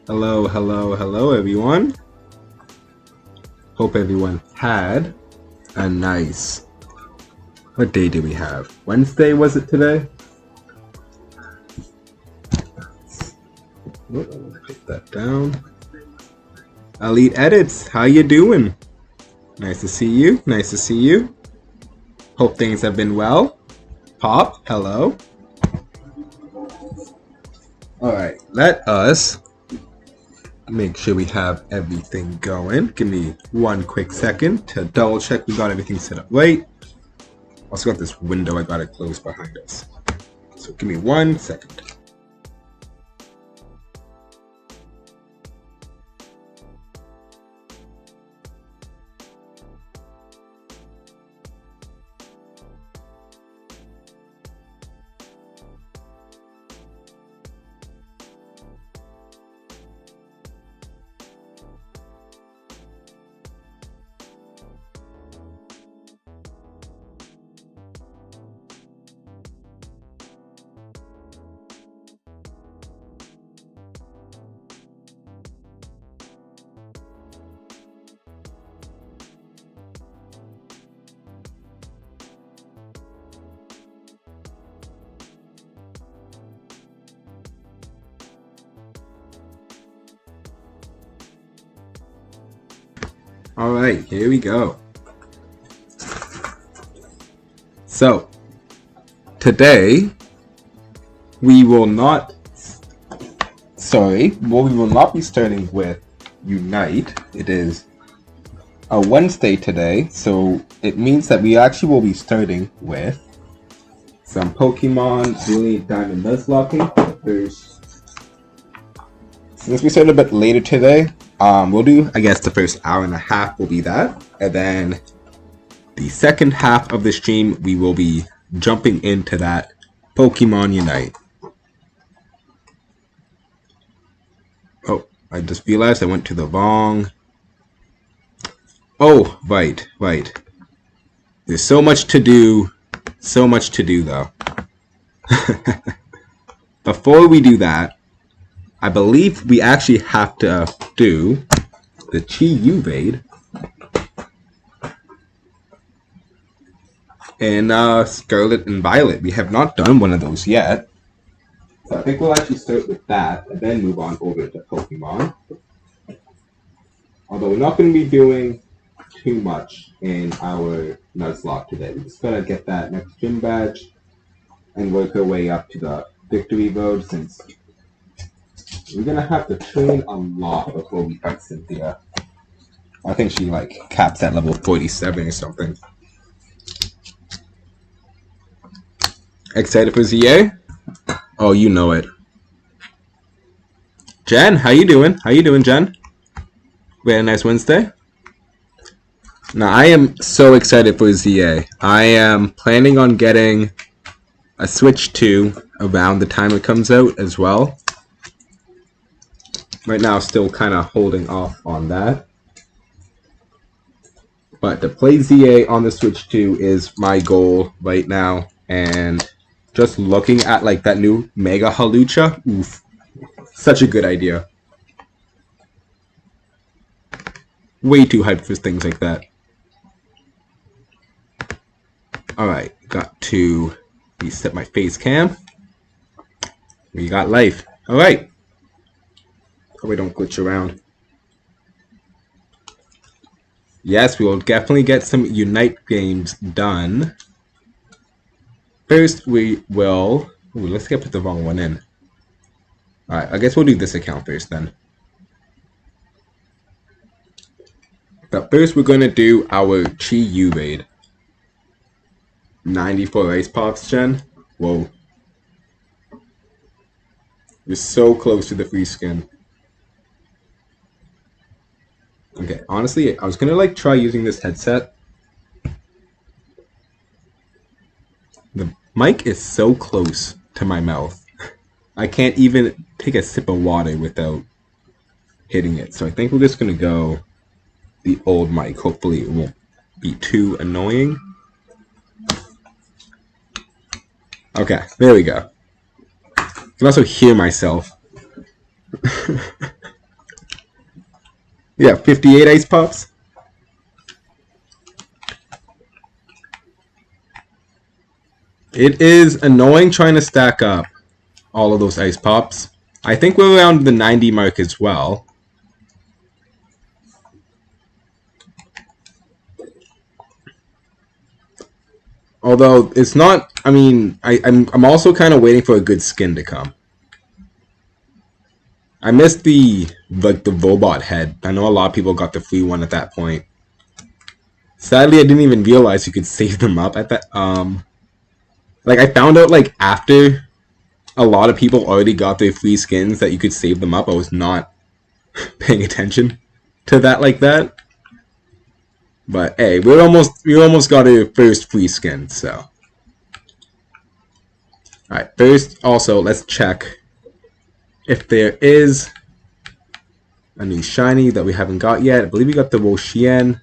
Hello, hello, hello, everyone. Hope everyone had a nice... What day did we have? Wednesday, was it today? Put that down. Elite Edits, how you doing? Nice to see you. Nice to see you. Hope things have been well. Pop, hello. Alright, let us make sure we have everything going. Give me one quick second to double check we got everything set up right. Also got this window I gotta close behind us. So give me 1 second. Alright, here we go. So, today, we will not be starting with Unite. It is a Wednesday today, so it means that we actually will be starting with some Pokemon Brilliant Diamond Nuzlocke. Since we started a bit later today, we'll do, I guess, the first hour and a half will be that, and then the second half of the stream we will be jumping into that Pokemon Unite. Oh, I just realized I went to the wrong... Oh, right. There's so much to do though. Before we do that, I believe we actually have to do the Chi-Yu raid in Scarlet and Violet. We have not done one of those yet. So I think we'll actually start with that and then move on over to Pokemon. Although we're not going to be doing too much in our Nuzlocke today. We just gotta get that next gym badge and work our way up to the victory road, since we're gonna have to train a lot before we fight Cynthia. I think she caps at level 47 or something. Excited for ZA? Oh, you know it. Jen, how you doing? How you doing, Jen? We had a nice Wednesday? Now, I am so excited for ZA. I am planning on getting a Switch 2 around the time it comes out as well. Right now, still kind of holding off on that. But to play ZA on the Switch 2 is my goal right now. And just looking at that new Mega Halucha, oof, such a good idea. Way too hyped for things like that. Alright, got to reset my face cam. We got life. Alright. Hope we don't glitch around. Yes, we will definitely get some Unite games done. First, we will... Ooh, let's put the wrong one in. Alright, I guess we'll do this account first then. But first, we're going to do our Chi-Yu raid. 94 Ice Pops, Jen. Whoa. You're so close to the free skin. Okay, honestly, I was gonna try using this headset. The mic is so close to my mouth. I can't even take a sip of water without hitting it. So I think we're just gonna go the old mic. Hopefully it won't be too annoying. Okay, there we go. I can also hear myself. Yeah, 58 ice pops. It is annoying trying to stack up all of those ice pops. I think we're around the 90 mark as well. Although it's not, I mean, I'm also kind of waiting for a good skin to come. I missed the Vobot head. I know a lot of people got the free one at that point. Sadly, I didn't even realize you could save them up at that. Like I found out like after a lot of people already got their free skins that you could save them up. I was not paying attention to that like that. But hey, we almost got our first free skin, so. Alright, first also let's check if there is a new shiny that we haven't got yet. I believe we got the Wo-Chien.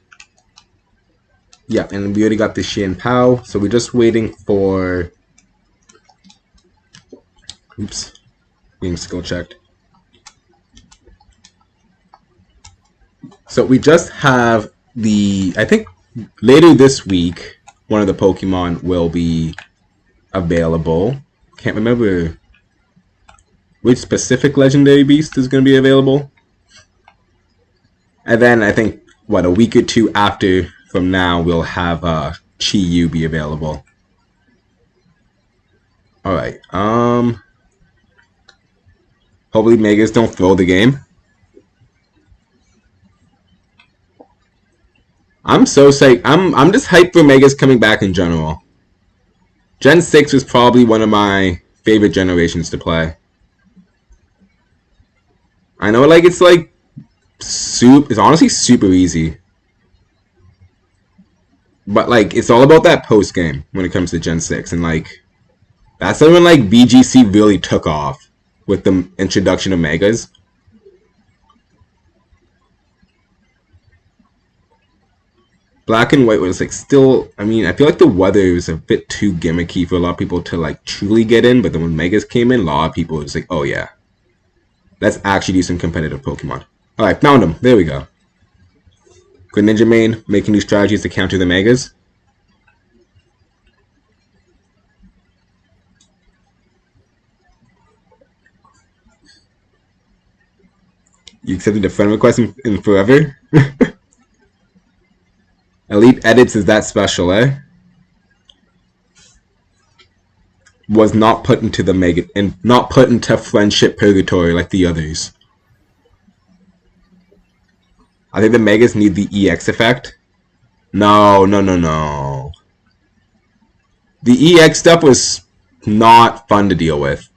Yeah, and we already got the Xian Pao, so we're just waiting for... Oops, being skill checked. So we just have the... I think later this week, one of the Pokemon will be available. Can't remember which specific legendary beast is going to be available. And then I think, what, a week or two after from now, we'll have Chi-Yu be available. Alright, hopefully Megas don't throw the game. I'm so psyched. I'm just hyped for Megas coming back in general. Gen 6 was probably one of my favorite generations to play. I know, like, it's like it's honestly super easy. But like it's all about that post game when it comes to Gen 6, and like that's when like VGC really took off with the introduction of Megas. Black and White was like still, I mean, I feel like the weather was a bit too gimmicky for a lot of people to like truly get in, but then when Megas came in, a lot of people were just like, oh yeah, let's actually do some competitive Pokemon. Alright, found him. There we go. Good Ninja Main, making new strategies to counter the Megas. You accepted a friend request in forever? Elite Edits is that special, eh? Was not put into the Mega and not put into friendship purgatory like the others. I think the Megas need the EX effect. No. The EX stuff was not fun to deal with.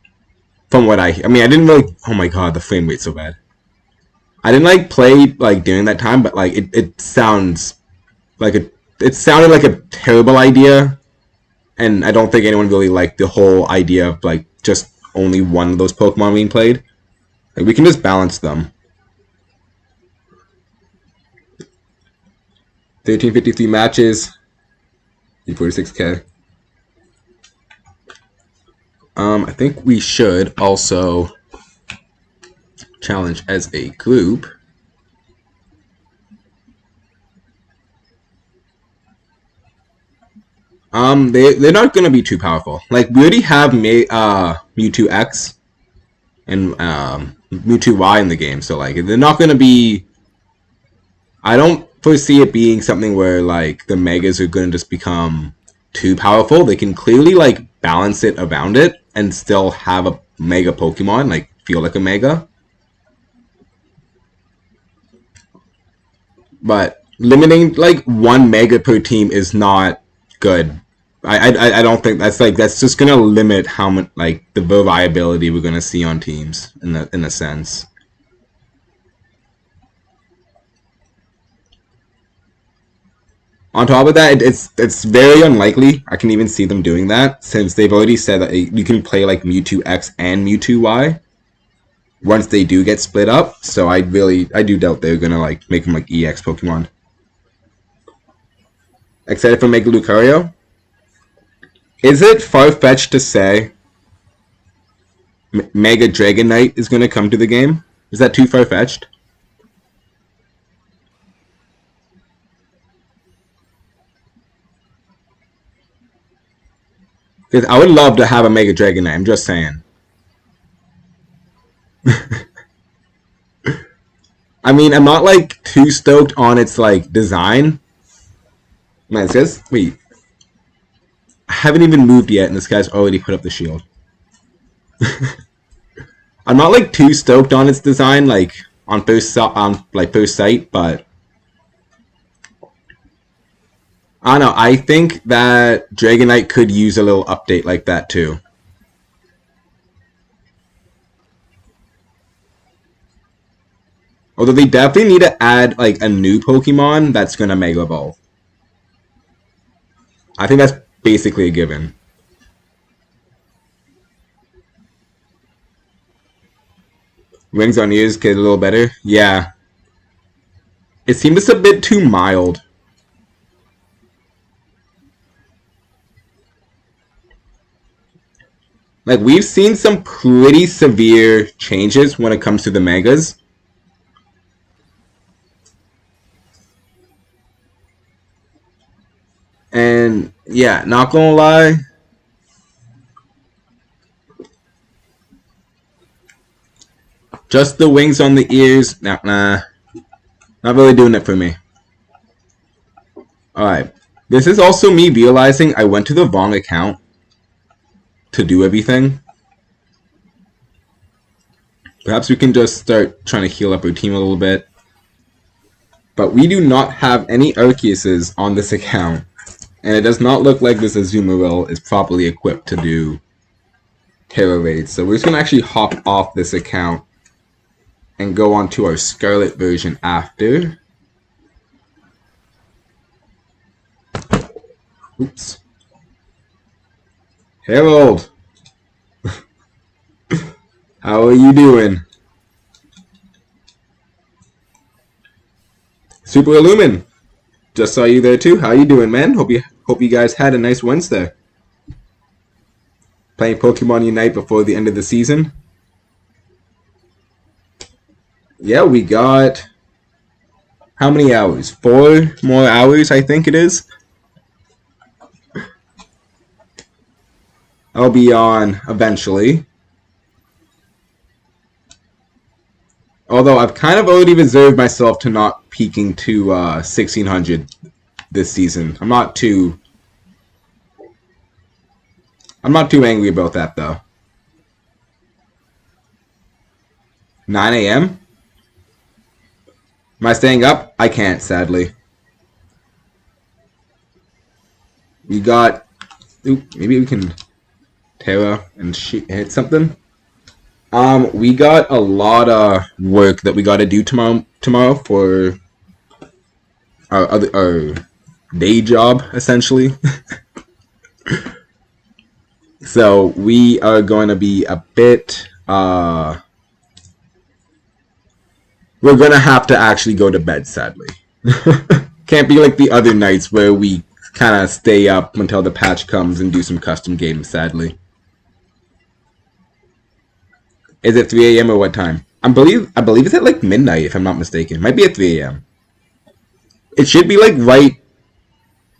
From what I mean, I didn't really... Oh my god, the frame rate's so bad. I didn't like play like during that time, but like it sounds like it sounded like a terrible idea, and I don't think anyone really liked the whole idea of like just only one of those Pokemon being played. Like we can just balance them. 1353 matches, 46k. I think we should also challenge as a group. They're not gonna be too powerful. Like we already have Mewtwo X and Mewtwo Y in the game, so like they're not gonna be. I don't foresee it being something where like the Megas are gonna just become too powerful. They can clearly like balance it around it and still have a Mega Pokemon, like feel like a Mega. But limiting like one Mega per team is not good. I don't think that's just gonna limit how much like the variability we're gonna see on teams in a sense. On top of that, it's very unlikely I can even see them doing that, since they've already said that you can play like Mewtwo X and Mewtwo Y once they do get split up. So I do doubt they're gonna like make them like EX Pokemon. Excited for Mega Lucario? Is it far-fetched to say Mega Dragonite is gonna come to the game? Is that too far-fetched? Because I would love to have a Mega Dragonite, I'm just saying. I mean, I'm not like too stoked on its like design. Man, it says, wait. I haven't even moved yet and this guy's already put up the shield. I'm not like too stoked on its design, like on first sight, but I don't know. I think that Dragonite could use a little update like that too. Although they definitely need to add like a new Pokemon that's gonna Mega Evolve. I think that's basically a given. Wings on ears get a little better. Yeah. It seems a bit too mild. Like, we've seen some pretty severe changes when it comes to the Megas. And, yeah, not gonna lie. Just the wings on the ears. Nah. Not really doing it for me. Alright. This is also me realizing I went to the wrong account to do everything. Perhaps we can just start trying to heal up our team a little bit. But we do not have any Arceuses on this account. And it does not look like this Azumarill is properly equipped to do Terra Raids. So we're just going to actually hop off this account and go on to our Scarlet version after. Oops. Harold! How are you doing? Super Illumin! Just saw you there too. How you doing, man? Hope you guys had a nice Wednesday. Playing Pokemon Unite before the end of the season. Yeah, we got how many hours? 4 more hours, I think it is. I'll be on eventually. Although I've kind of already reserved myself to not peaking to 1600 this season. I'm not too angry about that though. 9 a.m. Am I staying up? I can't, sadly. We got... Oop, maybe we can Terra and hit something. We got a lot of work that we got to do tomorrow for our day job, essentially. So we are going to be a bit... we're going to have to actually go to bed, sadly. Can't be like the other nights where we kind of stay up until the patch comes and do some custom games, sadly. Is it 3 a.m. or what time? I believe it's at like midnight, if I'm not mistaken. It might be at 3 a.m. It should be like right...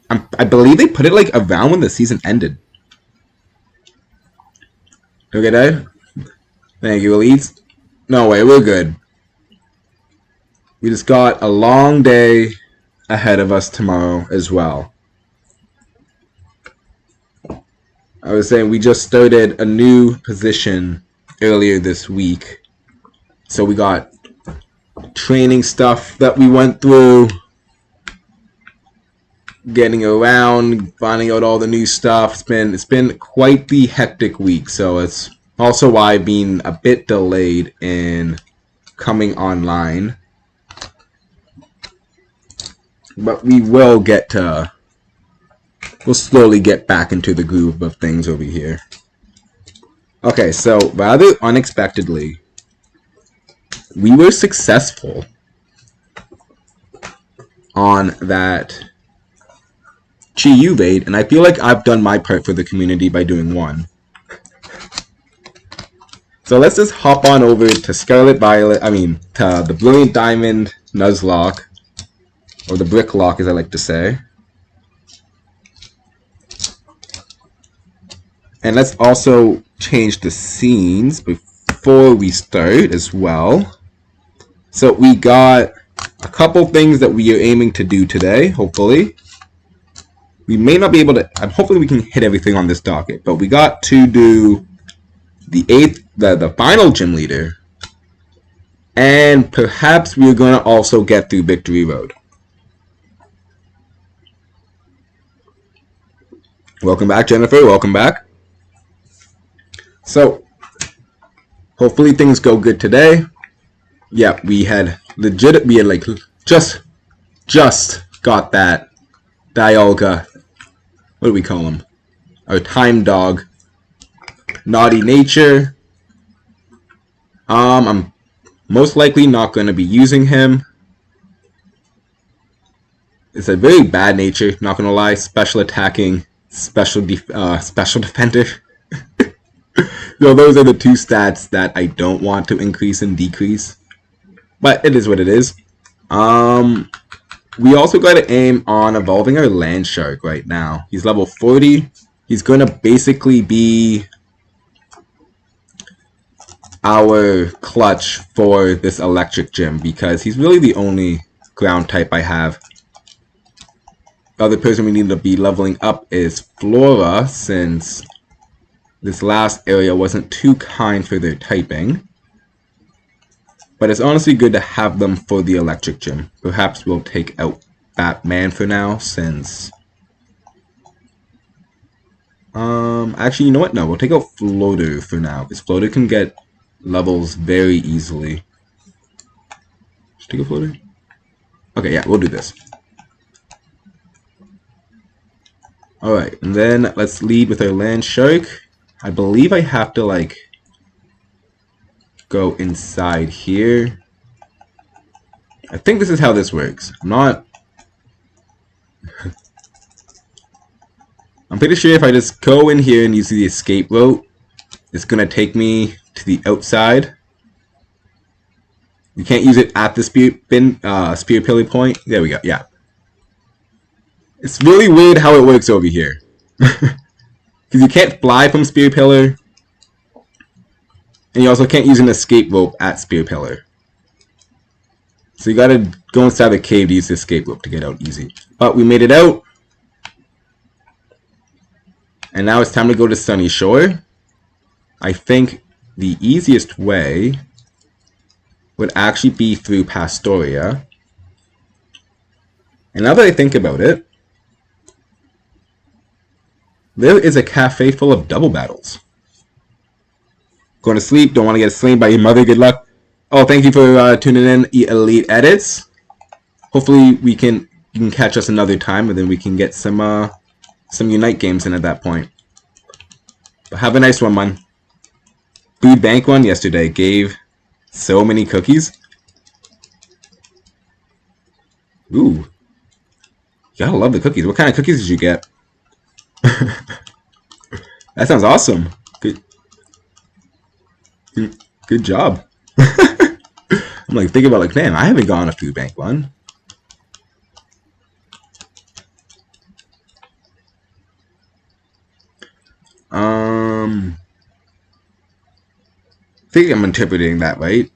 I believe they put it like around when the season ended. Okay, Dad? Thank you, Elites. No way, we're good. We just got a long day ahead of us tomorrow as well. I was saying we just started a new position earlier this week. So we got training stuff that we went through, getting around, finding out all the new stuff. It's been quite the hectic week, so it's also why I've been a bit delayed in coming online. But we will we'll slowly get back into the groove of things over here. Okay, so rather unexpectedly, we were successful on that Chi-Yu raid, and I feel like I've done my part for the community by doing one. So let's just hop on over to to the Brilliant Diamond Nuzlocke, or the Brick Lock as I like to say. And let's also change the scenes before we start as well. So we got a couple things that we are aiming to do today, hopefully. We may not be able to, hopefully we can hit everything on this docket, but we got to do the final gym leader. And perhaps we're going to also get through Victory Road. Welcome back, Jennifer. Welcome back. So, hopefully things go good today. Yeah, we had like just got that Dialga. What do we call him? Our time dog. Naughty nature. I'm most likely not going to be using him. It's a very bad nature, not going to lie. Special attacking, special defender. So those are the two stats that I don't want to increase and decrease. But it is what it is. We also got to aim on evolving our land shark right now. He's level 40. He's going to basically be our clutch for this electric gym because he's really the only ground type I have. The other person we need to be leveling up is Flora, since this last area wasn't too kind for their typing. But it's honestly good to have them for the electric gym. Perhaps we'll take out Batman for now, since... actually, you know what? No, we'll take out Floater for now, because Floater can get levels very easily. Just take a Floater? Okay, yeah, we'll do this. Alright, and then let's lead with our land shark. I believe I have to, like, go inside here. I think this is how this works. I'm pretty sure if I just go in here and use the escape route, it's gonna take me to the outside. You can't use it at the spear pillar point. There we go, yeah. It's really weird how it works over here. Because you can't fly from Spear Pillar. And you also can't use an escape rope at Spear Pillar. So you gotta go inside the cave to use the escape rope to get out easy. But we made it out. And now it's time to go to Sunny Shore. I think the easiest way would actually be through Pastoria. And now that I think about it, there is a cafe full of double battles. Going to sleep, don't want to get slain by your mother, good luck. Oh, thank you for tuning in, Elite Edits. Hopefully you can catch us another time, and then we can get some Unite games in at that point. But have a nice one, man. Food Bank one yesterday gave so many cookies. Ooh. You gotta love the cookies. What kind of cookies did you get? That sounds awesome. Good job. I'm like thinking about like, man, I haven't gone to food bank one. I think I'm interpreting that right.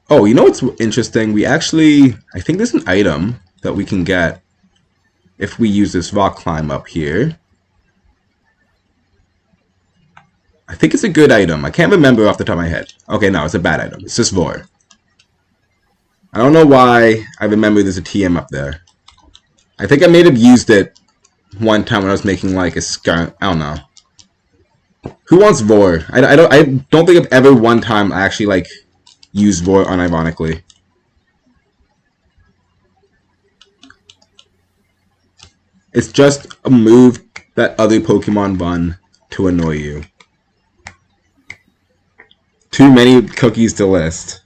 Oh, you know what's interesting? We actually, I think there's an item that we can get if we use this rock climb up here. I think it's a good item. I can't remember off the top of my head. Okay, no, it's a bad item. It's just Vor. I don't know why I remember there's a TM up there. I think I may have used it one time when I was making like a scar. I don't know. Who wants Vor? I don't think I've ever one time actually like used Vor unironically. It's just a move that other Pokemon run to annoy you. Too many cookies to list.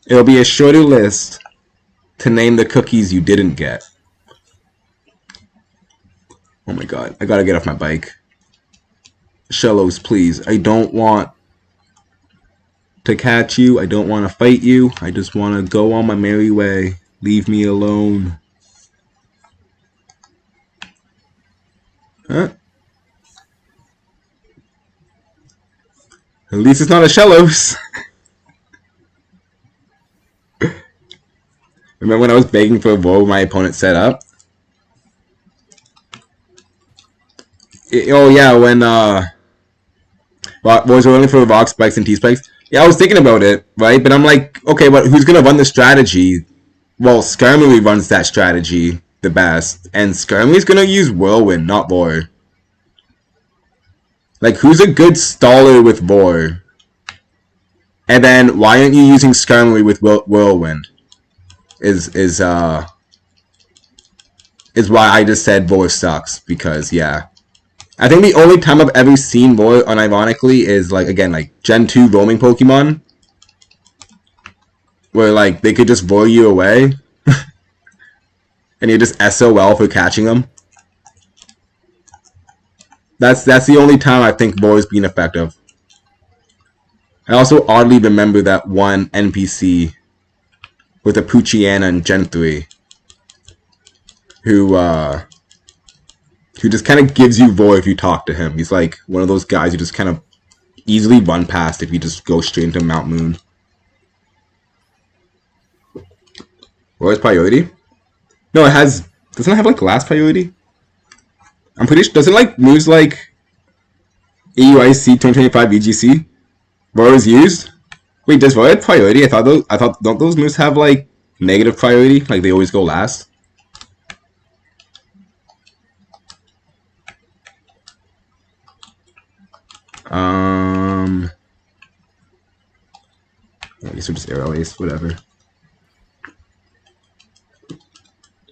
It'll be a shorter list to name the cookies you didn't get. Oh my god, I gotta get off my bike. Shellos, please. I don't want to catch you. I don't want to fight you. I just want to go on my merry way. Leave me alone. Huh? At least it's not a Shellos. Remember when I was begging for a roll my opponent set up? Oh yeah, when was only for rock spikes and T spikes. Yeah, I was thinking about it, right? But I'm like, okay, but who's gonna run the strategy? Well, Skirmily runs that strategy the best, and Skirmily's gonna use Whirlwind, not Vor. Like, who's a good staller with Vor? And then why aren't you using Skirmily with Whirlwind? Is why I just said Vor sucks, because yeah. I think the only time I've ever seen Vor, unironically, is like, again, like Gen 2 roaming Pokemon, where like they could just Vor you away and you're just SOL for catching them. That's the only time I think Vor has been effective. I also oddly remember that one NPC with a Poochyena in Gen 3 who just kind of gives you Vor if you talk to him. He's like one of those guys you just kind of easily run past if you just go straight into Mount Moon. What is priority? No, it has. Doesn't it have like last priority? I'm pretty sure. Doesn't like moves like AUIC 2025 VGC Vor is used? Wait, does Vor have priority? I thought don't those moves have like negative priority? Like they always go last? I guess we'll just Arrow Ace, whatever.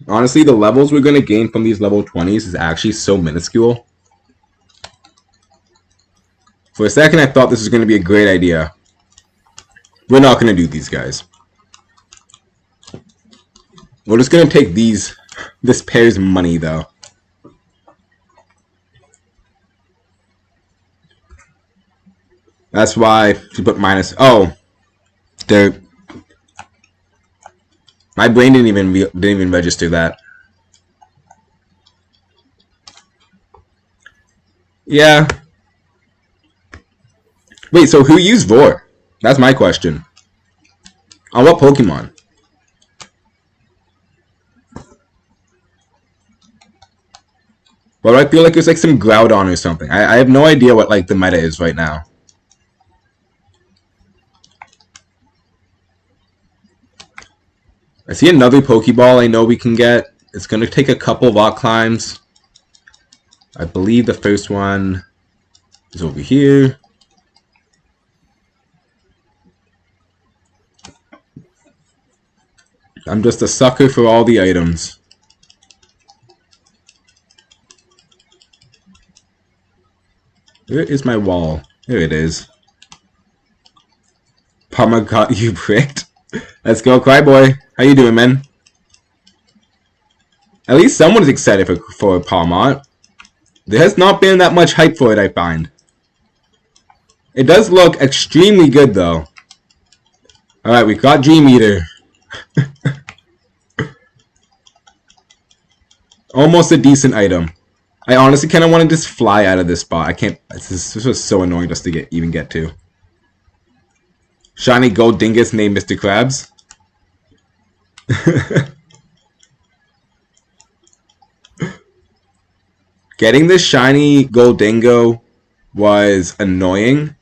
Honestly, the levels we're gonna gain from these level 20s is actually so minuscule. For a second, I thought this was gonna be a great idea. We're not gonna do these guys. We're just gonna take this pair's money though. That's why she put minus. Oh, they're. My brain didn't even register that. Yeah. Wait, so who used Vor? That's my question. On what Pokemon? Well, I feel like it's like some Groudon or something. I have no idea what like the meta is right now. I see another Pokeball I know we can get. It's going to take a couple rock climbs. I believe the first one is over here. I'm just a sucker for all the items. Where is my wall? There it is. Parma got you pricked. Let's go, Cryboy. How you doing, man? At least someone's excited for Palmont. There has not been that much hype for it, I find. It does look extremely good, though. Alright, we got Dream Eater. Almost a decent item. I honestly kind of want to just fly out of this spot. I can't. This was so annoying just to even get to. Shiny Gold Dingus named Mr. Krabs. Getting this shiny Goldingo was annoying.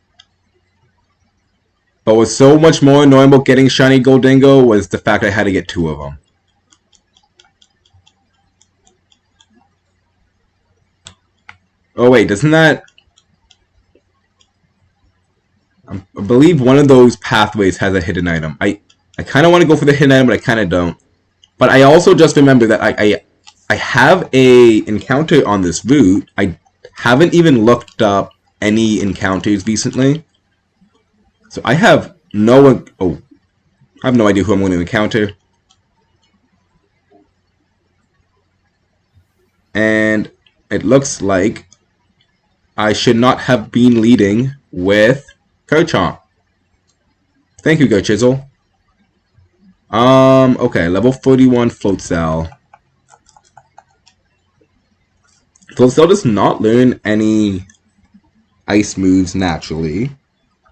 But what's so much more annoying about getting shiny Goldingo was the fact I had to get 2 of them. Oh wait, doesn't that... I believe one of those pathways has a hidden item. I kind of want to go for the hidden item, but I kind of don't. But I also just remember that I have a encounter on this route. I haven't even looked up any encounters recently. So I have no... Oh, I have no idea who I'm going to encounter. And it looks like I should not have been leading with Kerchomp. Thank you, Go Chisel. Okay, level 41 Float Cell. Floatzel does not learn any ice moves naturally.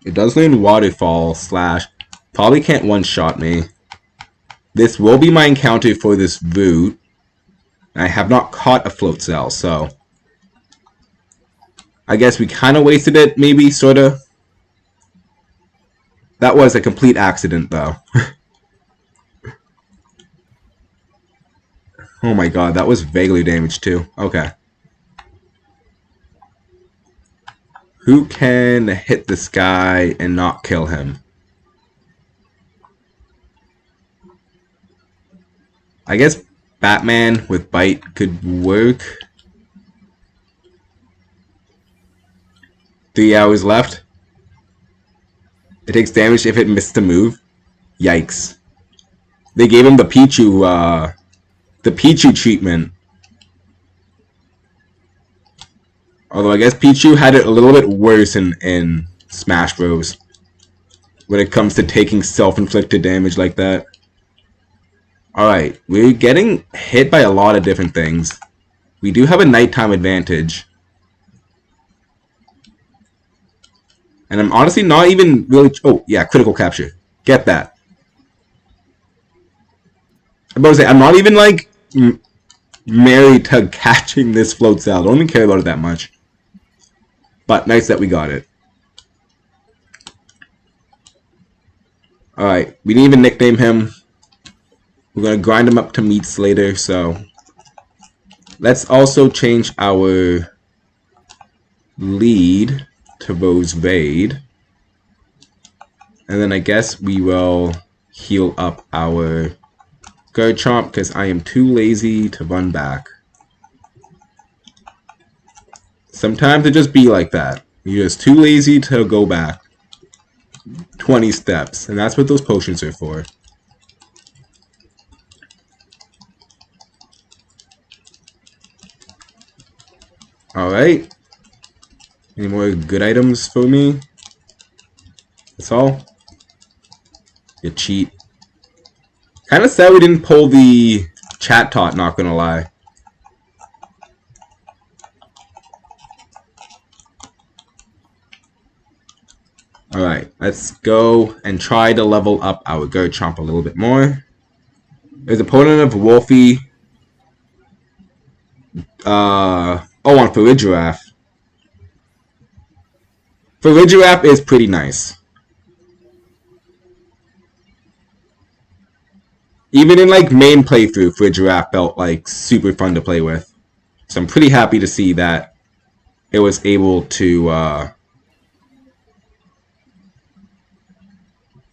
It does learn Waterfall / probably can't one-shot me. This will be my encounter for this route. I have not caught a Floatzel, so I guess we kind of wasted it, maybe, sort of. That was a complete accident, though. Oh my god, that was vaguely damaged, too. Okay. Who can hit this guy and not kill him? I guess Batman with Bite could work. 3 hours left. It takes damage if it missed a move. Yikes. They gave him the Pichu treatment. Although I guess Pichu had it a little bit worse in Smash Bros. When it comes to taking self-inflicted damage like that. Alright, we're getting hit by a lot of different things. We do have a nighttime advantage. And I'm honestly not even really... Oh, yeah, critical capture. Get that. I'm about to say, I'm not even, like, married to catching this Floatzel. I don't even care about it that much. But nice that we got it. Alright, we didn't even nickname him. We're going to grind him up to meats later, so... Let's also change our lead to Rose Vade. And then I guess we will heal up our Garchomp because I am too lazy to run back. Sometimes it just be like that. You're just too lazy to go back 20 steps. And that's what those potions are for. Alright. Any more good items for me? That's all? You cheat. Kinda sad we didn't pull the chat tot, not gonna lie. Alright, let's go and try to level up our Garchomp a little bit more. There's an opponent of Wolfie. Oh, on Farigiraf. Farigiraf is pretty nice. Even in like main playthrough, Farigiraf felt like super fun to play with. So I'm pretty happy to see that it was able to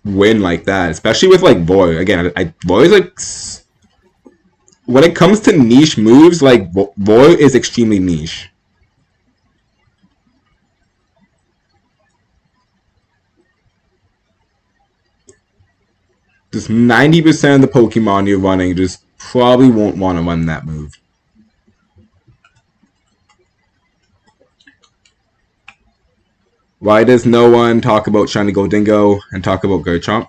win like that, especially with like Void. Again, Void is like, when it comes to niche moves, like Void is extremely niche. Just 90% of the Pokemon you're running just probably won't want to run that move. Why does no one talk about Shiny Goldingo and talk about Garchomp?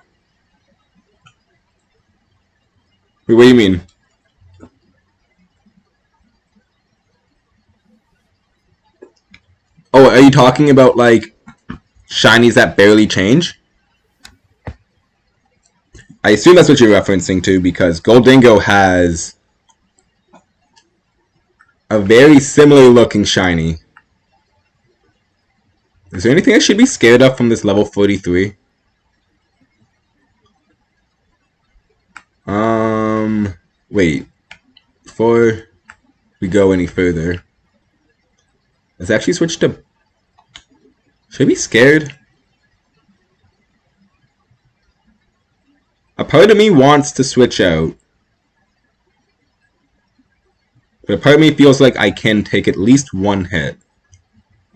Wait, what do you mean? Oh, are you talking about like shinies that barely change? I assume that's what you're referencing to, because Goldingo has a very similar looking shiny. Is there anything I should be scared of from this level 43? Wait. Before we go any further, let's actually switch to... Should I be scared? A part of me wants to switch out. But a part of me feels like I can take at least one hit.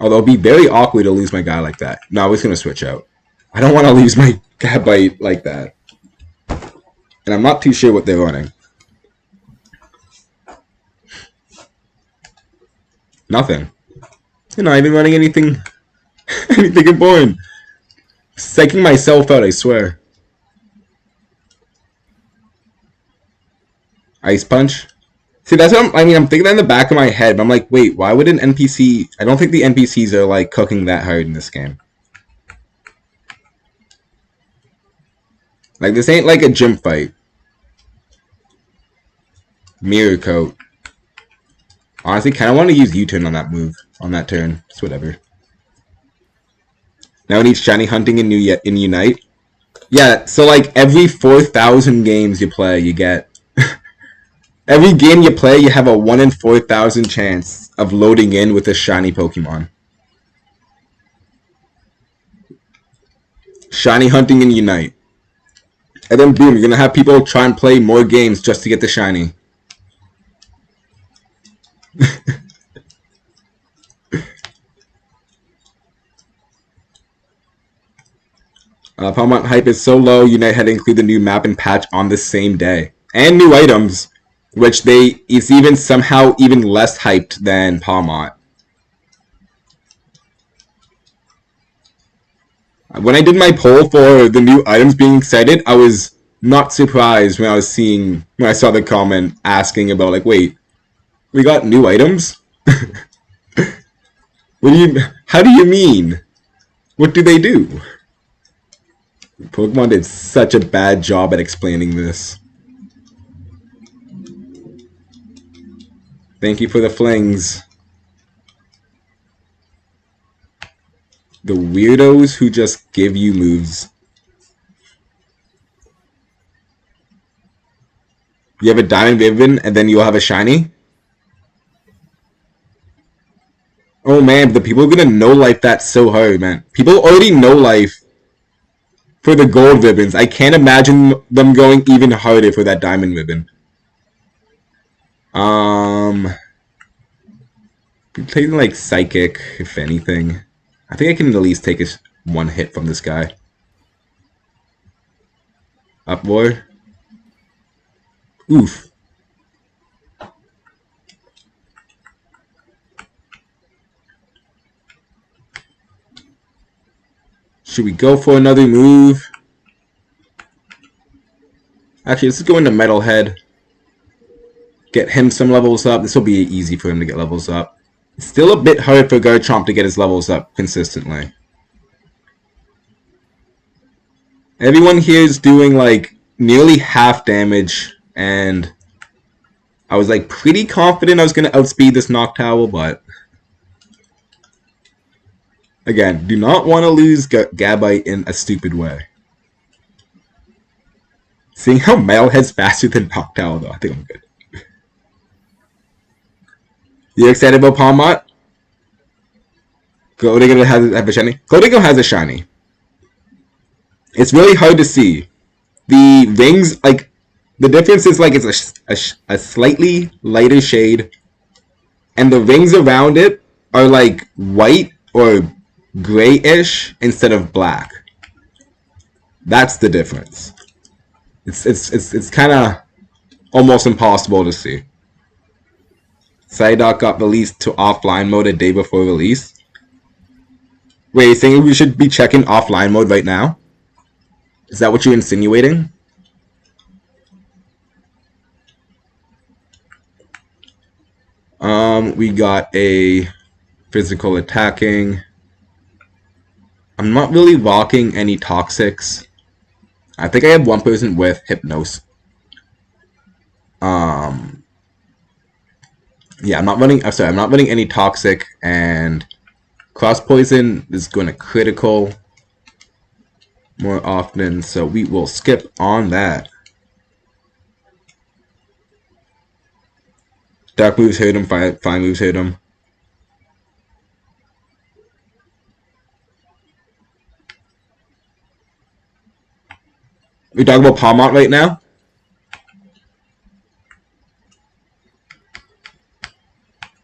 Although it'd be very awkward to lose my guy like that. No, I was going to switch out. I don't want to lose my Gabite like that. And I'm not too sure what they're running. Nothing. They're not even running anything... anything important. Psyching myself out, I swear. Ice Punch. See, that's what I'm thinking that in the back of my head, but I'm like, wait, why would an NPC... I don't think the NPCs are, like, cooking that hard in this game. Like, this ain't like a gym fight. Mirror coat. Honestly, kind of want to use U-turn on that move, on that turn. It's whatever. Now we need shiny hunting in Unite. Yeah, so like every 4,000 games you play, you get... every game you play, you have a 1 in 4,000 chance of loading in with a shiny Pokemon. Shiny hunting in Unite. And then boom, you're gonna have people try and play more games just to get the shiny. Pokemon hype is so low, Unite had to include the new map and patch on the same day. And new items, which it's even somehow even less hyped than Pokemon. When I did my poll for the new items being excited, I was not surprised when I saw the comment asking about like, wait, we got new items? How do you mean? What do they do? Pokemon did such a bad job at explaining this. Thank you for the flings. The weirdos who just give you moves. You have a diamond ribbon and then you'll have a shiny? Oh man, the people are gonna no-life that so hard, man. People already no-life for the gold ribbons. I can't imagine them going even harder for that diamond ribbon. Taking like psychic, if anything. I think I can at least take one hit from this guy. Up, boy. Oof. Should we go for another move? Actually, let's go into Metalhead. Get him some levels up. This will be easy for him to get levels up. It's still a bit hard for Garchomp to get his levels up consistently. Everyone here is doing like nearly half damage, and I was like pretty confident I was going to outspeed this Noctowl, but again, do not want to lose Gabite in a stupid way. Seeing how Metalhead's faster than Noctowl though, I think I'm good. You excited about Palmot? Glowdiggle has a shiny? Glowdiggle has a shiny. It's really hard to see. The rings, like, the difference is like it's a slightly lighter shade, and the rings around it are like white or grayish instead of black. That's the difference. It's kind of almost impossible to see. Psyduck got released to offline mode a day before release. Wait, you think we should be checking offline mode right now? Is that what you're insinuating? We got a physical attacking. I'm not really rocking any toxics. I think I have one person with Hypnos. Yeah, I'm not running any toxic, and cross poison is going to critical more often, so we will skip on that. Dark moves hurt him, fine moves hurt him. We talking about Palmont right now?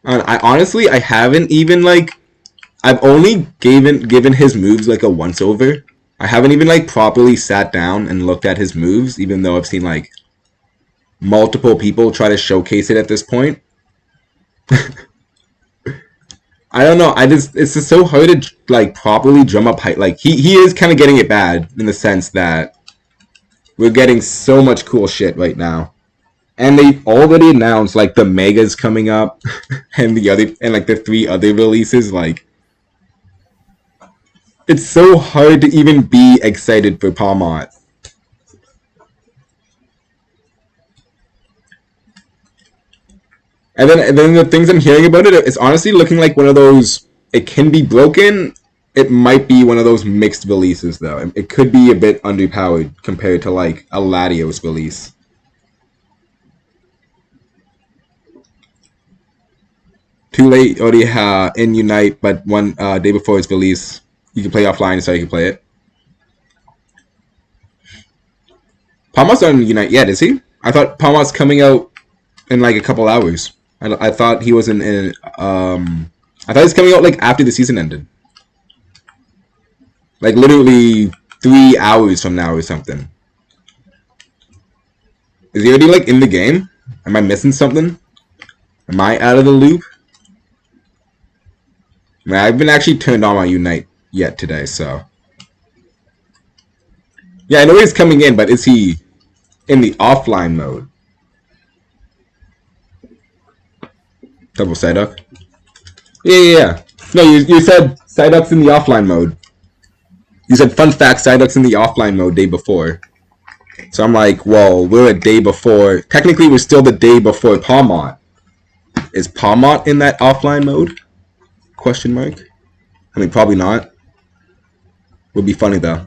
I haven't even like, I've only given his moves like a once over. I haven't even like properly sat down and looked at his moves, even though I've seen like multiple people try to showcase it at this point. I don't know. It's just so hard to like properly drum up height. Like he is kind of getting it bad in the sense that we're getting so much cool shit right now. And they've already announced like the megas coming up and like the 3 other releases. Like, it's so hard to even be excited for Palmont. And then the things I'm hearing about it, it's honestly looking like one of those. It can be broken. It might be one of those mixed releases though. It could be a bit underpowered compared to like a Latios release. Too late already in Unite, but one day before its release, you can play offline, so you can play it. Palmot's not in Unite yet, is he? I thought Palmot's coming out in like a couple hours. I thought he was I thought he was coming out like after the season ended, like literally 3 hours from now or something. Is he already like in the game? Am I missing something? Am I out of the loop? I mean, I haven't actually turned on my Unite yet today, so yeah, I know he's coming in, but is he in the offline mode? Double Psyduck? Yeah. No, you said Psyduck's in the offline mode. You said, fun fact, Psyduck's in the offline mode day before. So I'm like, well, we're a day before. Technically, we're still the day before Palmont. Is Palmont in that offline mode? Question mark. I mean, probably not. Would be funny though.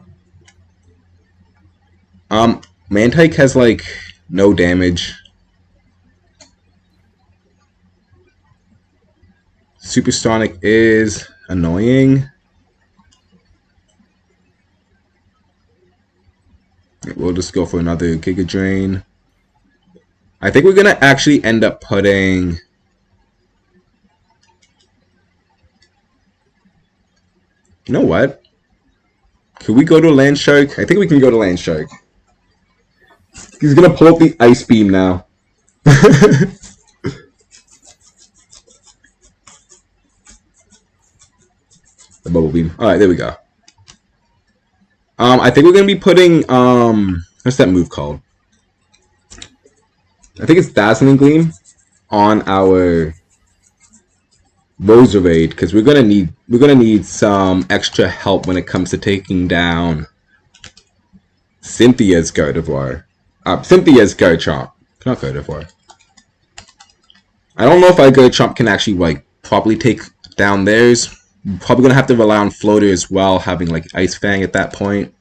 Mantike has like no damage. Supersonic is annoying. We'll just go for another Giga Drain. I think we're gonna actually end up putting. You know what? Can we go to Land Shark? I think we can go to Land Shark. He's gonna pull up the Ice Beam now. The Bubble Beam. Alright, there we go. I think we're gonna be putting what's that move called? I think it's Dazzling Gleam on our Roserade, because we're gonna need some extra help when it comes to taking down Cynthia's Gardevoir. Cynthia's Garchomp, not Gardevoir. I don't know if our Garchomp can actually like properly take down theirs. We're probably gonna have to rely on Floater as well, having like Ice Fang at that point.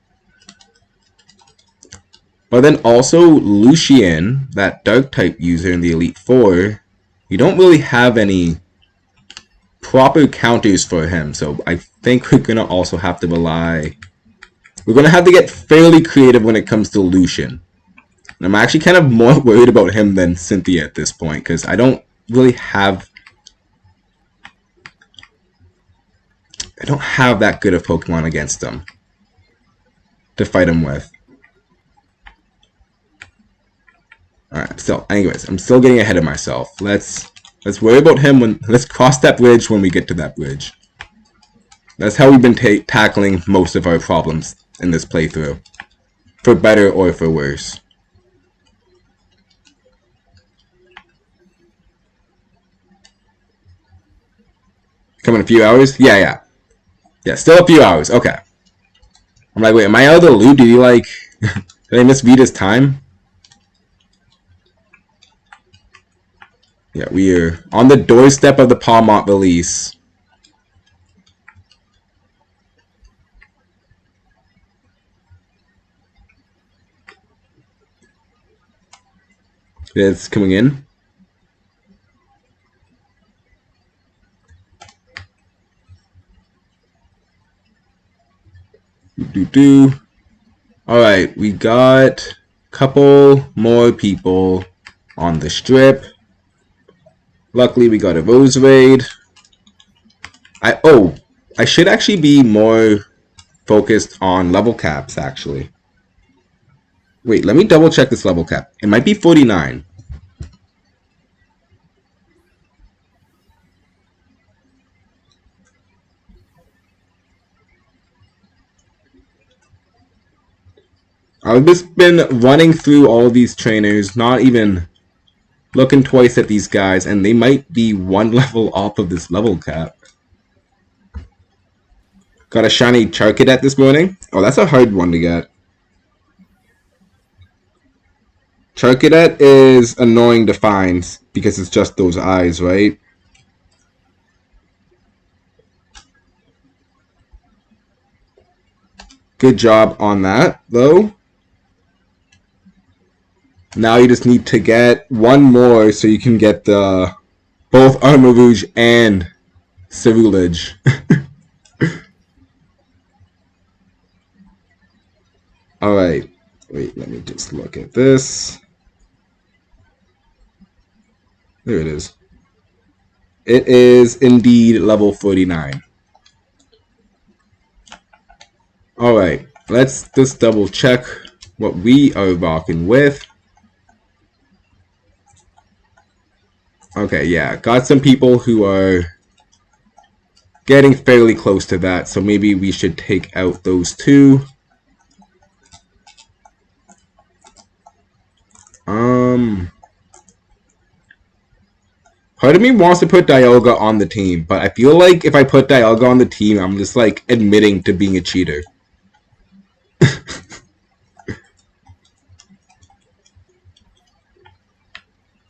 But then also Lucian, that Dark type user in the Elite Four, you don't really have any proper counters for him, so I think we're gonna also have to rely. We're gonna have to get fairly creative when it comes to Lucian. And I'm actually kind of more worried about him than Cynthia at this point, because I don't really have. I don't have that good of Pokemon against him to fight him with. Alright, so anyways, I'm still getting ahead of myself. Let's worry about him let's cross that bridge when we get to that bridge. That's how we've been tackling most of our problems in this playthrough. For better or for worse. Come in a few hours? Yeah, still a few hours. Okay. I'm like, wait, am I out of the loop? Did you like... Did I miss Vita's time? Yeah, we're on the doorstep of the Palmont release. It's coming in. Alright, we got a couple more people on the strip. Luckily, we got a Roserade. I should actually be more focused on level caps, actually. Wait, let me double check this level cap. It might be 49. I've just been running through all these trainers, not even looking twice at these guys, and they might be one level off of this level cap. Got a shiny Charcadet this morning. Oh, that's a hard one to get. Charcadet is annoying to find because it's just those eyes, right? Good job on that, though. Now you just need to get one more so you can get the both Armarouge and Cerulege. Alright, wait, let me just look at this. There it is. It is indeed level 49. Alright, let's just double check what we are rocking with. Okay, yeah, got some people who are getting fairly close to that, so maybe we should take out those two. Part of me wants to put Dialga on the team, but I feel like if I put Dialga on the team, I'm just like admitting to being a cheater.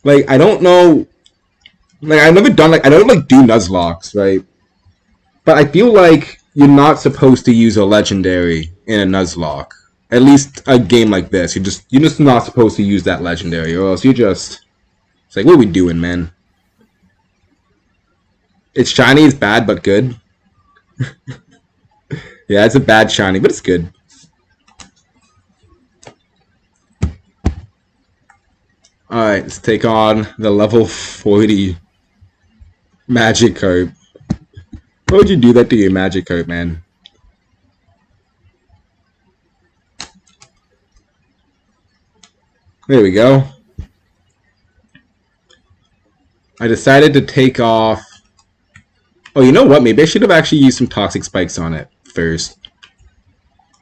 Like, I don't know. Like, I've never done, like, I don't, like, do Nuzlocks, right? But I feel like you're not supposed to use a legendary in a Nuzlocke. At least a game like this. You're just not supposed to use that legendary, or else you're just... It's like, what are we doing, man? It's shiny, it's bad, but good. Yeah, it's a bad shiny, but it's good. Alright, let's take on the level 40 Magikarp. Why would you do that to your Magikarp, man? There we go. I decided to take off... Oh, you know what? Maybe I should have actually used some Toxic Spikes on it first.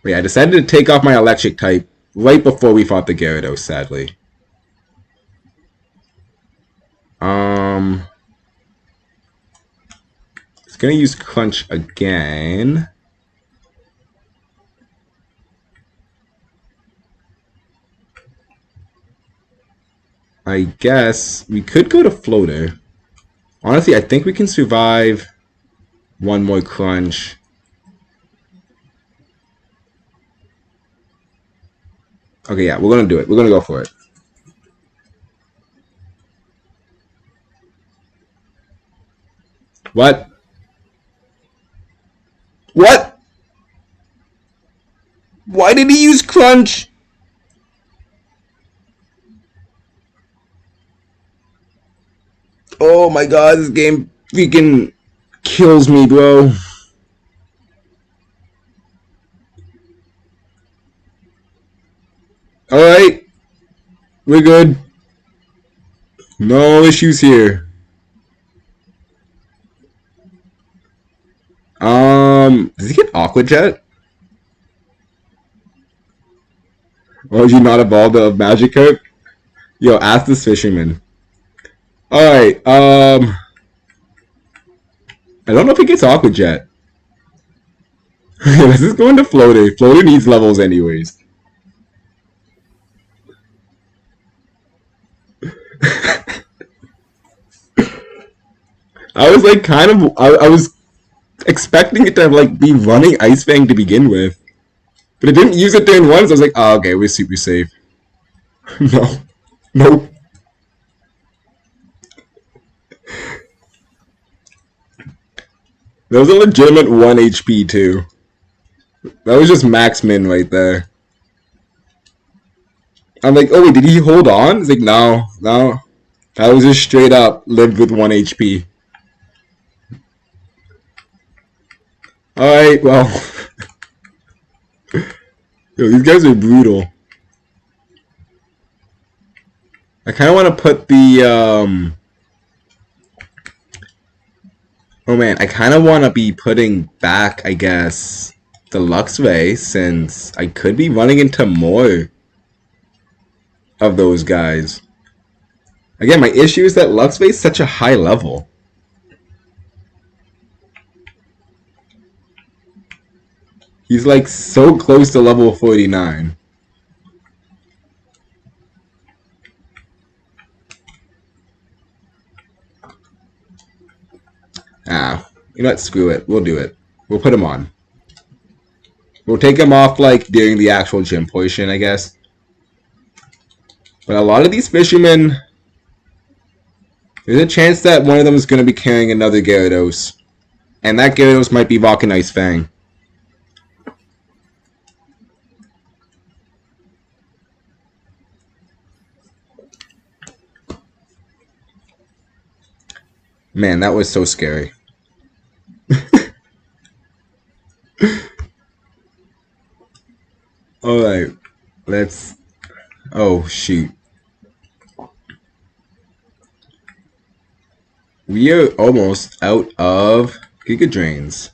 But yeah, I decided to take off my Electric type right before we fought the Gyarados, sadly. It's gonna use Crunch again. I guess we could go to Floater. Honestly, I think we can survive one more Crunch. Okay, yeah, we're gonna do it. We're gonna go for it. What? What? Why did he use Crunch? Oh my god, this game freaking kills me, bro. Alright. We're good. No issues here. Does he get Aqua Jet? Or did you not evolve the Magikarp? Yo, ask this fisherman. Alright, I don't know if he gets Aqua Jet. Let's just go into Floater. Floater needs levels anyways. I was like kind of... I was expecting it to like be running Ice Fang to begin with. But it didn't use it turn once. I was like, oh, okay, we're super safe. No. Nope. That was a legitimate 1 HP too. That was just max min right there. I'm like, oh wait, did he hold on? It's like, no. That was just straight up lived with 1 HP. Alright, well. Yo, these guys are brutal. I kind of want to put the, Oh man, I kind of want to be putting back, I guess, the Luxray, since I could be running into more of those guys. Again, my issue is that Luxray is such a high level. He's like so close to level 49. Ah, you know what? Screw it. We'll do it. We'll put him on. We'll take him off like during the actual gym portion, I guess. But a lot of these fishermen, there's a chance that one of them is going to be carrying another Gyarados. And that Gyarados might be Ice Fang. Man, that was so scary. Alright, let's... Oh, shoot. We are almost out of Giga Drains.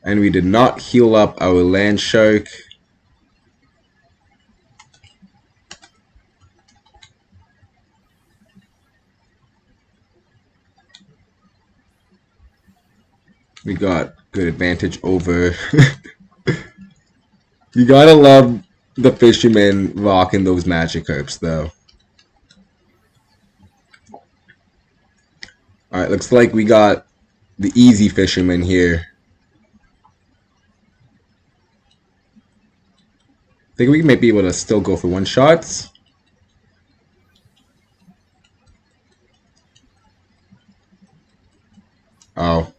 And we did not heal up our Land Shark. We got good advantage over. You gotta love the fishermen rocking those Magikarps, though. Alright, looks like we got the easy fisherman here. I think we might be able to still go for one-shots. Oh.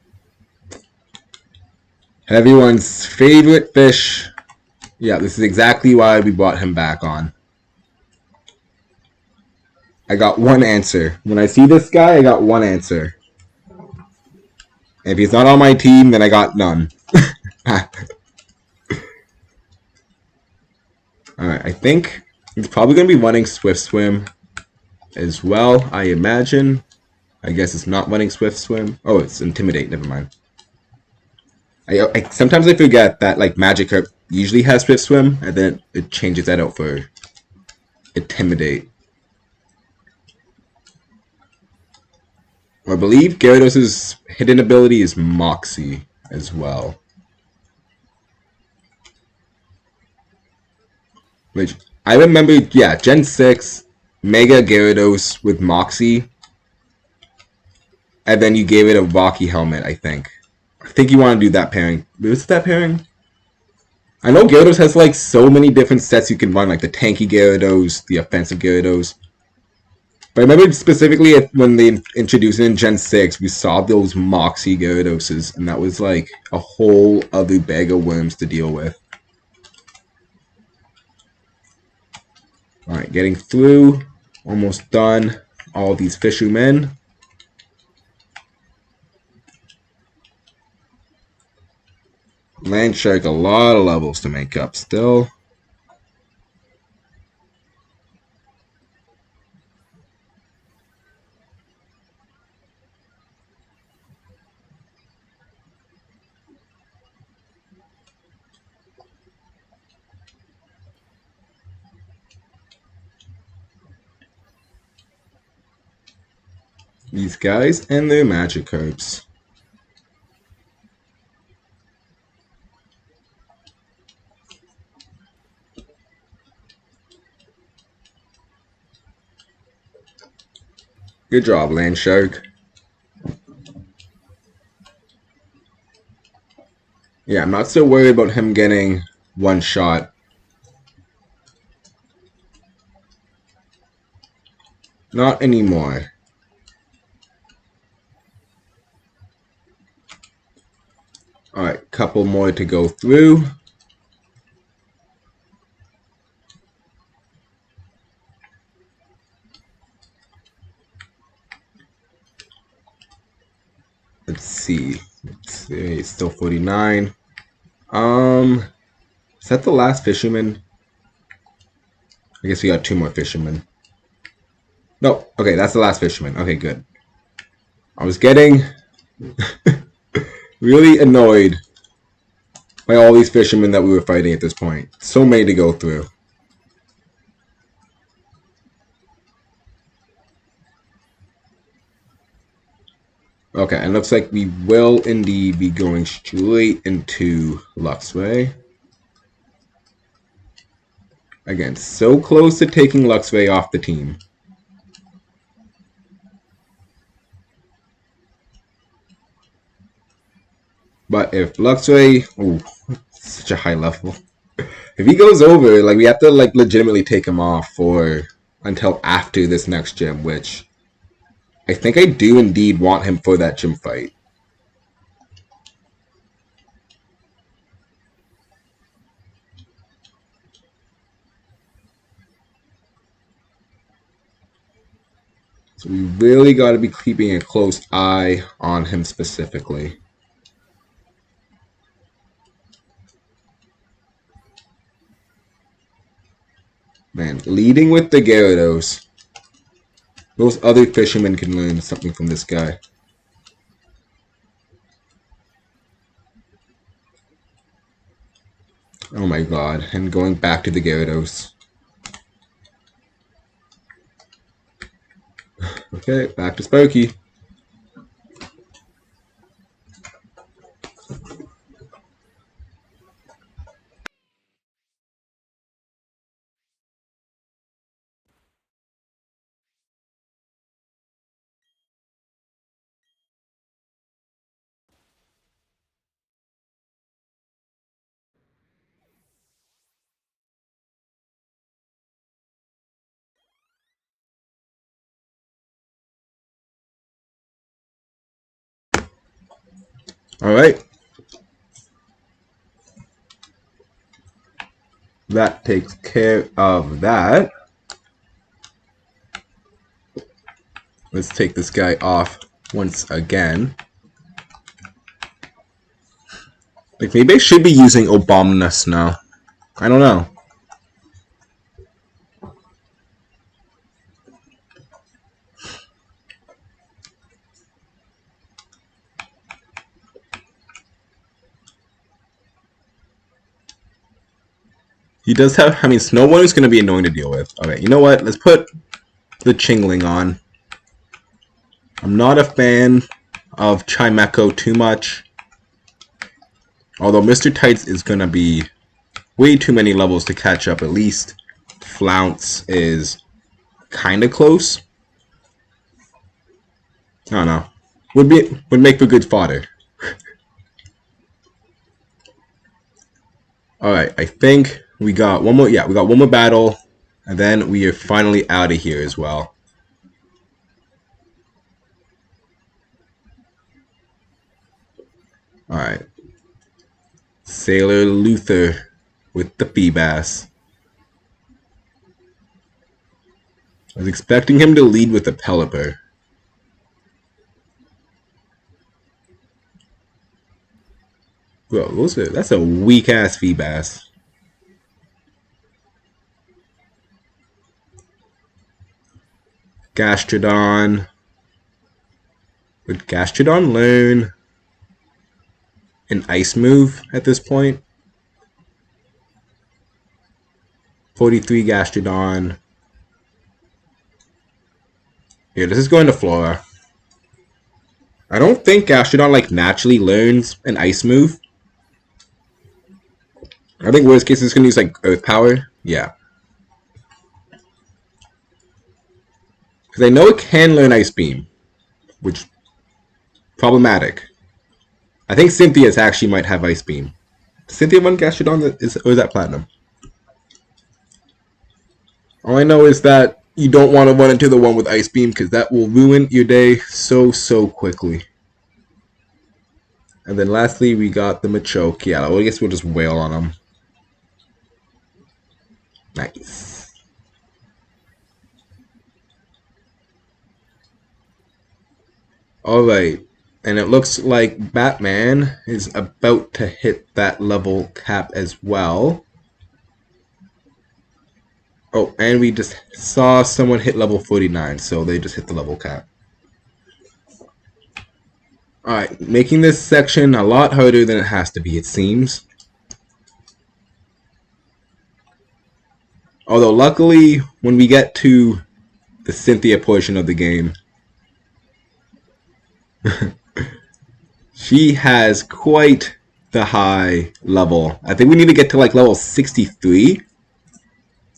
Everyone's favorite fish. Yeah, this is exactly why we brought him back on. I got one answer. When I see this guy, I got one answer. If he's not on my team, then I got none. Alright, I think he's probably going to be running Swift Swim as well, I imagine. I guess it's not running Swift Swim. Oh, it's Intimidate, never mind. Sometimes I forget that like Magikarp usually has Swift Swim, and then it changes that out for Intimidate. I believe Gyarados' hidden ability is Moxie as well. Which, I remember, yeah, Gen 6, Mega Gyarados with Moxie. And then you gave it a Rocky Helmet, I think. I think you want to do that pairing. Was it that pairing? I know Gyarados has like so many different sets you can run, like the tanky Gyarados, the offensive Gyarados. But I remember specifically when they introduced it in Gen 6, we saw those Moxie Gyaradoses, and that was like a whole other bag of worms to deal with. Alright, getting through. Almost done. All these fishermen. Land Shark, a lot of levels to make up still. These guys and their Magikarps. Good job, Land Shark. Yeah, I'm not so worried about him getting one shot. Not anymore. Alright, couple more to go through. Let's see. It's still 49. Is that the last fisherman? I guess we got two more fishermen. No, okay, that's the last fisherman. Okay, good. I was getting really annoyed by all these fishermen that we were fighting at this point. So many to go through. Okay, and looks like we will indeed be going straight into Luxray. Again, so close to taking Luxray off the team. But if Luxray... Ooh, such a high level. If he goes over, like, we have to, like, legitimately take him off for... until after this next gym, which... I think I do indeed want him for that gym fight. So we really got to be keeping a close eye on him specifically. Man, leading with the Gyarados. Those other fishermen can learn something from this guy. Oh my god, and going back to the Gyarados. Okay, back to Sparky. Alright. That takes care of that. Let's take this guy off once again. Like, maybe I should be using Abominus now. I don't know. He does have... I mean, Snow One is going to be annoying to deal with. Okay, you know what? Let's put the Chingling on. I'm not a fan of Chimecho too much. Although Mr. Tights is going to be way too many levels to catch up. At least Flounce is kind of close. I don't know. Would make for good fodder. Alright, I think we got one more. Yeah, we got one more battle. And then we are finally out of here as well. Alright. Sailor Luther with the Feebas. I was expecting him to lead with a Pelipper. Whoa, that's a weak-ass Feebas. Gastrodon. Would Gastrodon learn an Ice move at this point? 43 Gastrodon. Yeah, this is going to Flora. I don't think Gastrodon, like, naturally learns an Ice move. I think worst case it's going to use, like, Earth Power. Yeah. Because I know it can learn Ice Beam. Which... problematic. I think Cynthia's actually might have Ice Beam. Cynthia run Gastrodon, or is that Platinum? All I know is that you don't want to run into the one with Ice Beam because that will ruin your day so quickly. And then lastly, we got the Machoke. Yeah, well, I guess we'll just wail on him. Nice. Alright. And it looks like Batman is about to hit that level cap as well. Oh, and we just saw someone hit level 49, so they just hit the level cap. Alright, making this section a lot harder than it has to be, it seems. Although, luckily, when we get to the Cynthia portion of the game, She has quite the high level. I think we need to get to like level 63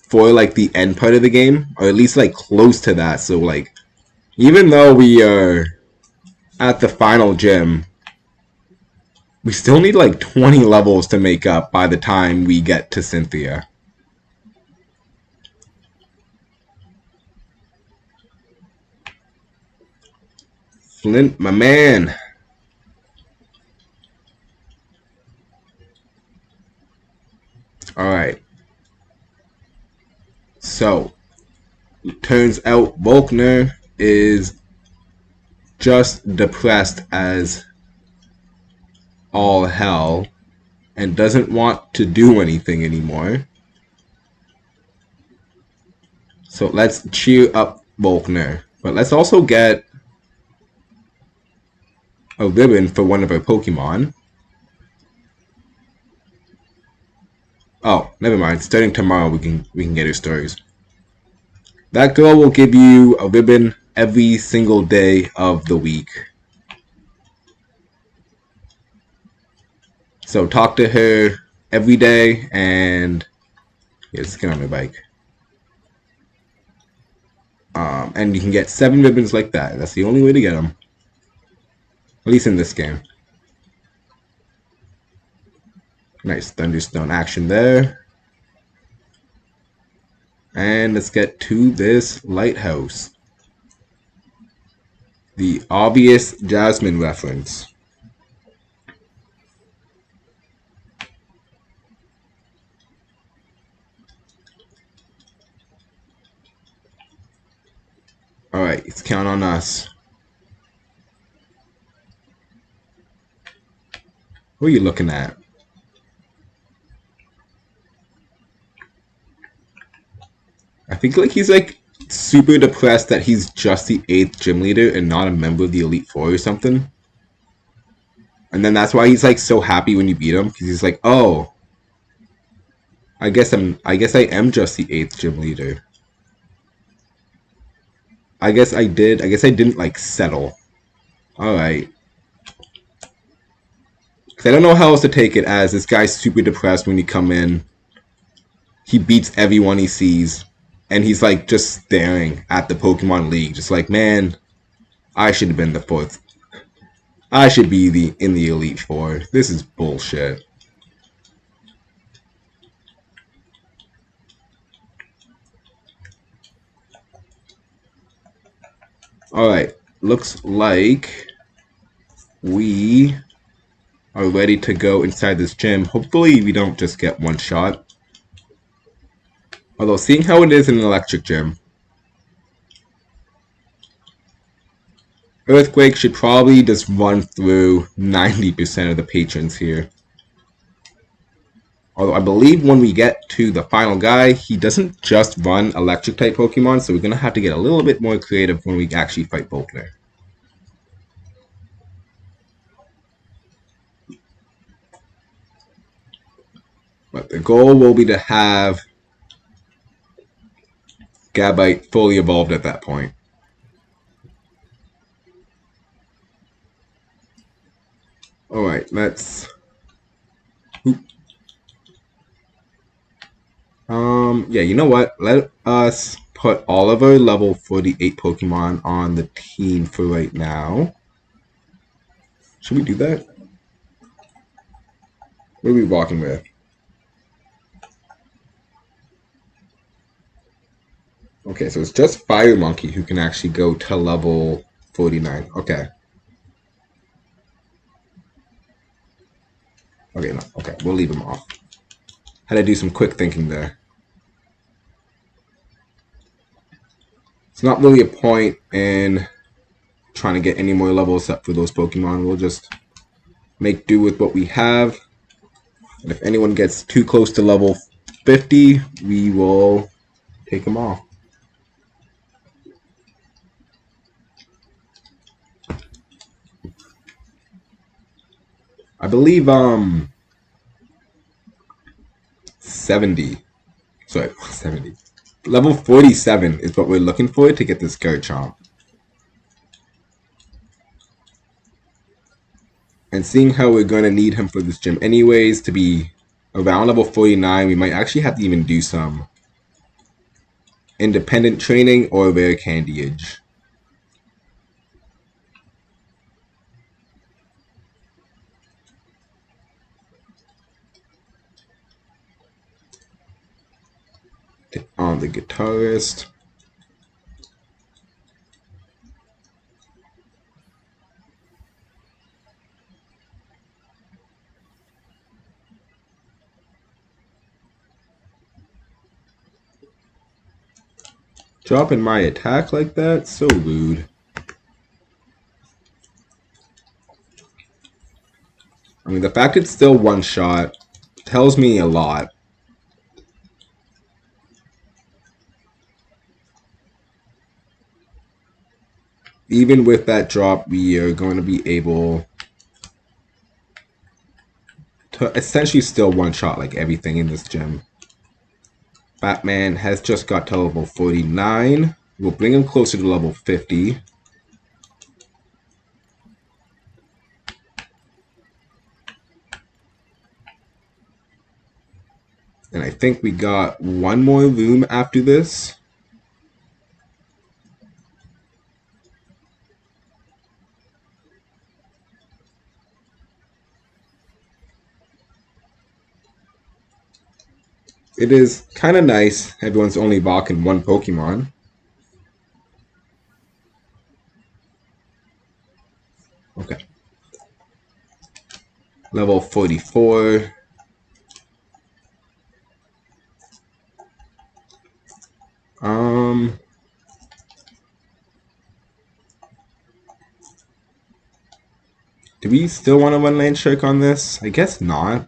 for like the end part of the game, or at least like close to that. So like, even though we are at the final gym, we still need like 20 levels to make up by the time we get to Cynthia. Flint, my man. Alright. So, it turns out Volkner is just depressed as all hell and doesn't want to do anything anymore. So let's cheer up Volkner. But let's also get a ribbon for one of our Pokemon. Oh, never mind. Starting tomorrow we can get her stories. That girl will give you a ribbon every single day of the week. So talk to her every day and let's get on her bike. And you can get 7 ribbons like that. That's the only way to get them. At least in this game. Nice Thunderstone action there. And let's get to this lighthouse. The obvious Jasmine reference. Alright, let's count on us. What are you looking at? I think like he's like super depressed that he's just the 8th gym leader and not a member of the Elite Four or something. And then that's why he's like so happy when you beat him, because he's like, oh, I guess I am just the 8th gym leader. I guess I didn't like settle. Alright. Because I don't know how else to take it, as this guy's super depressed when you come in. He beats everyone he sees. And he's like just staring at the Pokemon League. Just like, man, I should have been the 4th. I should be in the Elite Four. This is bullshit. Alright, looks like we are ready to go inside this gym. Hopefully we don't just get one shot. Although, seeing how it is in an electric gym, Earthquake should probably just run through 90% of the patrons here. Although I believe when we get to the final guy, he doesn't just run electric type Pokemon, so we're going to have to get a little bit more creative when we actually fight Volkner. But the goal will be to have Gabite fully evolved at that point. Alright, let's... Yeah, you know what? Let us put all of our level 48 Pokemon on the team for right now. Should we do that? What are we walking with? Okay, so it's just Fire Monkey who can actually go to level 49. Okay. Okay, no. Okay, we'll leave him off. Had to do some quick thinking there. It's not really a point in trying to get any more levels up for those Pokemon. We'll just make do with what we have. And if anyone gets too close to level 50, we will take them off. I believe 70. Level 47 is what we're looking for to get this Garchomp. And seeing how we're going to need him for this gym anyways to be around level 49, we might actually have to even do some independent training or rare candyage. On the guitarist. Dropping my attack like that? So rude. I mean, the fact it's still one shot tells me a lot. Even with that drop, we are going to be able to essentially still one shot like everything in this gym. Batman has just got to level 49. We'll bring him closer to level 50. And I think we got one more room after this. It is kind of nice everyone's only balking one Pokemon. Okay. Level 44. Do we still want to run Land Shark on this? I guess not.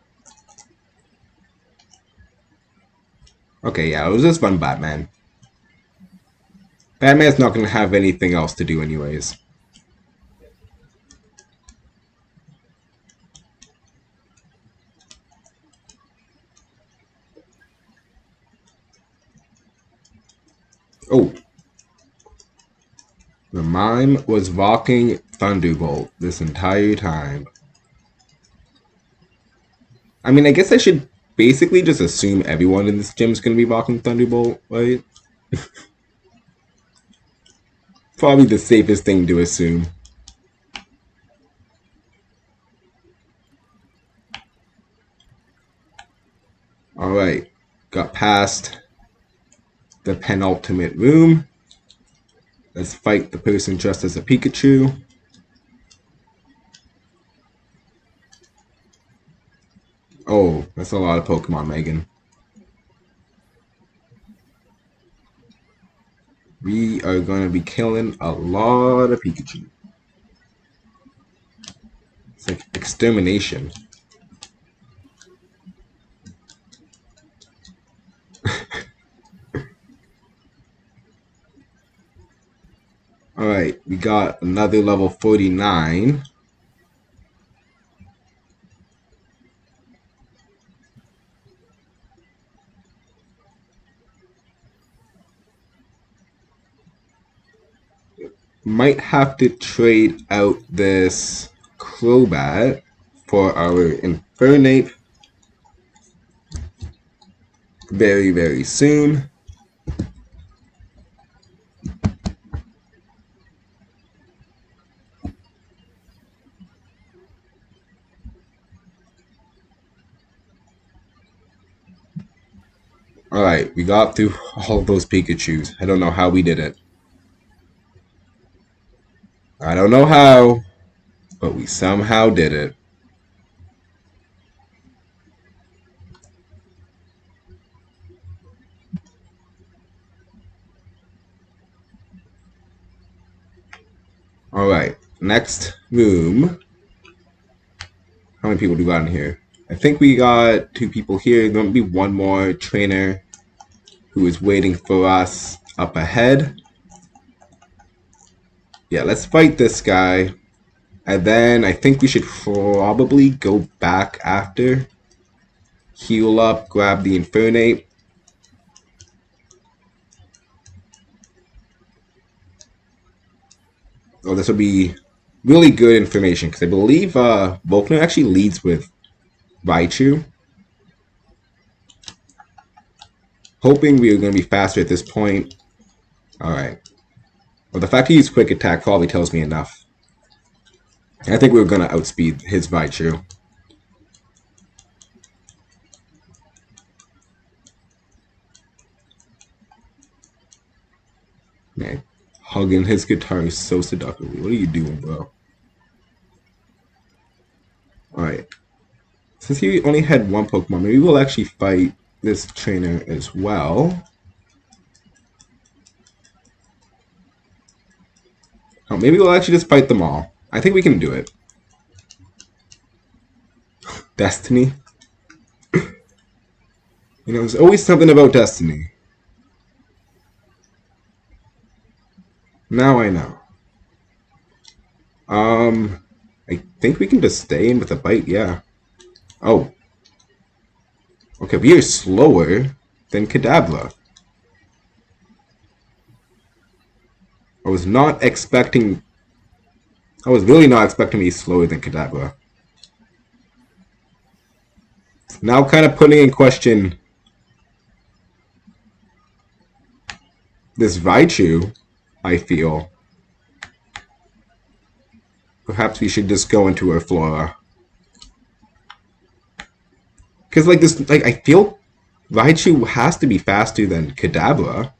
Okay, yeah, we'll just run Batman. Batman's not going to have anything else to do anyways. Oh. The mime was walking Thunderbolt this entire time. I mean, I guess I should basically just assume everyone in this gym is going to be walking Thunderbolt, right? Probably the safest thing to assume. Alright, got past the penultimate room. Let's fight the person dressed as a Pikachu. Oh, that's a lot of Pokemon, Megan. We are going to be killing a lot of Pikachu. It's like extermination. Alright, we got another level 49. Might have to trade out this Crobat for our Infernape very, very soon. Alright, we got through all of those Pikachus. I don't know how we did it. I don't know how, but we somehow did it. Alright, next room. How many people do we got in here? I think we got 2 people here. There might be one more trainer who is waiting for us up ahead. Yeah, let's fight this guy. And then I think we should probably go back after. Heal up, grab the Infernape. Oh, this will be really good information because I believe Volkner actually leads with Raichu. Hoping we are going to be faster at this point. Alright. Well, the fact he used Quick Attack probably tells me enough. I think we're going to outspeed his Raichu. Man, hugging his guitar is so seductively. What are you doing, bro? Alright. Since he only had one Pokemon, maybe we'll actually fight this trainer as well. Oh, maybe we'll actually just fight them all. I think we can do it. Destiny. You know, there's always something about Destiny. Now I know. I think we can just stay in with a bite, yeah. Oh. Okay, we are slower than Kadabra. I was really not expecting to be slower than Kadabra. Now kind of putting in question this Raichu, I feel. Perhaps we should just go into our Flora. Because, I feel Raichu has to be faster than Kadabra.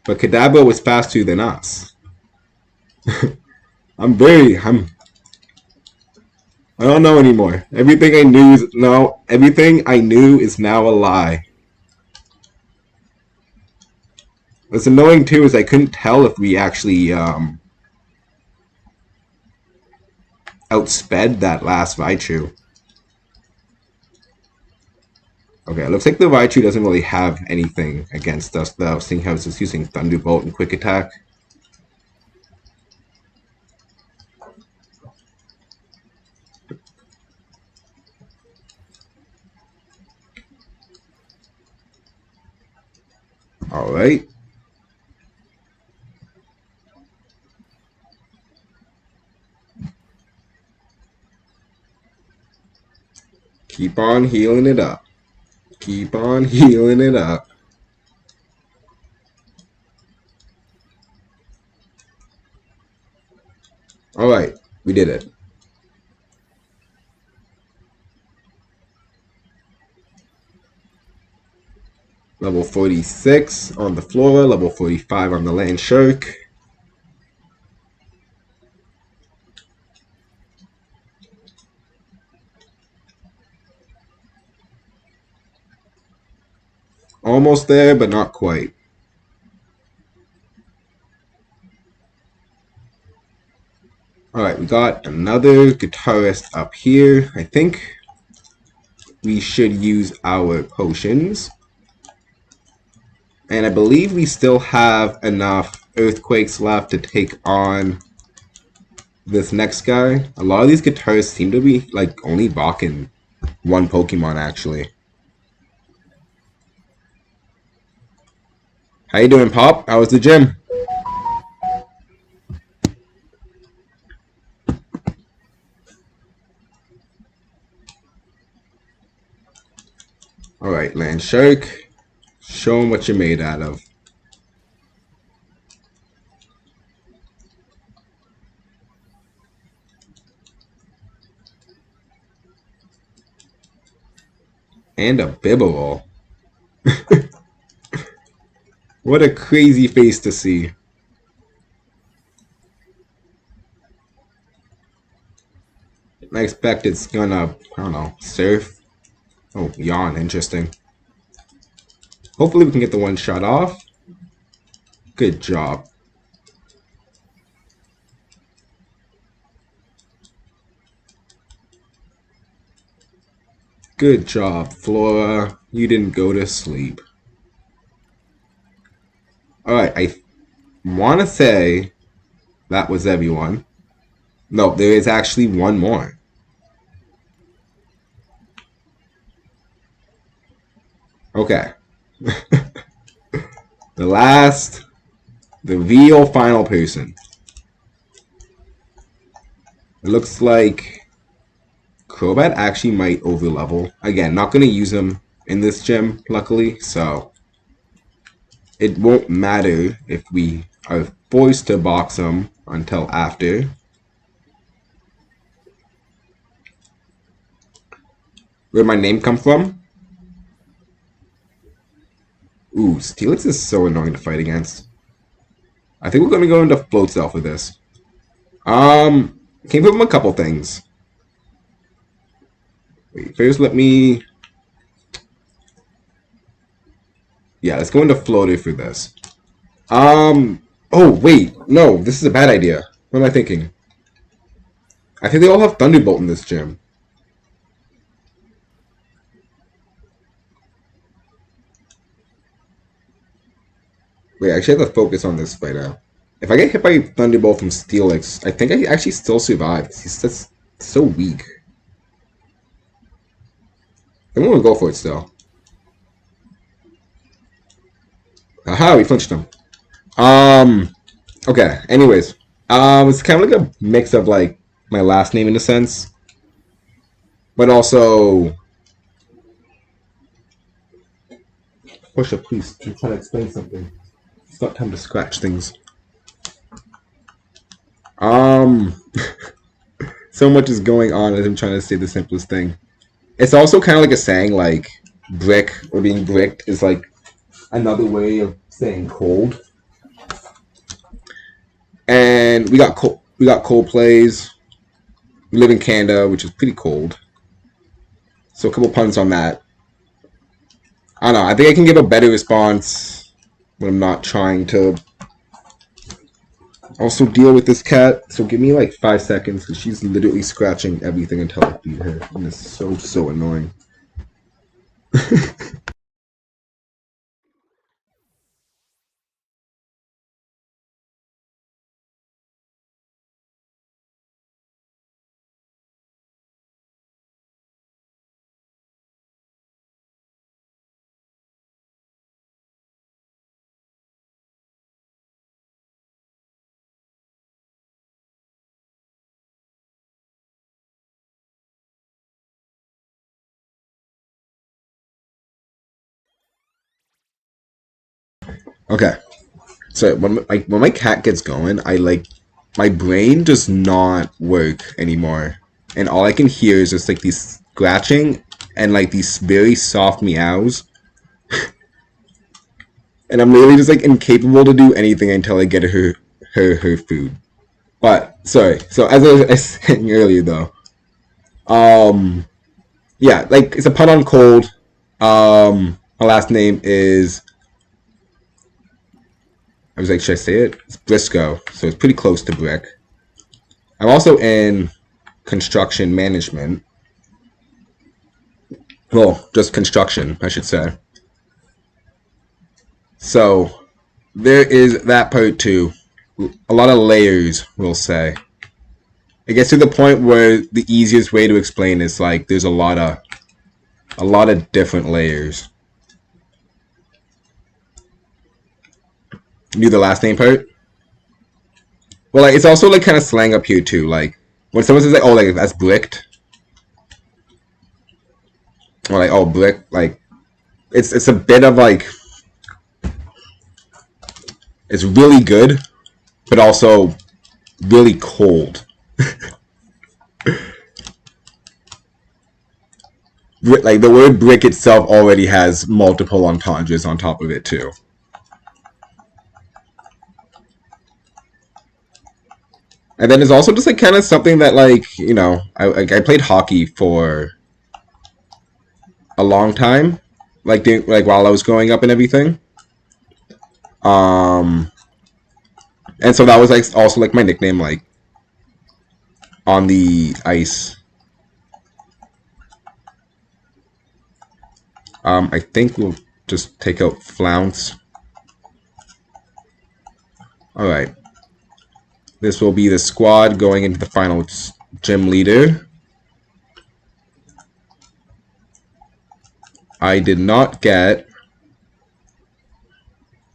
But Kadabra was faster than us. I don't know anymore. Everything I knew is now a lie. What's annoying too is I couldn't tell if we actually outsped that last Raichu. Okay, it looks like the Raichu doesn't really have anything against us though, seeing how it's just using Thunderbolt and Quick Attack. Alright. Keep on healing it up. Keep on healing it up. Alright, we did it. Level 46 on the Flora, level 45 on the Land Shark. Almost there, but not quite. Alright, we got another guitarist up here. I think we should use our potions. And I believe we still have enough earthquakes left to take on this next guy. A lot of these guitarists seem to be only rocking one Pokemon actually. How you doing, Pop? How was the gym? Alright, Land Shark. Show them what you're made out of. And a Bibble. What a crazy face to see. I expect it's gonna, I don't know, surf. Oh, yawn, interesting. Hopefully we can get the one shot off. Good job. Good job, Flora. You didn't go to sleep. Alright, I want to say that was everyone. No, there is actually one more. Okay. The last The real final person. It looks like Crobat actually might overlevel. Again, not going to use him in this gym, luckily, so it won't matter if we are forced to box him until after. Where'd my name come from? Ooh, Steelix is so annoying to fight against. I think we're going to go into Float Cell for this. Came from a couple things. Wait, first let me... Yeah, let's go into Floater for this. Oh, wait. No, this is a bad idea. What am I thinking? I think they all have Thunderbolt in this gym. Wait, I actually have to focus on this right now. If I get hit by Thunderbolt from Steelix, I think I actually still survive. He's just so weak. I'm gonna go for it still. Haha, we flinched him. Okay, anyways. It's kind of like a mix of like my last name in a sense. But also Portia, please, I'm trying to explain something. It's not time to scratch things. So much is going on as I'm trying to say the simplest thing. It's also kind of like a saying, like, brick or being bricked is like another way of saying cold. And we got cold plays. We live in Canada, which is pretty cold. So a couple puns on that. I don't know. I think I can give a better response when I'm not trying to also deal with this cat. So give me like 5 seconds because she's literally scratching everything until I feed her. And it's so annoying. Okay. So when my cat gets going, my brain does not work anymore, and all I can hear is just like these scratching and like these very soft meows, and I'm literally just like incapable to do anything until I get her food. But sorry. So as I was saying earlier, though, yeah, like it's a pun on cold. My last name is. I was like, should I say it? It's Briscoe, so it's pretty close to brick. I'm also in construction management. Well, just construction, I should say. So, there is that part too. A lot of layers, we'll say. It gets to the point where the easiest way to explain is like there's a lot of different layers. You do the last name part? Well, like it's also like kind of slang up here too. Like when someone says like, "Oh, like that's bricked," or like, "Oh, brick," like it's a bit of like it's really good, but also really cold. Like the word brick itself already has multiple entendres on top of it too. And then it's also just like kind of something that like I played hockey for a long time, like while I was growing up and everything. And so that was like also like my nickname, like on the ice. I think we'll just take out Flounce. Alright. This will be the squad going into the final gym leader. I did not get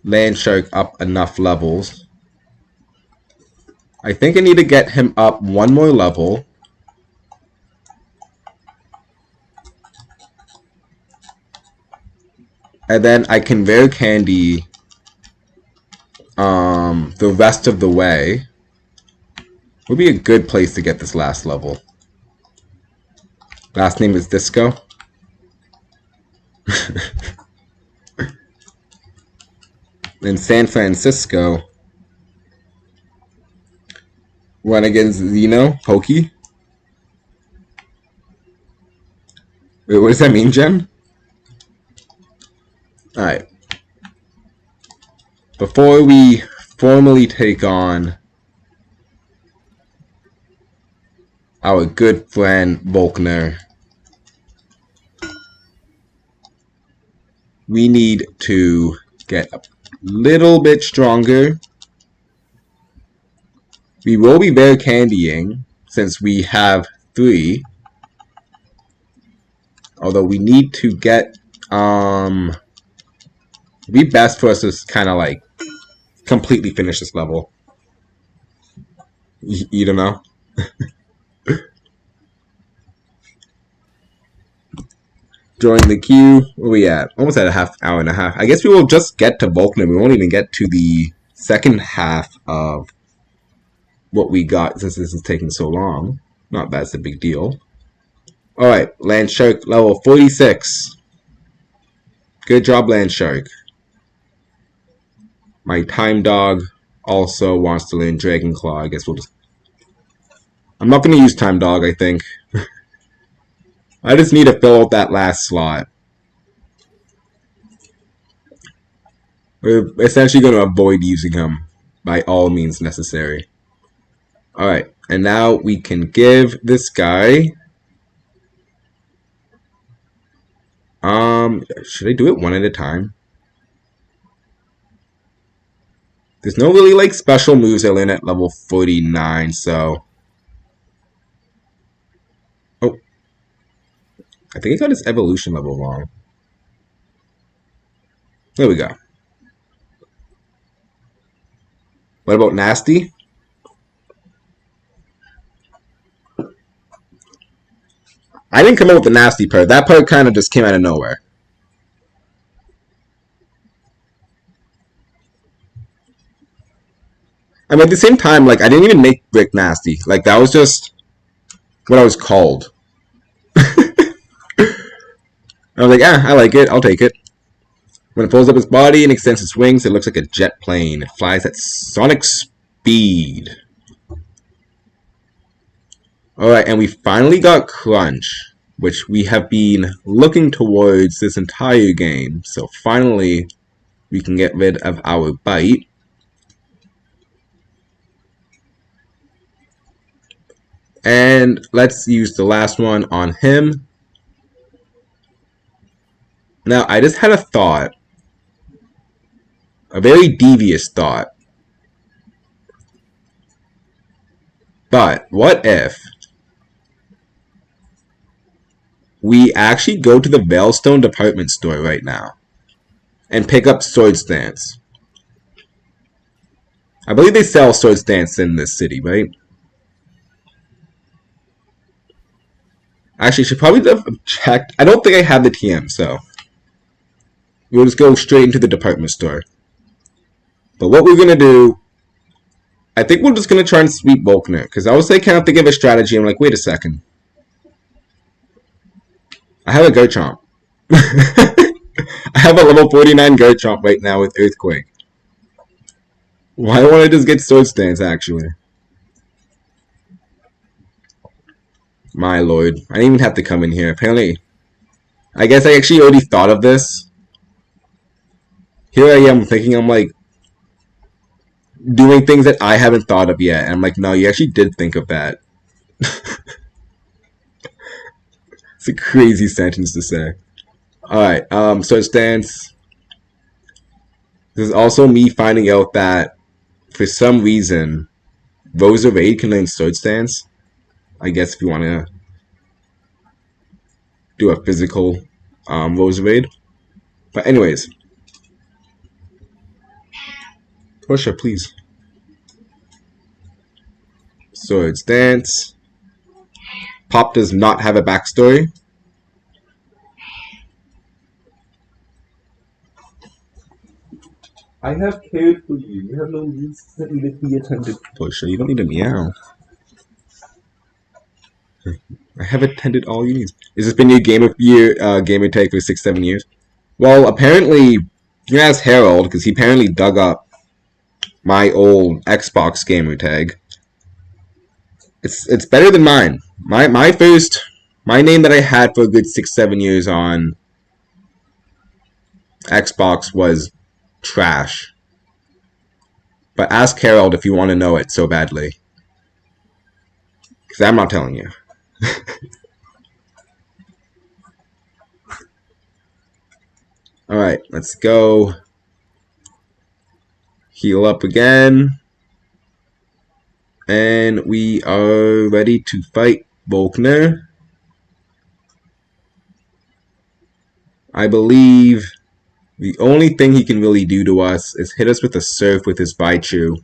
Land Shark up enough levels. I think I need to get him up one more level. And then I can Rare Candy the rest of the way. Would be a good place to get this last level. Last name is Disco. In San Francisco, run against Zeno, Pokey. Wait, what does that mean, Jen? Alright. Before we formally take on our good friend Volkner, we need to get a little bit stronger. We will be Rare Candying since we have 3. Although we need to get it'd be best for us to kind of like completely finish this level. You don't know? Join the queue. Where we at? Almost at a half hour and a half. I guess we will just get to Volkner. We won't even get to the second half of what we got since this is taking so long. Not that's a big deal. Alright, Land Shark level 46. Good job, Land Shark. My Time Dog also wants to learn Dragon Claw. I guess we'll just... I'm not going to use Time Dog, I think. I just need to fill out that last slot. We're essentially going to avoid using him by all means necessary. Alright, and now we can give this guy... should I do it one at a time? There's no really like special moves I learn at level 49, so... Oh. I think I got his evolution level wrong. There we go. What about Nasty? I didn't come up with the Nasty part. That part kind of just came out of nowhere. I mean, at the same time, like, I didn't even make Briknasty. Like, that was just what I was called. I was like, I like it. I'll take it. When it pulls up its body and extends its wings, it looks like a jet plane. It flies at sonic speed. Alright, and we finally got Crunch, which we have been looking towards this entire game. So finally, we can get rid of our Bite. And let's use the last one on him. Now, I just had a thought. A very devious thought. But what if we actually go to the Veilstone department store right now and pick up Sword Stance? I believe they sell Sword Stance in this city, right? Actually, I should probably have checked. I don't think I have the TM, so we'll just go straight into the department store. But what we're going to do, I think we're just going to try and sweep Volkner. Because I was like, kind of think of a strategy. I'm like, wait a second. I have a Garchomp. I have a level 49 Garchomp right now with Earthquake. Why don't I just get Sword Stance, actually? My lord. I didn't even have to come in here. Apparently, I guess I actually already thought of this. Here I am thinking, I'm like, doing things that I haven't thought of yet. And I'm like, no, you actually did think of that. It's a crazy sentence to say. Alright, Sword Stance. This is also me finding out that, for some reason, Roserade can learn Sword Stance. I guess if you want to do a physical Roserade. But anyways. Pusher, please. Swords Dance. Pop does not have a backstory. I have cared for you. You have no needs that need to be attended. Pusher, you don't need a meow. I have attended all you need. Has this been your gamer tag for 6-7 years? Well, apparently, you can ask Harold, because he apparently dug up my old Xbox gamer tag. It's better than mine. My name that I had for a good 6-7 years on Xbox was trash. But ask Harold if you want to know it so badly. Because I'm not telling you. Alright, let's go. Heal up again. And we are ready to fight Volkner. I believe the only thing he can really do to us is hit us with a surf with his Baichu.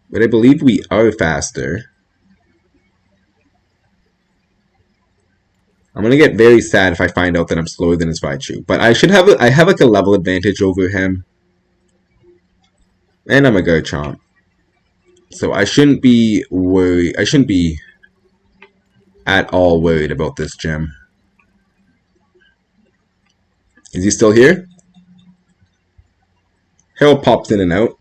But I believe we are faster. I'm gonna get very sad if I find out that I'm slower than his Baichu. But I have like a level advantage over him. And I'm a Garchomp. So I shouldn't be worried. I shouldn't be at all worried about this gym. Is he still here? Harold pops in and out.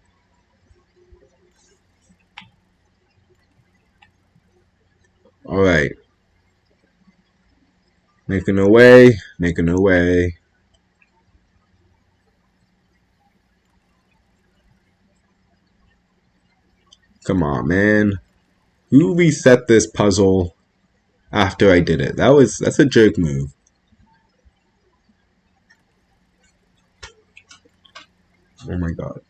Alright. Making our way, making our way. Come on, man. Who reset this puzzle after I did it? That's a jerk move. Oh my god.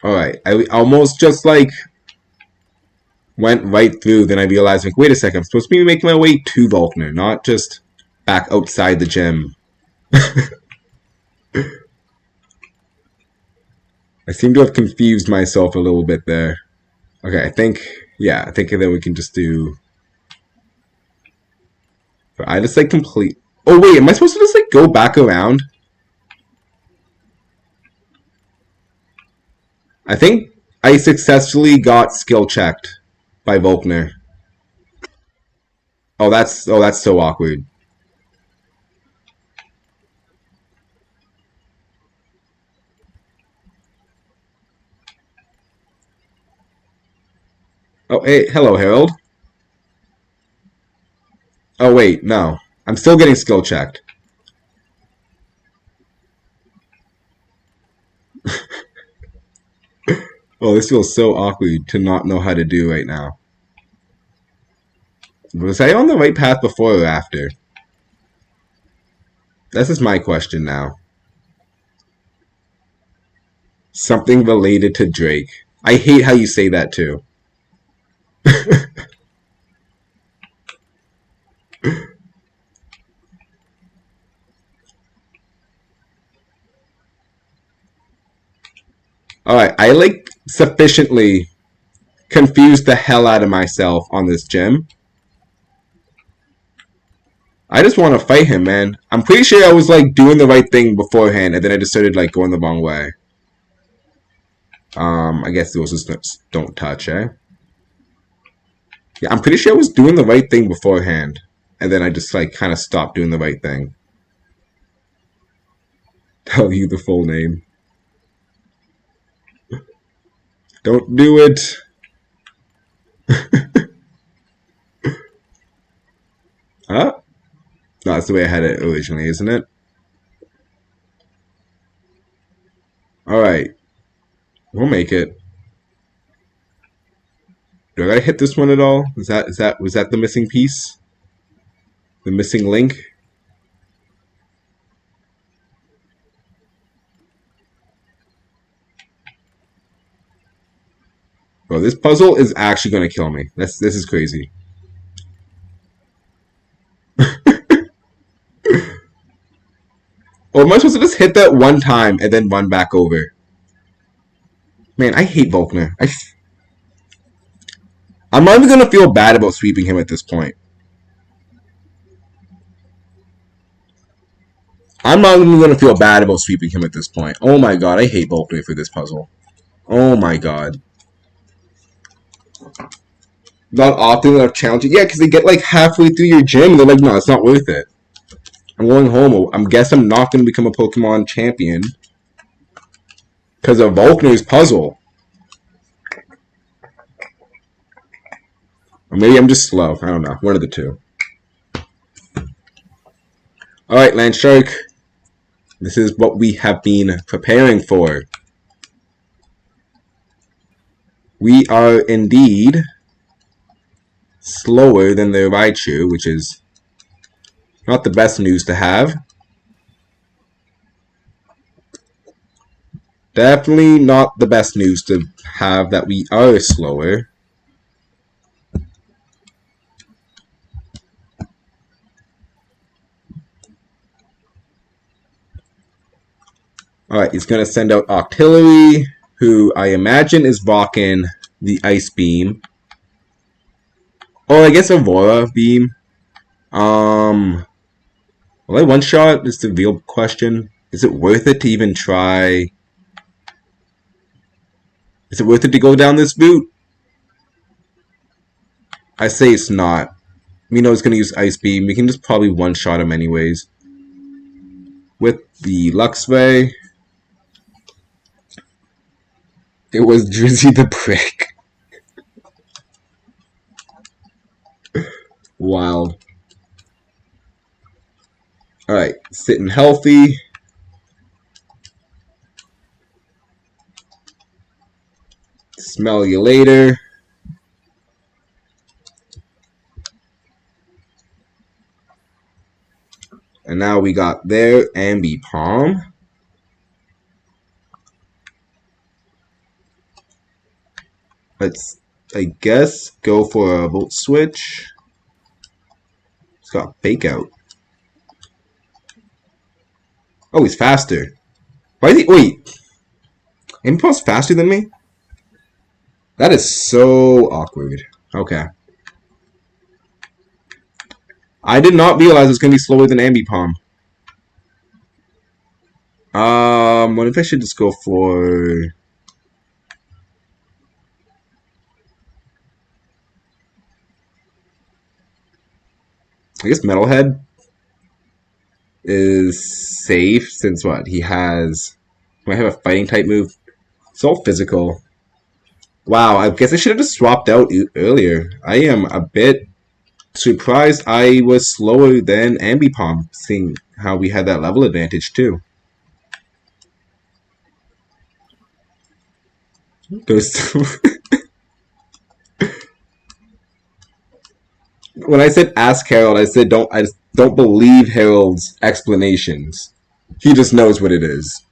Alright, I almost just like went right through, then I realized like, wait a second, I'm supposed to be making my way to Volkner, not just back outside the gym. I seem to have confused myself a little bit there. Okay, I think that we can just do... I just like complete... Oh wait, am I supposed to just like go back around? I think I successfully got skill checked by Volkner. Oh, that's so awkward. Oh, hey, hello, Harold. Oh, wait, no. I'm still getting skill checked. Oh, this feels so awkward to not know how to do right now. Was I on the right path before or after? This is my question now. Something related to Drake. I hate how you say that too. Alright, I like sufficiently confused the hell out of myself on this gym. I just want to fight him, man. I'm pretty sure I was like doing the right thing beforehand, and then I just started like going the wrong way. I guess those just don't touch, eh? Yeah, I'm pretty sure I was doing the right thing beforehand, and then I just like kind of stopped doing the right thing. Tell you the full name. Don't do it. Huh? No, that's the way I had it originally, isn't it? Alright. We'll make it. Did I hit this one at all? Was that the missing piece? The missing link? Bro, this puzzle is actually gonna kill me. This is crazy. Or am I supposed to just hit that one time and then run back over? Man, I hate Volkner. I'm not even gonna feel bad about sweeping him at this point. I'm not even gonna feel bad about sweeping him at this point. Oh my god, I hate Volkner for this puzzle. Oh my god. Not often enough challenging. Yeah, because they get like halfway through your gym and they're like, no, it's not worth it. I'm going home. I guess I'm not going to become a Pokemon champion because of Volkner's puzzle. Or maybe I'm just slow. I don't know. One of the two. Alright, Land Shark. This is what we have been preparing for. We are indeed slower than the Raichu, which is not the best news to have. Definitely not the best news to have that we are slower. Alright, he's going to send out Octillery, who I imagine is rocking the Ice Beam. Oh, I guess Aurora Beam. Will I one-shot? Is the real question. Is it worth it to even try? Is it worth it to go down this route? I say it's not. We know it's going to use Ice Beam. We can just probably one-shot him anyways. With the Luxray. It was Drizzy the Brick. Wild. Alright, sitting healthy. Smell you later. And now we got their Ambipom. Let's, I guess, go for a Volt Switch. It's got Fake Out. Oh, he's faster. Why is he... Wait. Ambipom's faster than me? That is so awkward. Okay. I did not realize it was going to be slower than Ambipom. What if I should just go for... I guess Metalhead is safe since what? He has... Might have a fighting type move. It's all physical. Wow, I guess I should have just swapped out earlier. I am a bit surprised I was slower than Ambipom, seeing how we had that level advantage too. When I said ask Harold, I said I just don't believe Harold's explanations. He just knows what it is.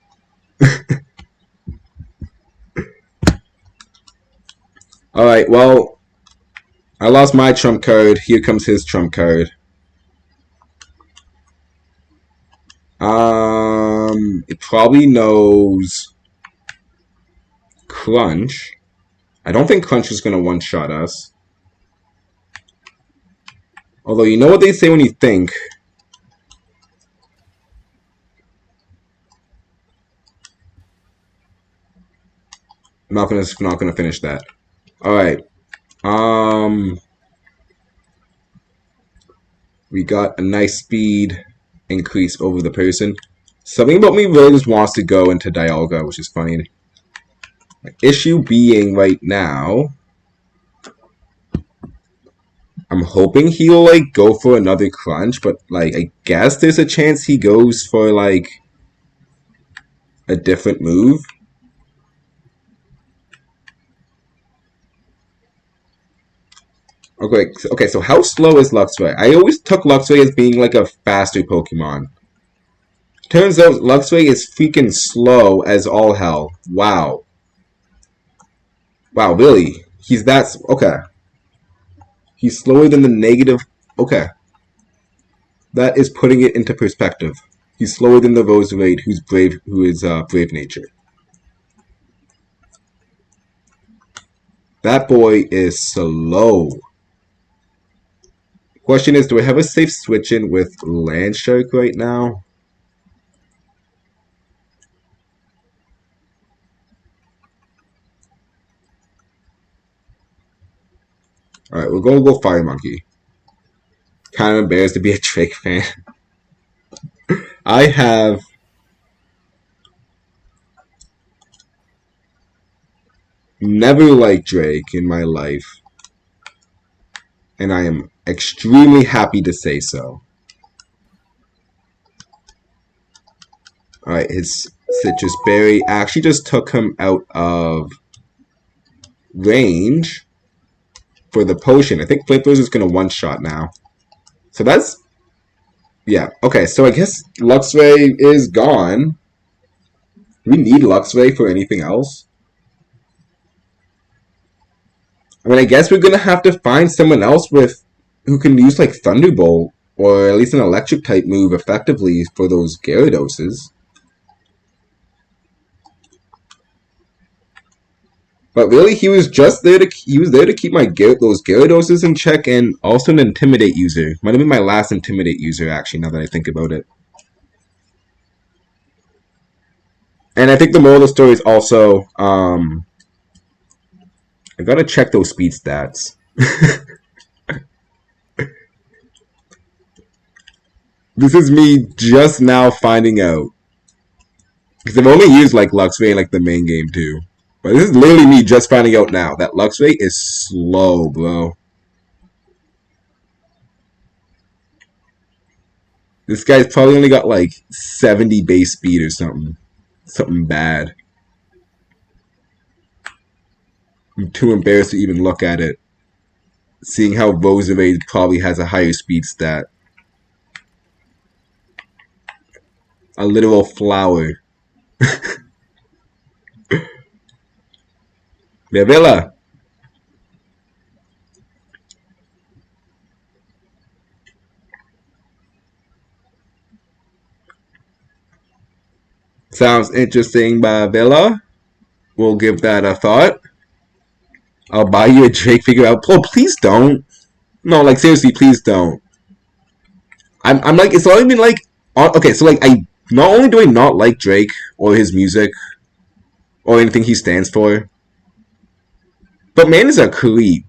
Alright, well, I lost my trump card. Here comes his trump card. It probably knows Crunch. I don't think Crunch is going to one-shot us. Although, you know what they say when you think. I'm not gonna finish that. Alright. We got a nice speed increase over the person. Something about me really just wants to go into Dialga, which is funny. My issue being right now, I'm hoping he'll like go for another Crunch, but like I guess there's a chance he goes for like a different move. Okay, so how slow is Luxray? I always took Luxray as being like a faster Pokemon. Turns out Luxray is freaking slow as all hell. Wow. Wow, really? He's that okay. He's slower than the negative. Okay, that is putting it into perspective. He's slower than the Roserade, who's brave, who is brave nature. That boy is slow. Question is, do I have a safe switch in with Landshark right now? Alright, we're gonna go Fire Monkey. Kind of embarrassed to be a Drake fan. I have never liked Drake in my life, and I am extremely happy to say so. Alright, his Citrus Berry actually just took him out of range for the potion. I think Flamethrower is going to one-shot now. So that's... yeah, okay, so I guess Luxray is gone. Do we need Luxray for anything else? I mean, I guess we're going to have to find someone else with who can use, like, Thunderbolt, or at least an Electric-type move effectively for those Gyarados. But really, he was just there to keep those Gyarados in check, and also an Intimidate user. Might have been my last Intimidate user, actually, now that I think about it. And I think the moral of the story is also, I gotta check those speed stats. This is me just now finding out. Because I've only used, like, Luxray in, like, the main game, too. But this is literally me just finding out now that Luxray is slow, bro. This guy's probably only got, like, 70 base speed or something. Something bad. I'm too embarrassed to even look at it. Seeing how Roserade probably has a higher speed stat. A literal flower. Villa. Sounds interesting by Villa. We'll give that a thought. I'll buy you a Drake figure out. Oh, please don't. No, like, seriously, please don't. I'm like, it's not even like, okay, so like, I not only do I not like Drake or his music or anything he stands for, but man is a creep.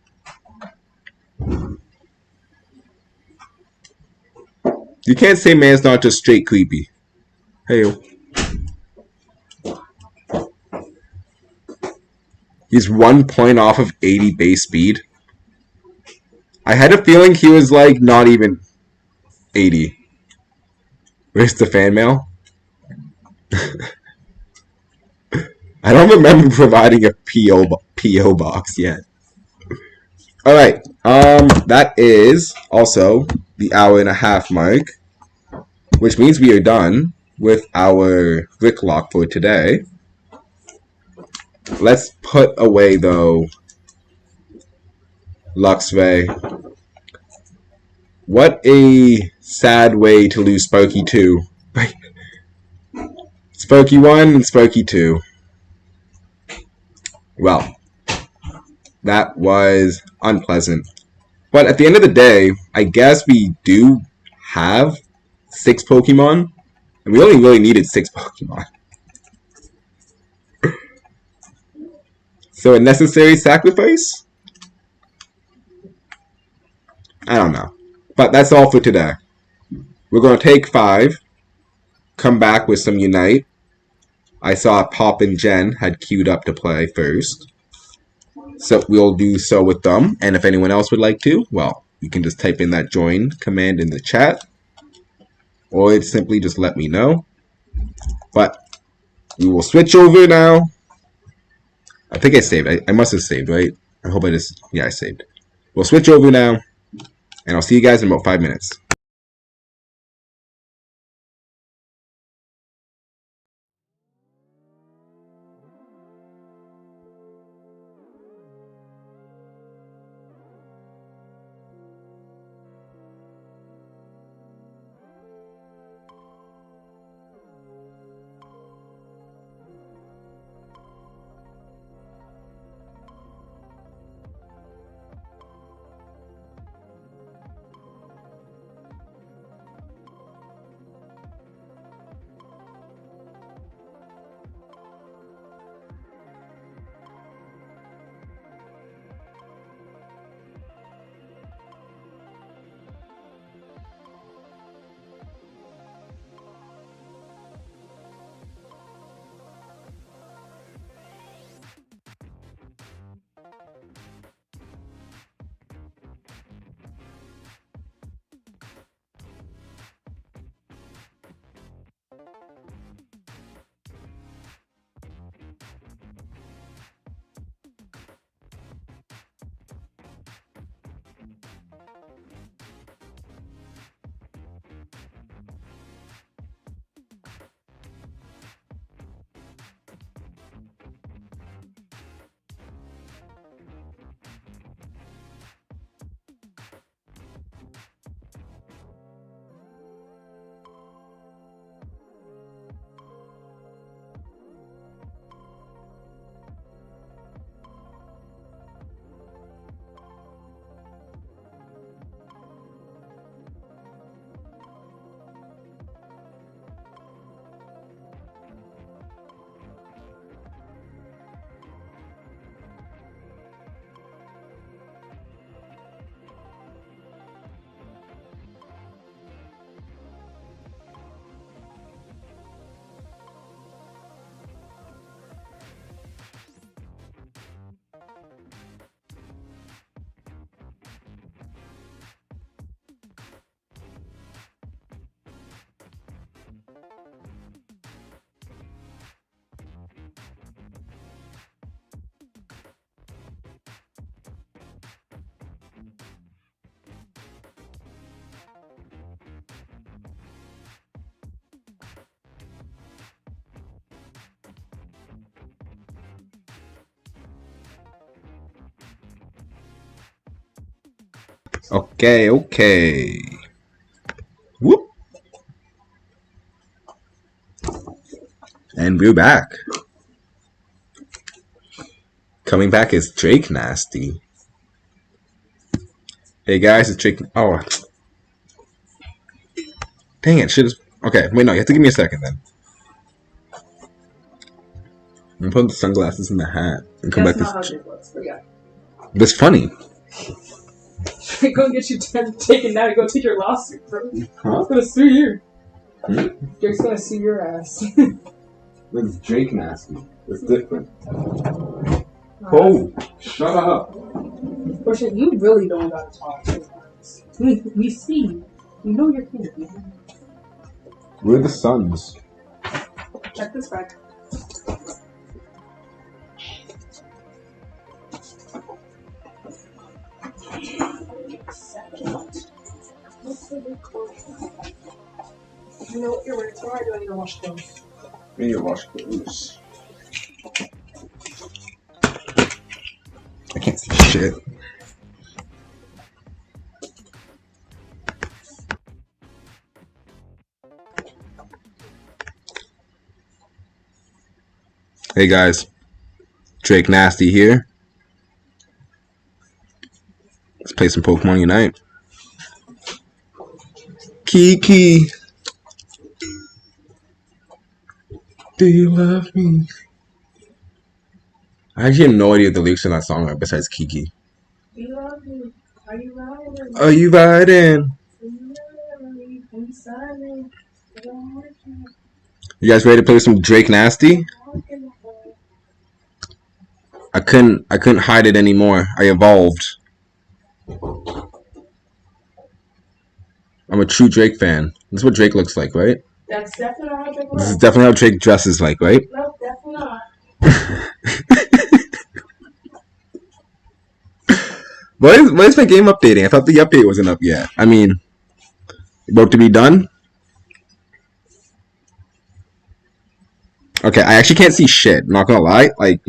You can't say man's not just straight creepy. Hey, he's 1 point off of 80 base speed. I had a feeling he was like not even 80. Where's the fan mail? I don't remember providing a PO box yet. All right. That is also the hour-and-a-half mark, which means we are done with our Briklock for today. Let's put away though Luxray. What a sad way to lose Sparky 2. Sparky 1 and Sparky 2. Well, that was unpleasant. But at the end of the day, I guess we do have 6 Pokemon. And we only really needed 6 Pokemon. So a necessary sacrifice? I don't know. But that's all for today. We're going to take 5. Come back with some Unite. I saw Pop and Jen had queued up to play first. So we'll do so with them. And if anyone else would like to, well, you can just type in that join command in the chat. Or simply just let me know. But we will switch over now. I think I saved. I must have saved, right? I hope I just... yeah, I saved. We'll switch over now. And I'll see you guys in about 5 minutes. Okay, okay. Whoop. And we're back. Coming back is Briknasty. Hey guys, it's Drake. Oh, dang it! Okay, wait, no, you have to give me a second then. I'm gonna put the sunglasses in the hat and come That's back. not how Drake looks, but yeah. That's funny. Go and get you taken now to go take your lawsuit, bro. Huh? He's gonna sue you. Hmm? Drake's gonna sue your ass. It's Briknasty. It's different. Oh, shut up. Bullshit, you really don't gotta talk sometimes. We see you. We know you're here. We're the Suns. Check this back. You know what you're wearing tomorrow? I don't need to wash clothes. We need to wash clothes. I can't see shit. Hey guys, Briknasty here. Let's play some Pokemon Unite. Kiki, do you love me? I actually have no idea what the lyrics in that song are besides Kiki. Do you love me? Are you riding? Are you riding? You guys ready to play some Briknasty? I couldn't hide it anymore. I evolved. I'm a true Drake fan. This is what Drake looks like, right? That's definitely how Drake This is looks. definitely how Drake dresses like, right? No, definitely not. Why is my game updating? I thought the update wasn't up yet. I mean, about to be done? Okay, I actually can't see shit. Not gonna lie. I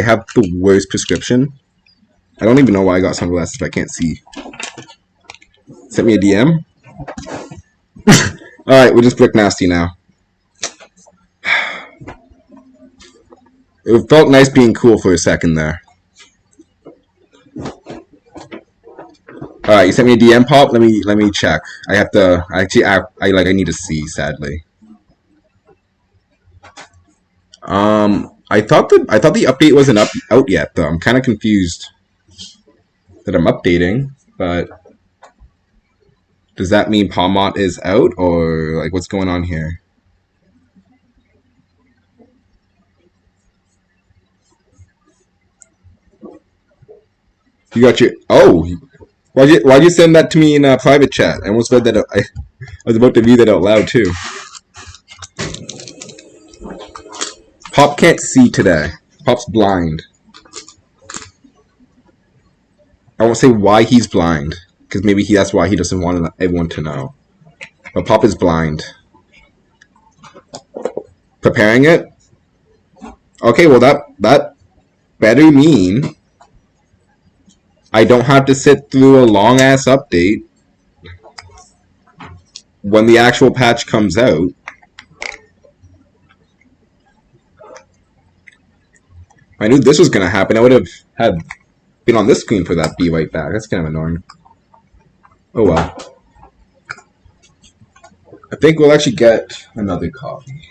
have the worst prescription. I don't even know why I got sunglasses if I can't see. Sent me a DM. Alright, we're just Briknasty now. It felt nice being cool for a second there. Alright, you sent me a DM, Pop? Let me check. I have to I need to see, sadly. I thought the update wasn't out yet though. I'm kinda confused that I'm updating, but does that mean Palmont is out, or like what's going on here? You got your why'd you send that to me in a private chat? I almost read that I was about to read that out loud too. Pop can't see today. Pop's blind. I won't say why he's blind, because maybe that's why he doesn't want everyone to know. But Pop is blind. Preparing it? Okay, well that better mean I don't have to sit through a long ass update when the actual patch comes out. I knew this was gonna happen. I would have had been on this screen for that be right back. That's kind of annoying. Oh well. I think we'll actually get another coffee.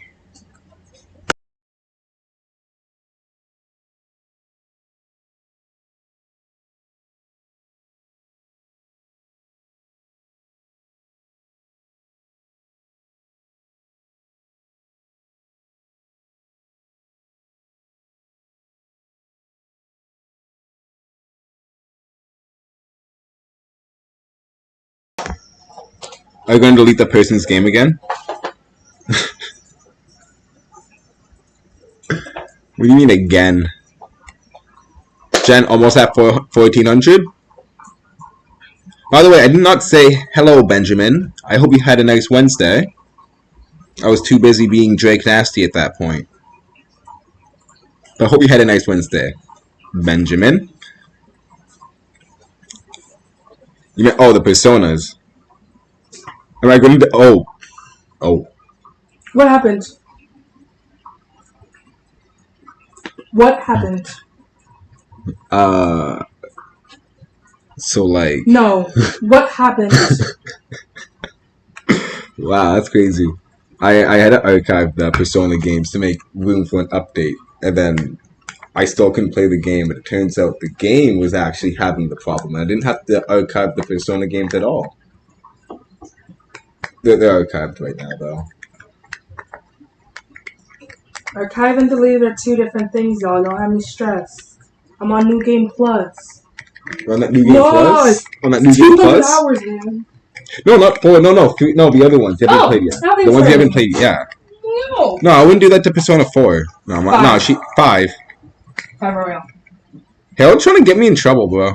Are you going to delete the person's game again? What do you mean again? Jen, almost at 1400? By the way, I did not say hello, Benjamin. I hope you had a nice Wednesday. I was too busy being Briknasty at that point. But I hope you had a nice Wednesday, Benjamin. You mean the personas? Am I going to? Oh. What happened? What happened? So like. No. What happened? Wow, that's crazy. I had to archive the Persona games to make room for an update, and then I still couldn't play the game. But it turns out the game was actually having the problem. I didn't have to archive the Persona games at all. They're archived right now, though. Archive and delete are two different things, y'all. Don't have any stress. I'm on New Game Plus. On that New Game No, Plus? On that New Game 200 Plus? hours, man. No, not 4. No, 3, no, the other ones. You haven't played yet. The ones you haven't played, yeah. No. No, I wouldn't do that to Persona 4. No, 5. 5 Royale. Harold's trying to get me in trouble, bro.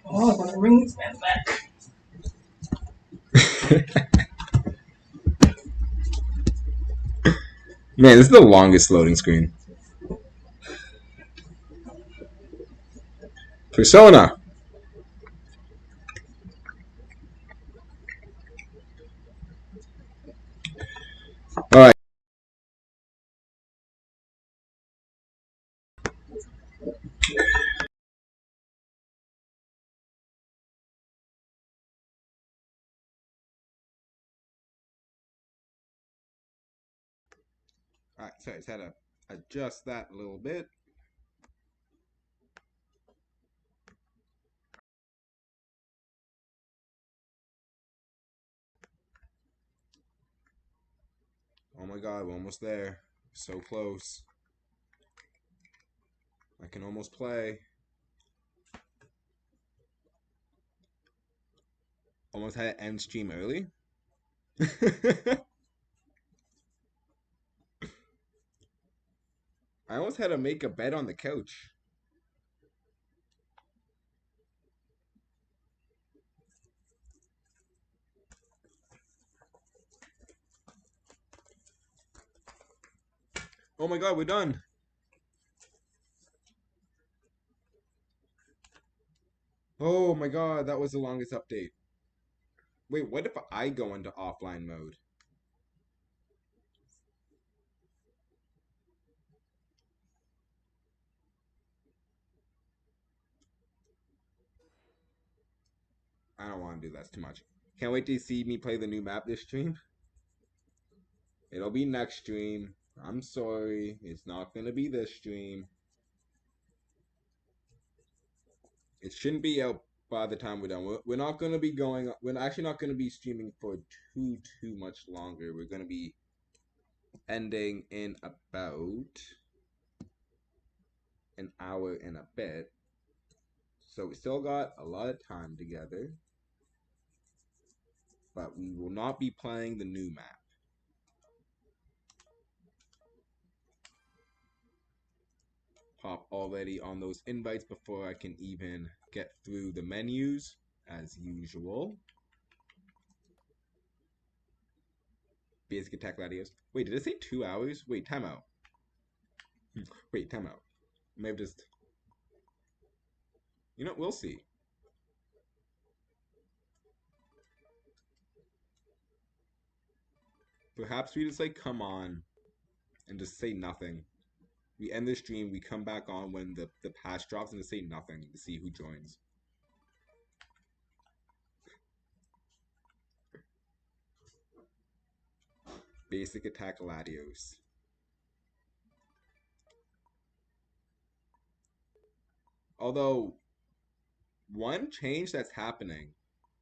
Oh, I'm gonna bring these fans back. Man, this is the longest loading screen. Persona. Alright. Alright, sorry, just had to adjust that a little bit. Oh my god, we're almost there. So close. I can almost play. Almost had to end stream early. I almost had to make a bed on the couch. Oh my god, we're done. Oh my god, that was the longest update. Wait, what if I go into offline mode? I don't want to do that. That's too much. Can't wait to see me play the new map this stream. It'll be next stream. I'm sorry. It's not going to be this stream. It shouldn't be out by the time we're done. We're not going to be going... We're actually not going to be streaming for too much longer. We're going to be ending in about an hour and a bit. So we still got a lot of time together. But we will not be playing the new map. Pop already on those invites before I can even get through the menus, as usual. Basic attack gladiators. Wait, did it say 2 hours? Wait, timeout. Wait, timeout. May have just... You know, we'll see. Perhaps we just like come on and just say nothing. We end the stream, we come back on when the patch drops and just say nothing to see who joins. Basic attack Latios. Although, one change that's happening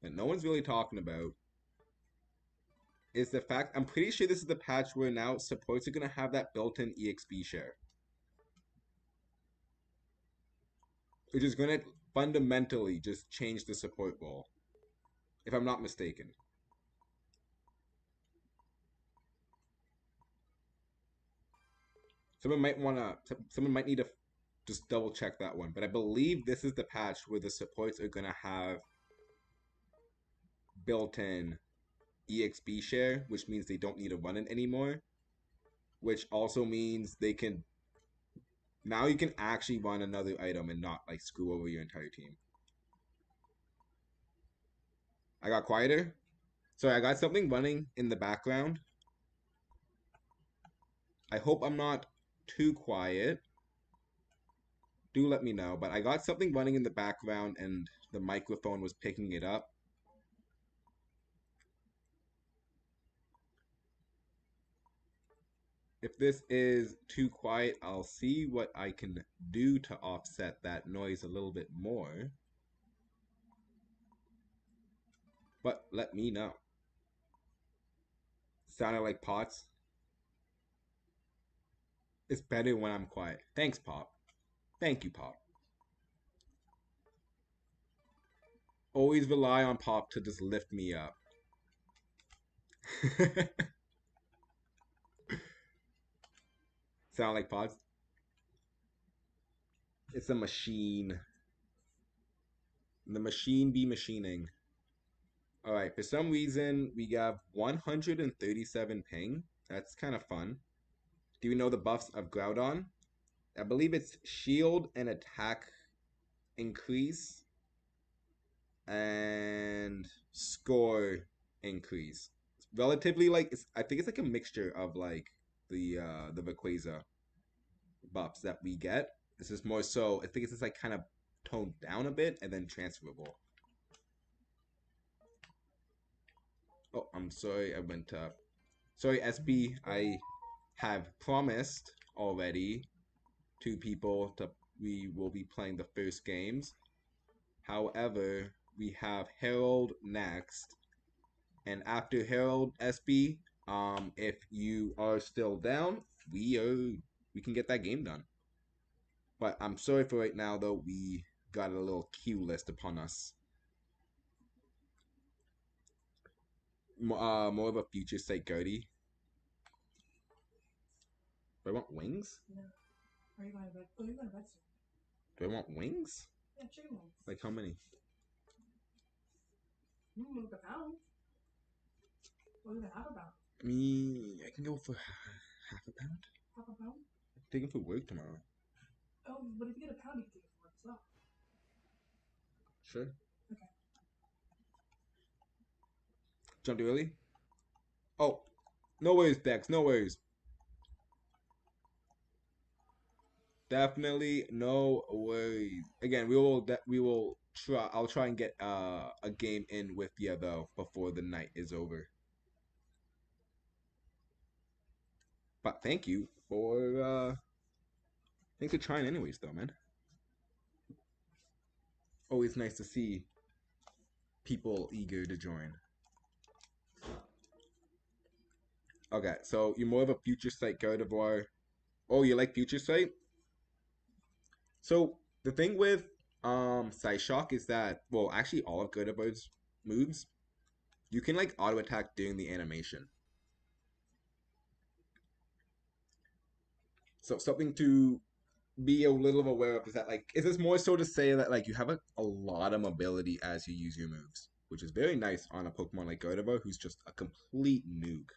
that no one's really talking about is the fact, I'm pretty sure this is the patch where now supports are going to have that built-in EXP share. Which is going to fundamentally just change the support role. If I'm not mistaken. Someone might need to just double check that one. But I believe this is the patch where the supports are going to have built-in EXP share, which means they don't need to run it anymore. Which also means they can... Now you can actually run another item and not like screw over your entire team. I got quieter. Sorry, I got something running in the background. I hope I'm not too quiet. Do let me know. But I got something running in the background and the microphone was picking it up. If this is too quiet, I'll see what I can do to offset that noise a little bit more. But let me know. Sounded like Pots. It's better when I'm quiet. Thanks, Pop. Thank you, Pop. Always rely on Pop to just lift me up. Sound like Pots? It's a machine. The machine be machining. Alright, for some reason, we have 137 ping. That's kind of fun. Do you know the buffs of Groudon? I believe it's shield and attack increase and score increase. It's relatively like I think it's like a mixture of like the Rayquaza buffs that we get. This is more so I think it's just like kind of toned down a bit and then transferable. Oh, I'm sorry, I went up. Sorry, SB, I have promised already to people that we will be playing the first games. However, we have Herald next, and after Herald SB, if you are still down, we can get that game done. But I'm sorry for right now though, we got a little queue list upon us. More of a future state Gertie. Do I want wings? No. Are you going to bed? Oh, you're going to bed soon. Do I want wings? Yeah, chicken wings. Like how many? Like a pound. Or even half a pound. I can go for half a pound. Half a pound? I'm taking for work tomorrow. Oh, but if you get a pound, you can take it for work as well. Sure. Okay. Jumped early? Oh, no worries, Dex. No worries. Definitely no worries. Again, we will try. I'll try and get a game in with you though before the night is over. But thanks for trying anyways though, man. Always nice to see people eager to join. Okay, so you're more of a future sight Gardevoir. Oh, you like future sight? So the thing with Psyshock is that actually all of Gardevoir's moves you can like auto attack during the animation. So something to be a little aware of is that like is this more so to say that like you have a lot of mobility as you use your moves, which is very nice on a Pokemon like Gardevoir who's just a complete nuke.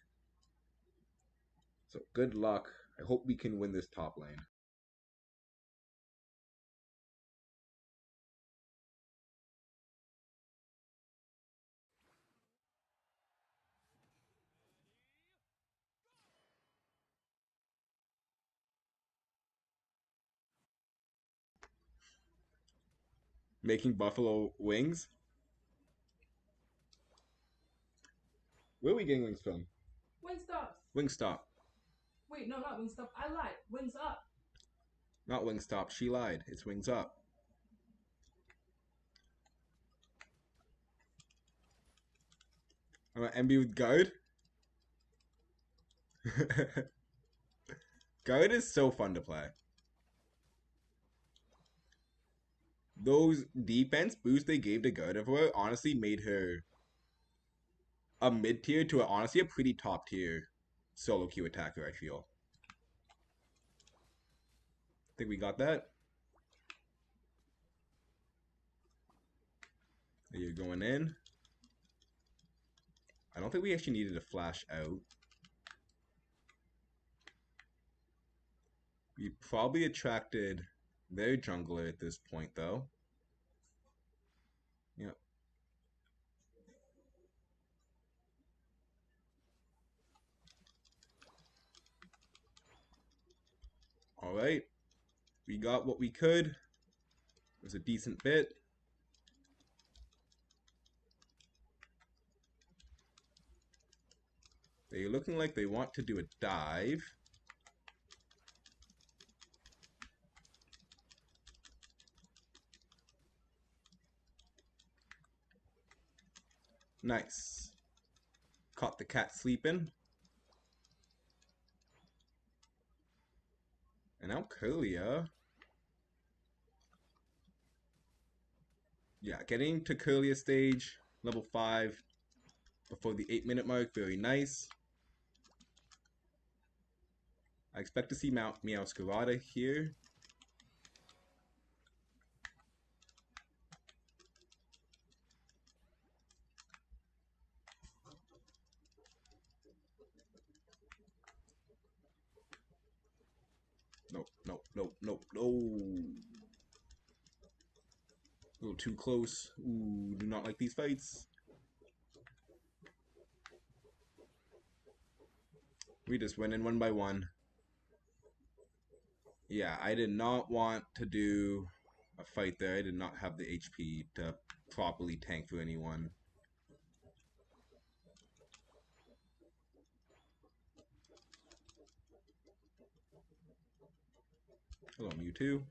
So good luck. I hope we can win this top lane. Making buffalo wings. Where are we getting wings from? Wingstop. Wingstop. Wait, no, not Wingstop. I lied. Wings up. Not Wingstop. She lied. It's Wings Up. I'm gonna MB with Guard. Guard is so fun to play. Those defense boosts they gave to Gardevoir honestly made her a mid tier to honestly a pretty top tier solo queue attacker, I feel. Think we got that? You're going in. I don't think we actually needed to flash out. We probably attracted their jungler at this point, though. Yeah. Alright. We got what we could. It was a decent bit. They're looking like they want to do a dive. Nice. Caught the cat sleeping. And now Curlia. Yeah, getting to Curlia stage, level 5, before the 8-minute mark, very nice. I expect to see Meowscarada here. Nope, nope, nope, nope, no. A little too close. Ooh, do not like these fights. We just went in one by one. Yeah, I did not want to do a fight there. I did not have the HP to properly tank for anyone. Hello, Mewtwo.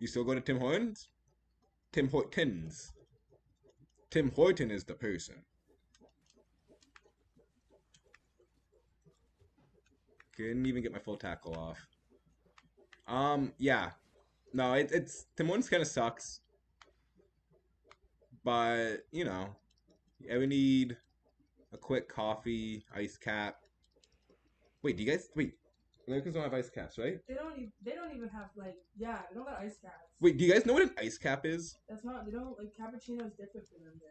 You still go to Tim Hortons? Tim Hortons. Tim Horton is the person. Couldn't even get my full tackle off. Yeah. No, it's Tim Hortons kind of sucks. But, you know, you ever need a quick coffee, ice cap. Wait, do you guys... Wait, Americans don't have ice caps, right? They don't even have like they don't got ice caps. Wait, do you guys know what an ice cap is? That's not they don't like cappuccino is different for them there.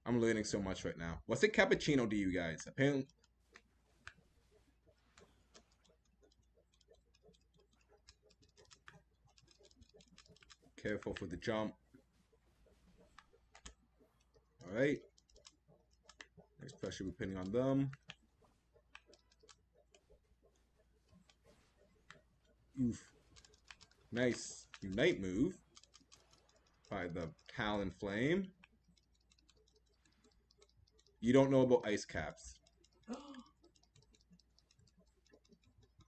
I'm learning so much right now. What's a cappuccino to you guys? Apparently... Careful for the jump. Alright. Nice pressure we're putting on them. Oof. Nice Unite move by the Talon Flame. You don't know about ice caps.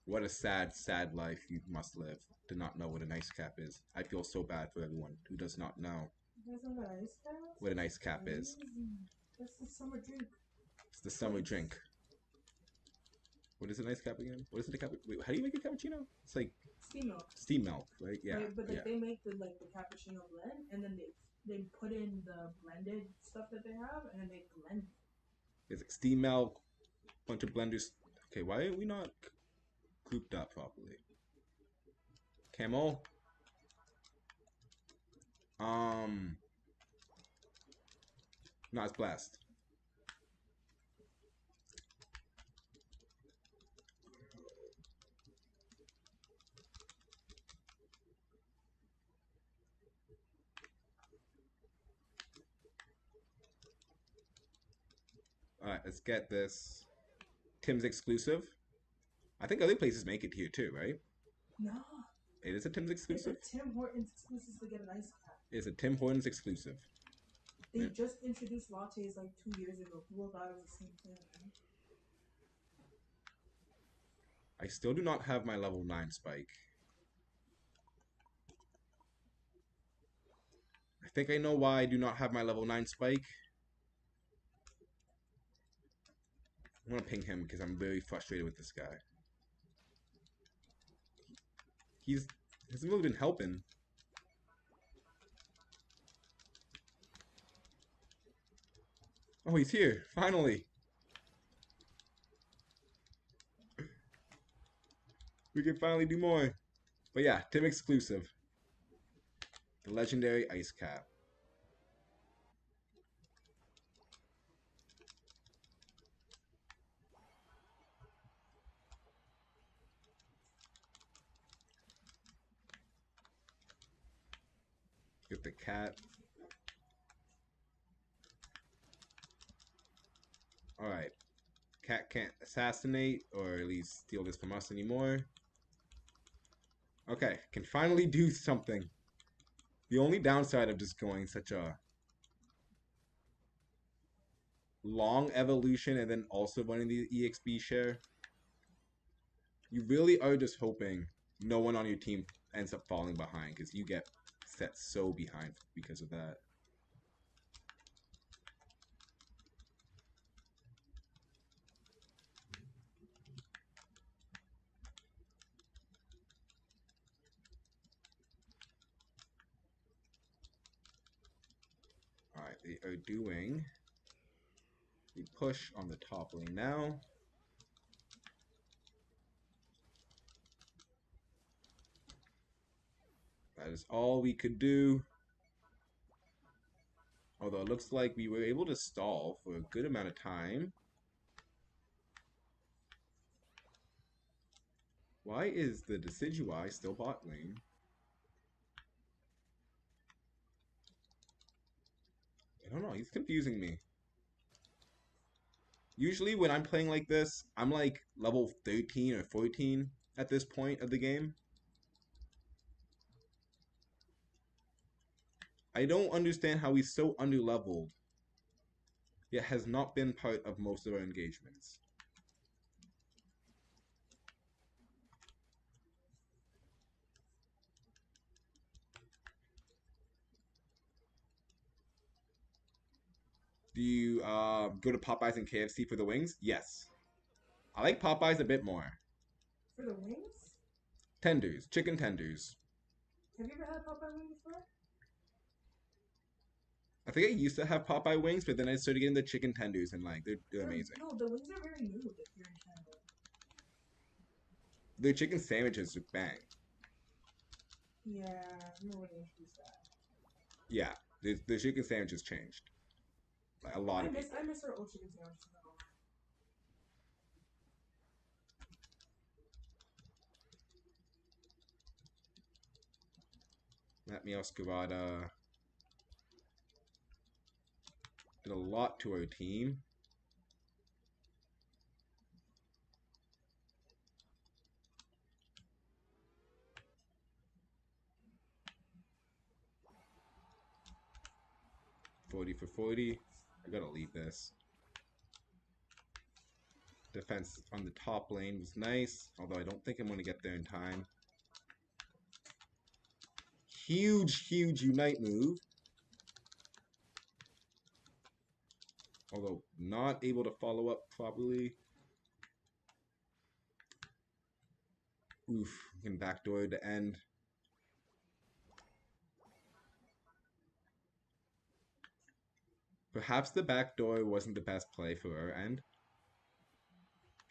What a sad, sad life you must live to not know what an ice cap is. I feel so bad for everyone who does not know You guys know what ice caps? what an ice cap is. That's the summer drink. It's the summer drink. What is an ice cap again? What is it a cap? Wait, how do you make a cappuccino? It's like Steam milk. steam milk, right? Yeah. Right, but like yeah. they make the cappuccino blend, and then they put in the blended stuff that they have, and then they blend. It's like steam milk, bunch of blenders. Okay, why are we not grouped up properly? Camel. Not as blessed. Alright, let's get this. Tim's exclusive. I think other places make it here too, right? No. It is a Tim's exclusive? It's a Tim Hortons exclusive to get an ice cap. It's a Tim Hortons exclusive. They just introduced lattes like 2 years ago. People thought it was the same thing, man. I still do not have my level 9 spike. I think I know why I do not have my level 9 spike. I want to ping him because I'm very frustrated with this guy. He hasn't really been helping. Oh, he's here, finally. We can finally do more. But yeah, Tim exclusive. The legendary ice cap. Get the cat. Alright. Cat can't assassinate, or at least steal this from us anymore. Okay, can finally do something. The only downside of just going such a long evolution and then also running the EXP share, you really are just hoping no one on your team ends up falling behind, because you get set so behind because of that. Alright, they are doing the push on the top lane now. That is all we could do. Although it looks like we were able to stall for a good amount of time. Why is the Decidueye still bot lane? I don't know, he's confusing me. Usually when I'm playing like this, I'm like level 13 or 14 at this point of the game. I don't understand how he's so underleveled, yet has not been part of most of our engagements. Do you go to Popeyes and KFC for the wings? Yes. I like Popeyes a bit more. For the wings? Tenders, chicken tenders. Have you ever had Popeye wings before? I think I used to have Popeye wings, but then I started getting the chicken tenders, and like they're amazing. No, the wings are very new if you're in Canada. The chicken sandwiches are bang. Yeah, no one introduced that. Yeah, the chicken sandwiches changed. Like, a lot of people. I miss our old chicken sandwiches. That Meowscarada did a lot to our team. $40 for $40. I gotta leave this. Defense on the top lane was nice, although I don't think I'm gonna get there in time. Huge Unite move. Although not able to follow up properly. Oof, can backdoor to end. Perhaps the backdoor wasn't the best play for our end.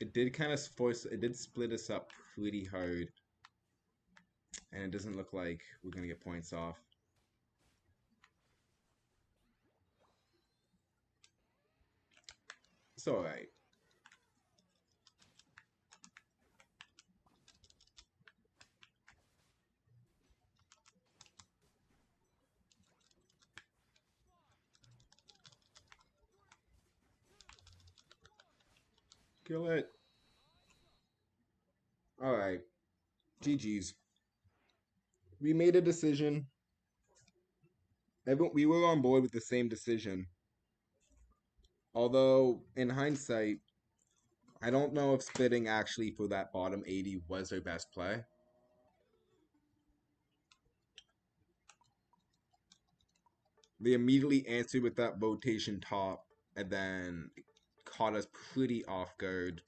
It did kind of it did split us up pretty hard. And it doesn't look like we're gonna get points off. It's alright. Kill it. Alright. GG's. We made a decision. We were on board with the same decision. Although, in hindsight, I don't know if splitting actually for that bottom 80 was our best play. They immediately answered with that rotation top, and then caught us pretty off guard.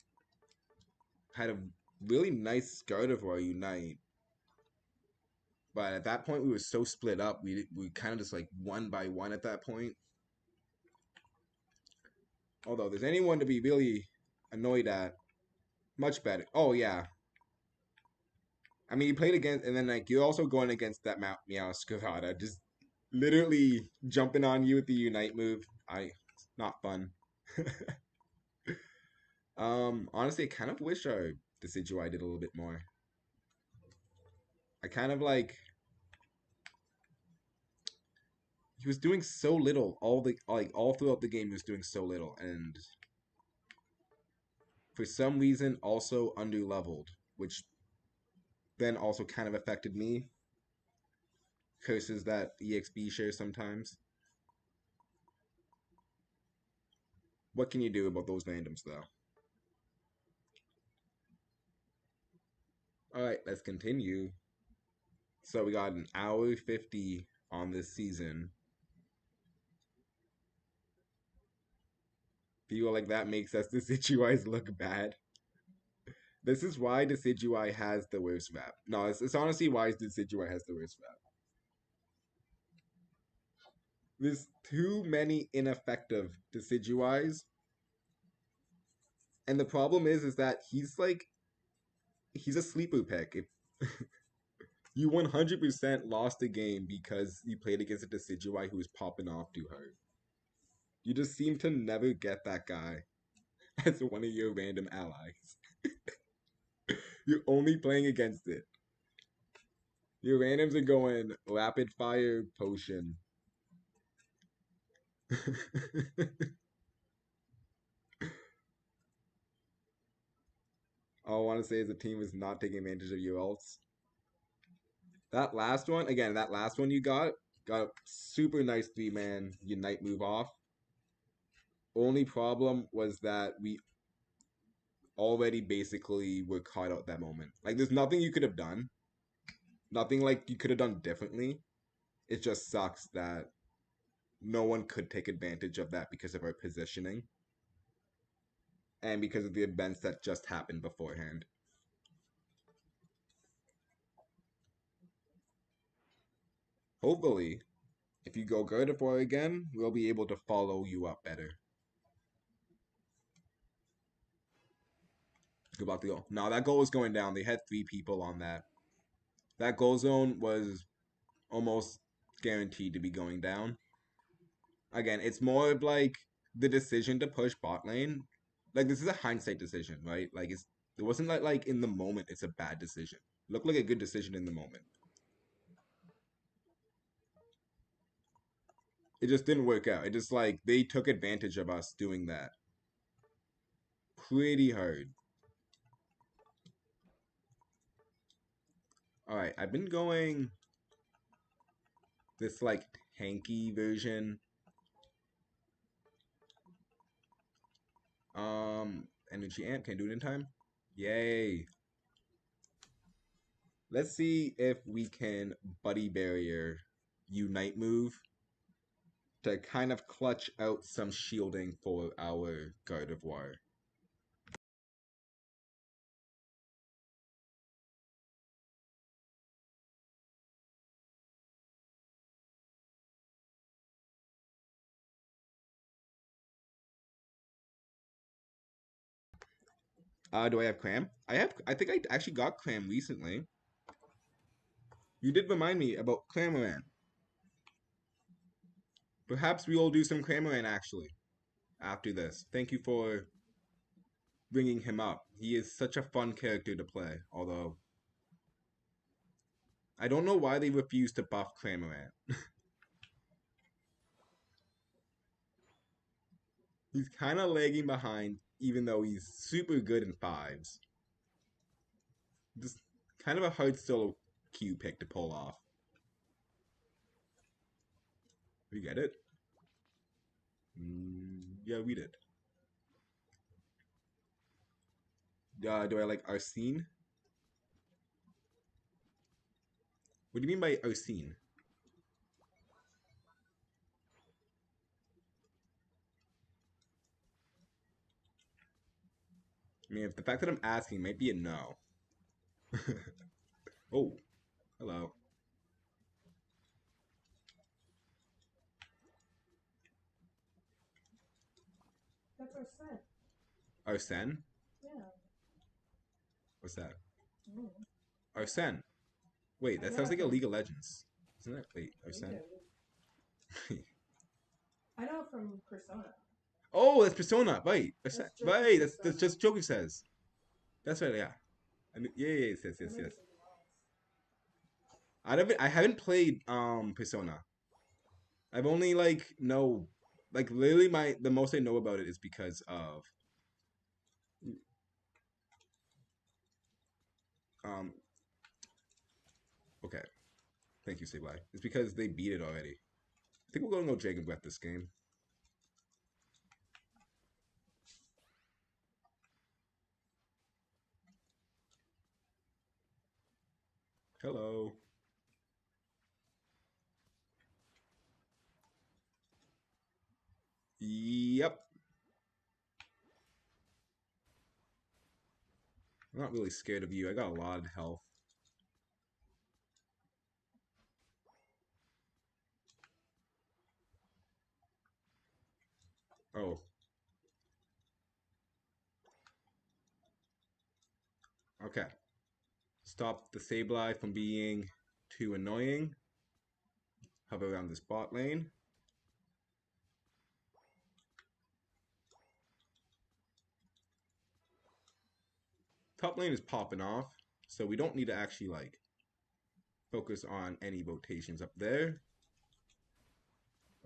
Had a really nice start of our Unite. But at that point, we were so split up, we kind of just like one by one at that point. Although there's anyone to be really annoyed at, much better. Oh yeah. I mean, you played against, and then like you're also going against that Meowscarada, just literally jumping on you with the Unite move. Not fun. Honestly, I kind of wish our Decidueye did a little bit more. I kind of like he was doing so little all throughout the game. He was doing so little, and for some reason also underleveled, which then also kind of affected me. Curses that EXP shares sometimes. What can you do about those randoms, though? Alright, let's continue. So we got an hour 50 on this season. Feel like that makes us Decidueyes look bad. This is why Decidueye has the worst rap. No, it's honestly why Decidueye has the worst rap. There's too many ineffective Decidueyes. And the problem is that he's a sleeper pick. If you 100% lost a game because you played against a Decidueye who was popping off too hard. You just seem to never get that guy as one of your random allies. You're only playing against it. Your randoms are going rapid fire potion. All I want to say is the team is not taking advantage of your ults. That last one you got a super nice 3-man Unite move off. Only problem was that we already basically were caught out that moment. Like, there's nothing you could have done. Nothing like you could have done differently. It just sucks that no one could take advantage of that because of our positioning. And because of the events that just happened beforehand. Hopefully, if you go Gardevoir again, we'll be able to follow you up better. Good about the goal. No, that goal was going down. They had 3 people on that. That goal zone was almost guaranteed to be going down. Again, it's more of like the decision to push bot lane. Like, this is a hindsight decision, right? Like, it wasn't like in the moment it's a bad decision. It looked like a good decision in the moment. It just didn't work out. It just like they took advantage of us doing that. Pretty hard. Alright, I've been going this like tanky version. Energy amp, can I do it in time? Yay. Let's see if we can buddy barrier Unite move to kind of clutch out some shielding for our Gardevoir. Do I have Cram? I think I actually got Cram recently. You did remind me about Cramorant. Perhaps we will do some Cramorant actually after this. Thank you for bringing him up. He is such a fun character to play, although I don't know why they refuse to buff Cramorant. He's kind of lagging behind, even though he's super good in 5s. Just kind of a hard solo Q pick to pull off. You get it? Yeah, we did. Do I like Arsene? What do you mean by Arsene? I mean, if the fact that I'm asking might be a no. Oh, hello. That's our set. Arsene? Yeah. What's that? Mm. Arsene. Wait, that sounds like a League of Legends. Isn't it? Wait, Arsene? I know it from Persona. Oh, that's Persona. Right. That's Right, that's Persona. just Joker says. That's right, yeah. Yes. I haven't played Persona. I've only literally the most I know about it is because of Okay. Thank you, Sableye. It's because they beat it already. I think we're going to go Dragon Breath this game. Hello. Yep. I'm not really scared of you. I got a lot of health. Oh. Okay. Stop the Sableye from being too annoying. Hover around this bot lane. Top lane is popping off, so we don't need to actually, like, focus on any rotations up there.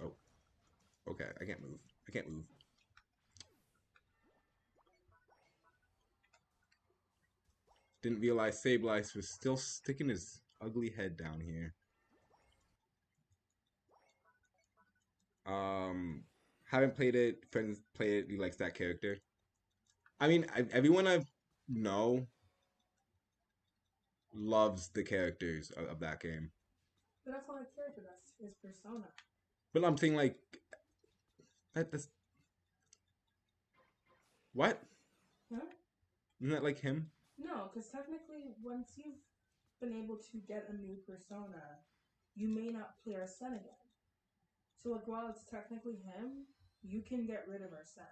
Oh. Okay, I can't move. I can't move. Didn't realize Sableye was still sticking his ugly head down here. Haven't played it. Friends played it. He likes that character. I mean, everyone I know loves the characters of that game. But that's not a character. That's his persona. But I'm saying, like, that's what? Huh? Isn't that like him? No, because technically, once you've been able to get a new persona, you may not play Arsene again. So, like, while it's technically him, you can get rid of Arsene.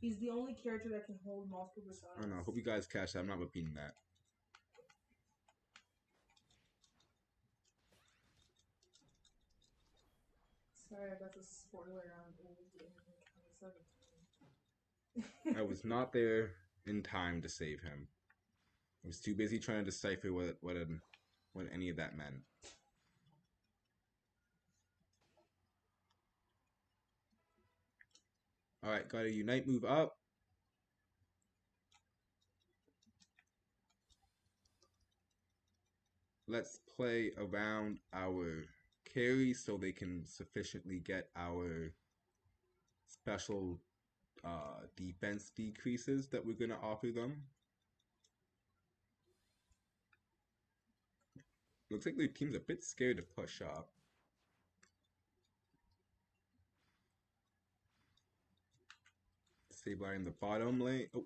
He's the only character that can hold multiple personas. I don't know. Hope you guys catch that. I'm not repeating that. Sorry, that's a spoiler on old game in 2017. I was not there in time to save him. I was too busy trying to decipher what any of that meant. Alright, got a Unite move up. Let's play around our carries so they can sufficiently get our special defense decreases that we're going to offer them. Looks like their team's a bit scared to push up. Sableye in the bottom lane. Oh.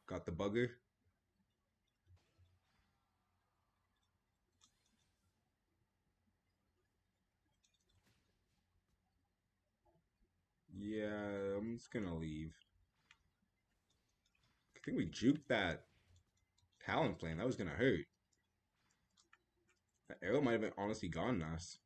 Got the bugger. Yeah, I'm just gonna leave. I think we juked that Talon Flame. That was gonna hurt. That arrow might have honestly gotten us.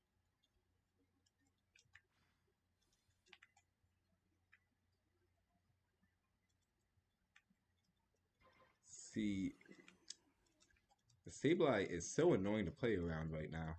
See, the Sableye is so annoying to play around right now.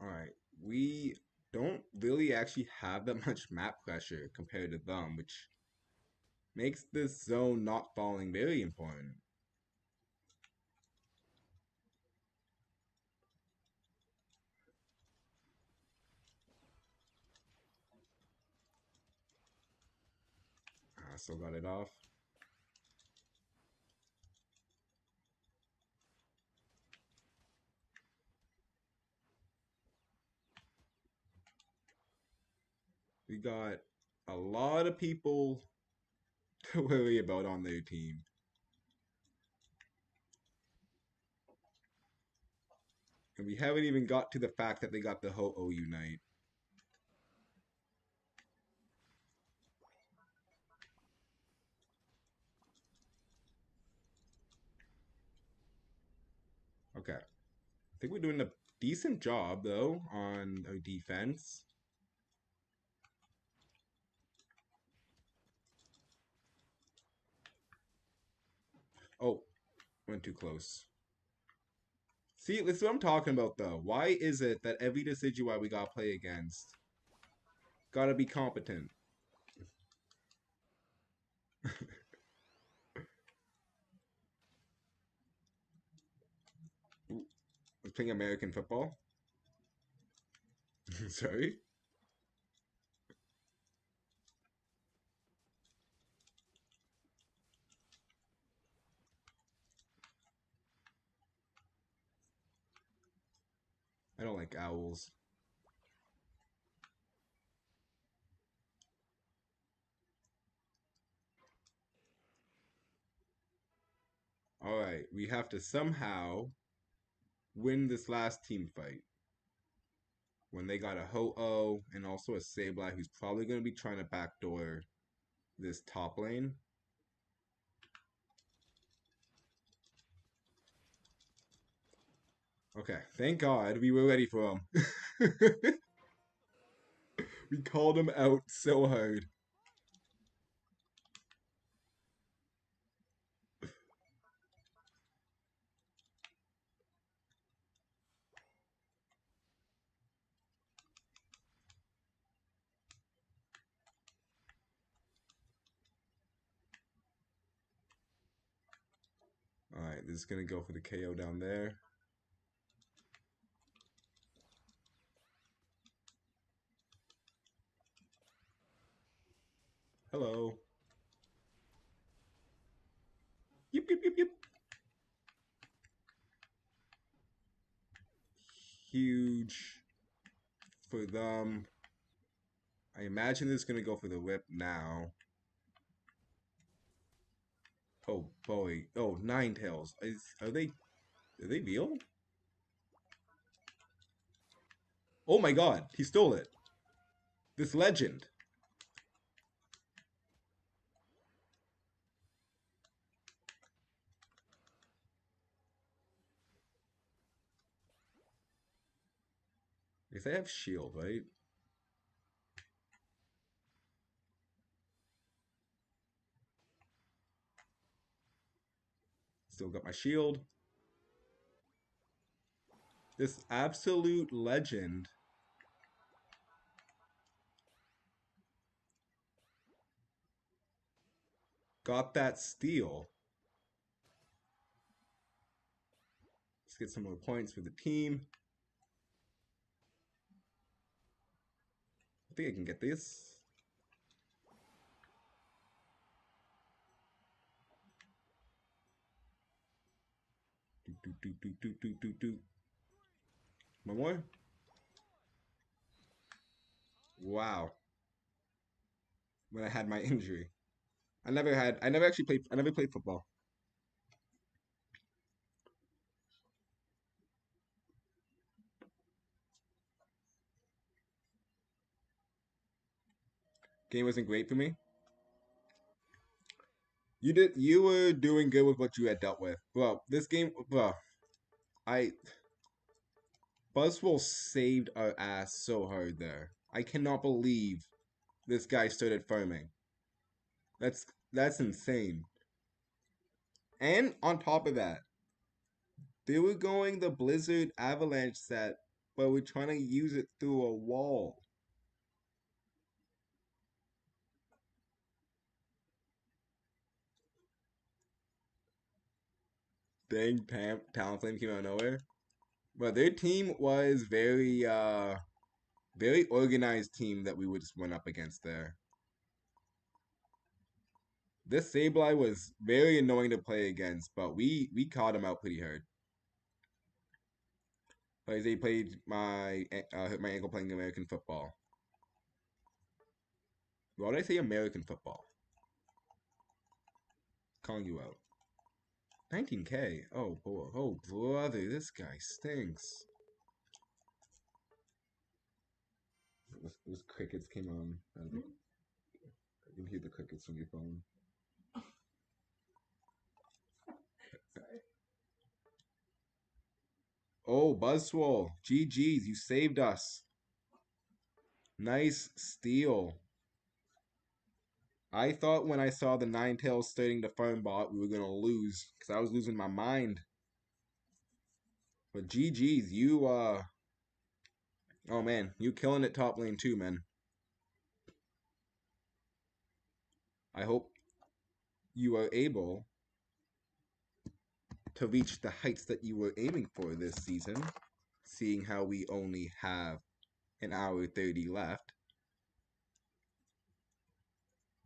Alright, we don't really actually have that much map pressure compared to them, which makes this zone not falling very important. I still got it off. We got a lot of people to worry about on their team. And we haven't even got to the fact that they got the Ho-Oh Unite. Okay. I think we're doing a decent job, though, on our defense. Oh, went too close. See, this is what I'm talking about, though. Why is it that every Decidueye we gotta play against gotta be competent? Ooh, was playing American football? Sorry? I don't like owls. Alright, we have to somehow win this last team fight. When they got a Ho-Oh and also a Sableye who's probably going to be trying to backdoor this top lane. Okay, thank God we were ready for him. We called him out so hard. Alright, this is going to go for the KO down there. Hello. Yip, yip, yip, yip. Huge for them. I imagine this is going to go for the whip now. Oh boy. Oh, Ninetales. Are they real? Oh my God, he stole it. This legend. I guess I have shield, right? Still got my shield. This absolute legend got that steal. Let's get some more points for the team. I think I can get this. Do. One more. Wow. When I had my injury. I never played football. Game wasn't great for me. You were doing good with what you had dealt with. Bro, this game, bro, I, Buzzwole saved our ass so hard there. I cannot believe this guy started farming. That's insane. And on top of that, they were going the Blizzard Avalanche set, but we're trying to use it through a wall. Dang, Talonflame came out of nowhere. But their team was very organized team that we would just went up against there. This Sableye was very annoying to play against, but we caught him out pretty hard. Like they played hurt my ankle playing American football. Why did I say American football? Calling you out. 19K. Oh boy. Oh brother, this guy stinks. Those crickets came on. I can hear the crickets from your phone. Sorry. Oh, Buzzswole. GG's, you saved us. Nice steal. I thought when I saw the Ninetales starting to farm bot, we were going to lose. Because I was losing my mind. But GG's, you, oh man, you killing it top lane too, man. I hope you are able to reach the heights that you were aiming for this season, seeing how we only have an hour 30 left.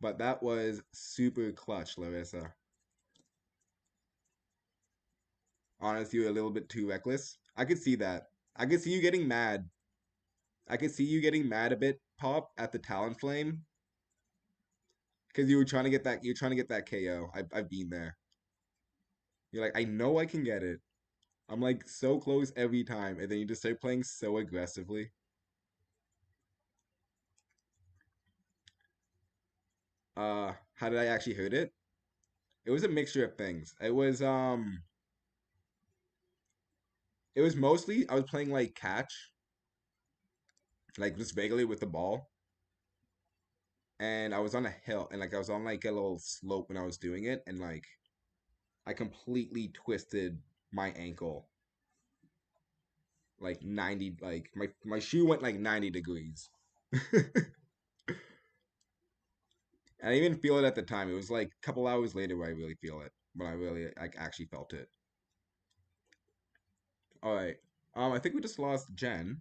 But that was super clutch, Larissa. Honestly, you're a little bit too reckless. I could see that. I could see you getting mad. I could see you getting mad a bit, Pop, at the Talonflame. Because you were trying to get that KO. I've been there. You're like, I know I can get it. I'm like so close every time, and then you just start playing so aggressively. How did I actually hurt it? It was a mixture of things. It was mostly I was playing like catch, like just regularly with the ball, and I was on a hill, and like I was on like a little slope when I was doing it, and like I completely twisted my ankle like 90, like my shoe went like 90 degrees. And I didn't even feel it at the time. It was like a couple hours later where I really feel it, but I really like actually felt it. All right. I think we just lost Jen.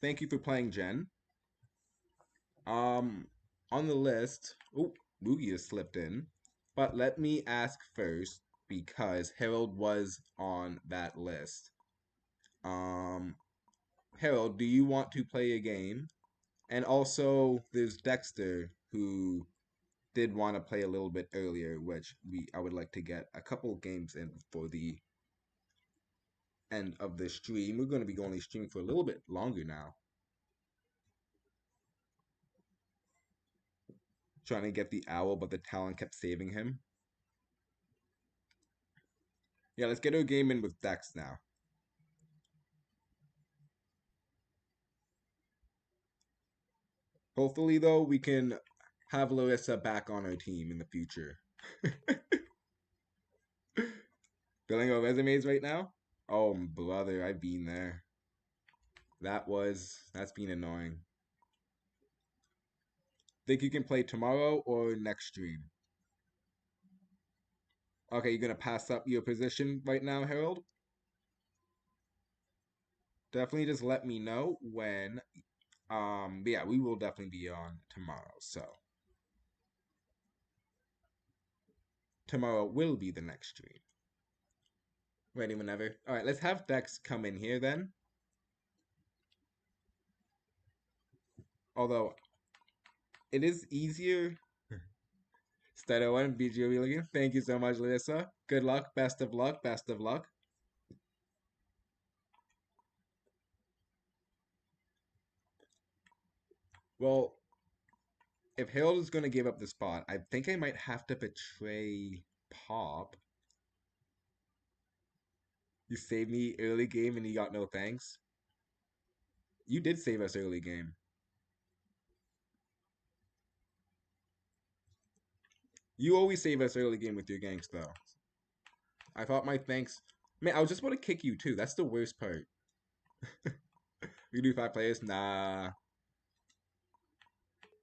Thank you for playing, Jen. Um, on the list, oh, Boogie has slipped in. But let me ask first, because Harold was on that list. Um, Harold, do you want to play a game? And also, there's Dexter, who did want to play a little bit earlier, which I would like to get a couple games in for the end of the stream. We're going to be only streaming for a little bit longer now. Trying to get the owl, but the Talon kept saving him. Yeah, let's get our game in with Dex now. Hopefully, though, we can have Larissa back on our team in the future. Filling out resumes right now? Oh, brother, I've been there. That's been annoying. Think you can play tomorrow or next stream? Okay, you're gonna pass up your position right now, Harold? Definitely just let me know when. But yeah, we will definitely be on tomorrow. So tomorrow will be the next stream. Ready whenever. All right, let's have Dex come in here then. Although it is easier. Stutter one, BG Wheeler. Thank you so much, Larissa. Good luck, best of luck, best of luck. Well, if Harold is going to give up the spot, I think I might have to betray Pop. You saved me early game and you got no thanks. You did save us early game. You always save us early game with your ganks, though. I thought my thanks. Man, I was just about to kick you too. That's the worst part. We do 5 players? Nah.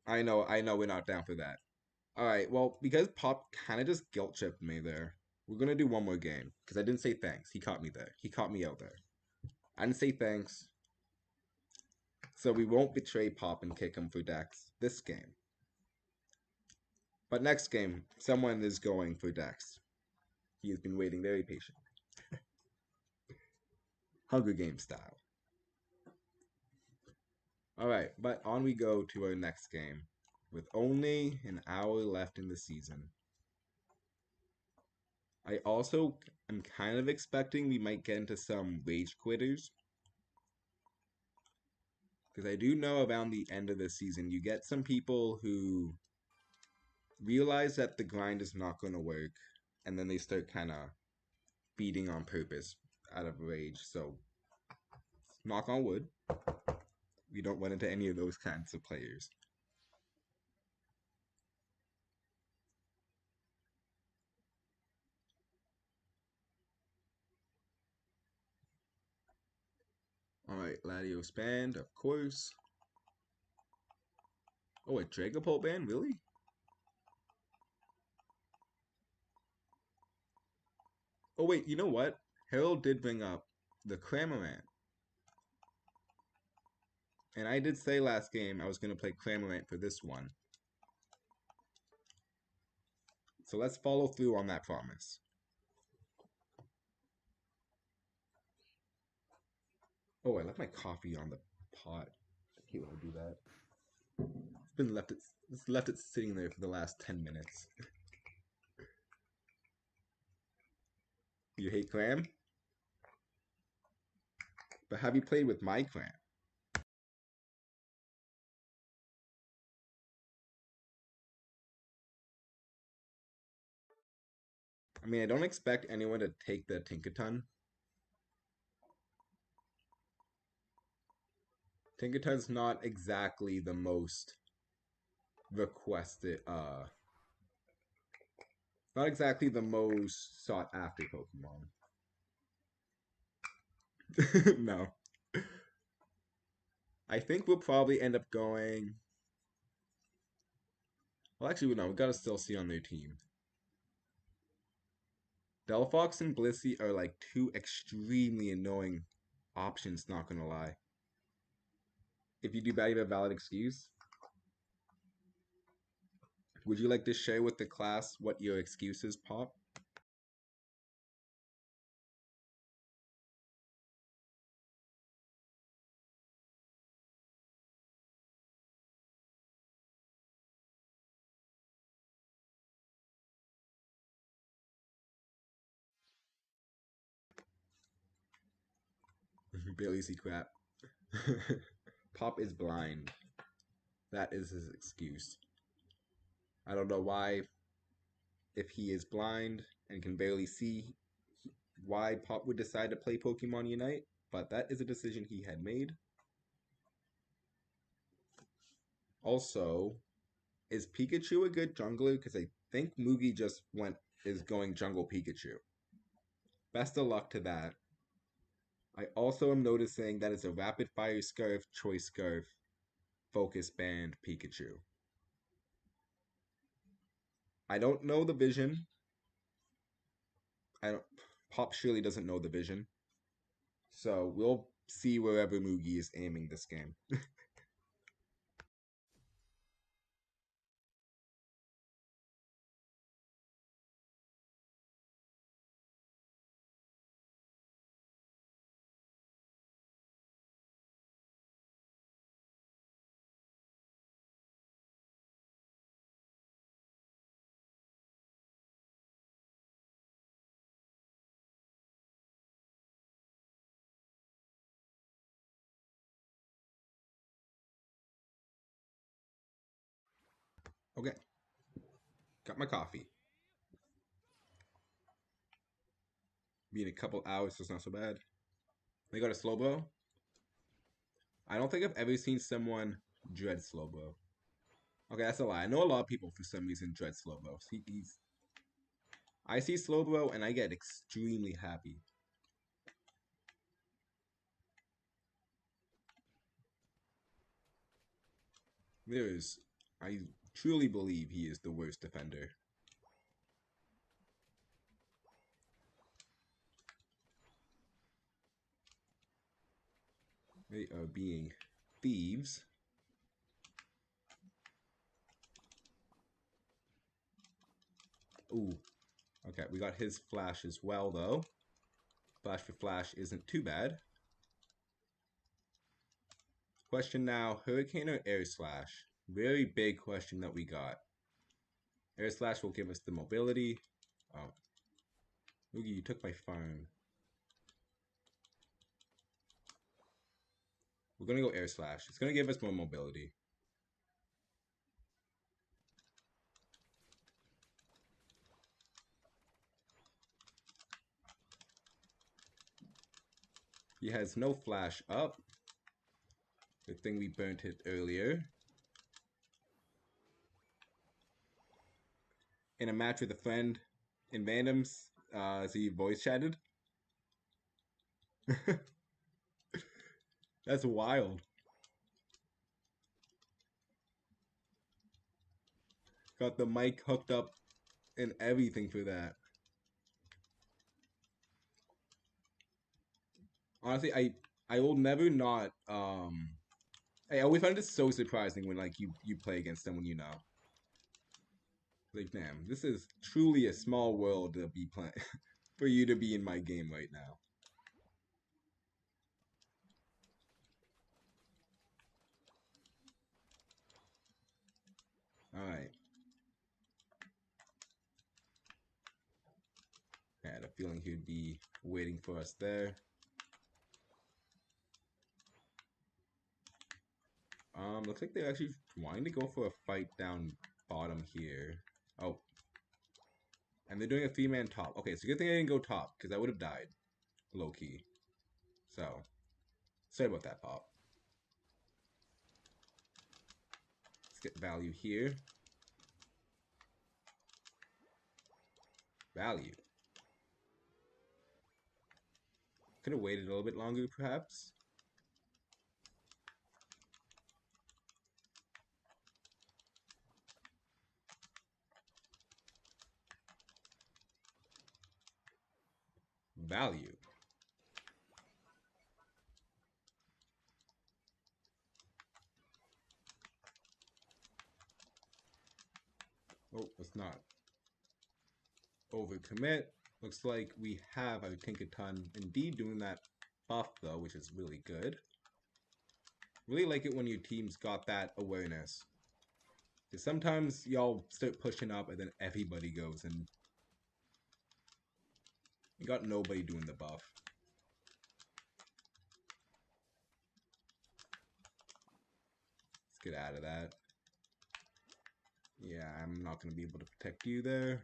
I know we're not down for that. Alright, well, because Pop kind of just guilt tripped me there, we're gonna do one more game. Because I didn't say thanks. He caught me there. He caught me out there. I didn't say thanks. So we won't betray Pop and kick him for Dex this game. But next game, someone is going for Dex. He has been waiting very patiently. Hunger Game style. Alright, but on we go to our next game. With only an hour left in the season. I also am kind of expecting we might get into some rage quitters. Because I do know around the end of the season, you get some people who realize that the grind is not going to work, and then they start kind of beating on purpose out of rage. So knock on wood, we don't run into any of those kinds of players. Alright, Latios banned, of course. Oh, a Dragapult ban? Really? Oh wait, you know what? Harold did bring up the Cramorant. And I did say last game I was going to play Cramorant for this one. So let's follow through on that promise. Oh, I left my coffee on the pot. I hate when I do that. It's left it sitting there for the last 10 minutes. You hate Clam? But have you played with my Clam? I mean, I don't expect anyone to take the Tinkaton. Tinkaton's not exactly the most requested, not exactly the most sought after Pokemon. No. I think we'll probably end up going... Well, actually, no, we gotta still see on their team. Delphox and Blissey are like two extremely annoying options, not gonna lie. If you do bad, you have a valid excuse. Would you like to share with the class what your excuse is, Pop? Barely see crap. Pop is blind. That is his excuse. I don't know why, if he is blind and can barely see, why Pop would decide to play Pokemon Unite, but that is a decision he had made. Also, is Pikachu a good jungler? Because I think Mugi just is going jungle Pikachu. Best of luck to that. I also am noticing that it's a rapid fire Scarf, choice Scarf, focus band Pikachu. I don't know the vision. Pop surely doesn't know the vision. So we'll see wherever Mugi is aiming this game. Okay. Got my coffee. Be in a couple hours, so it's not so bad. They got a Slowbro. I don't think I've ever seen someone dread Slowbro. Okay, that's a lie. I know a lot of people for some reason dread Slowbro. I see Slowbro and I get extremely happy. I truly believe he is the worst defender. They are being thieves. Ooh. Okay, we got his flash as well, though. Flash for flash isn't too bad. Question now, Hurricane or Air Slash? Very big question that we got. Air Slash will give us the mobility. Oh. Oogie, you took my farm. We're gonna go Air Slash. It's gonna give us more mobility. He has no flash up. Good thing we burnt it earlier. In a match with a friend in Randoms, so he voice chatted. That's wild. Got the mic hooked up and everything for that. Honestly, I will never not I always find it so surprising when like you play against someone you know. Like, damn, this is truly a small world to be playing for you to be in my game right now. Alright. I had a feeling he'd be waiting for us there. Looks like they're actually wanting to go for a fight down bottom here. Oh. And they're doing a 3-man top. Okay, so good thing I didn't go top, because I would have died. Low-key. So, sorry about that, Pop. Let's get value here. Value. Could have waited a little bit longer, perhaps. Value. Oh, let's not overcommit. Looks like we have our Tinkaton indeed doing that buff, though, which is really good. Really like it when your team's got that awareness. Because sometimes y'all start pushing up and then everybody goes and you got nobody doing the buff. Let's get out of that. Yeah, I'm not going to be able to protect you there.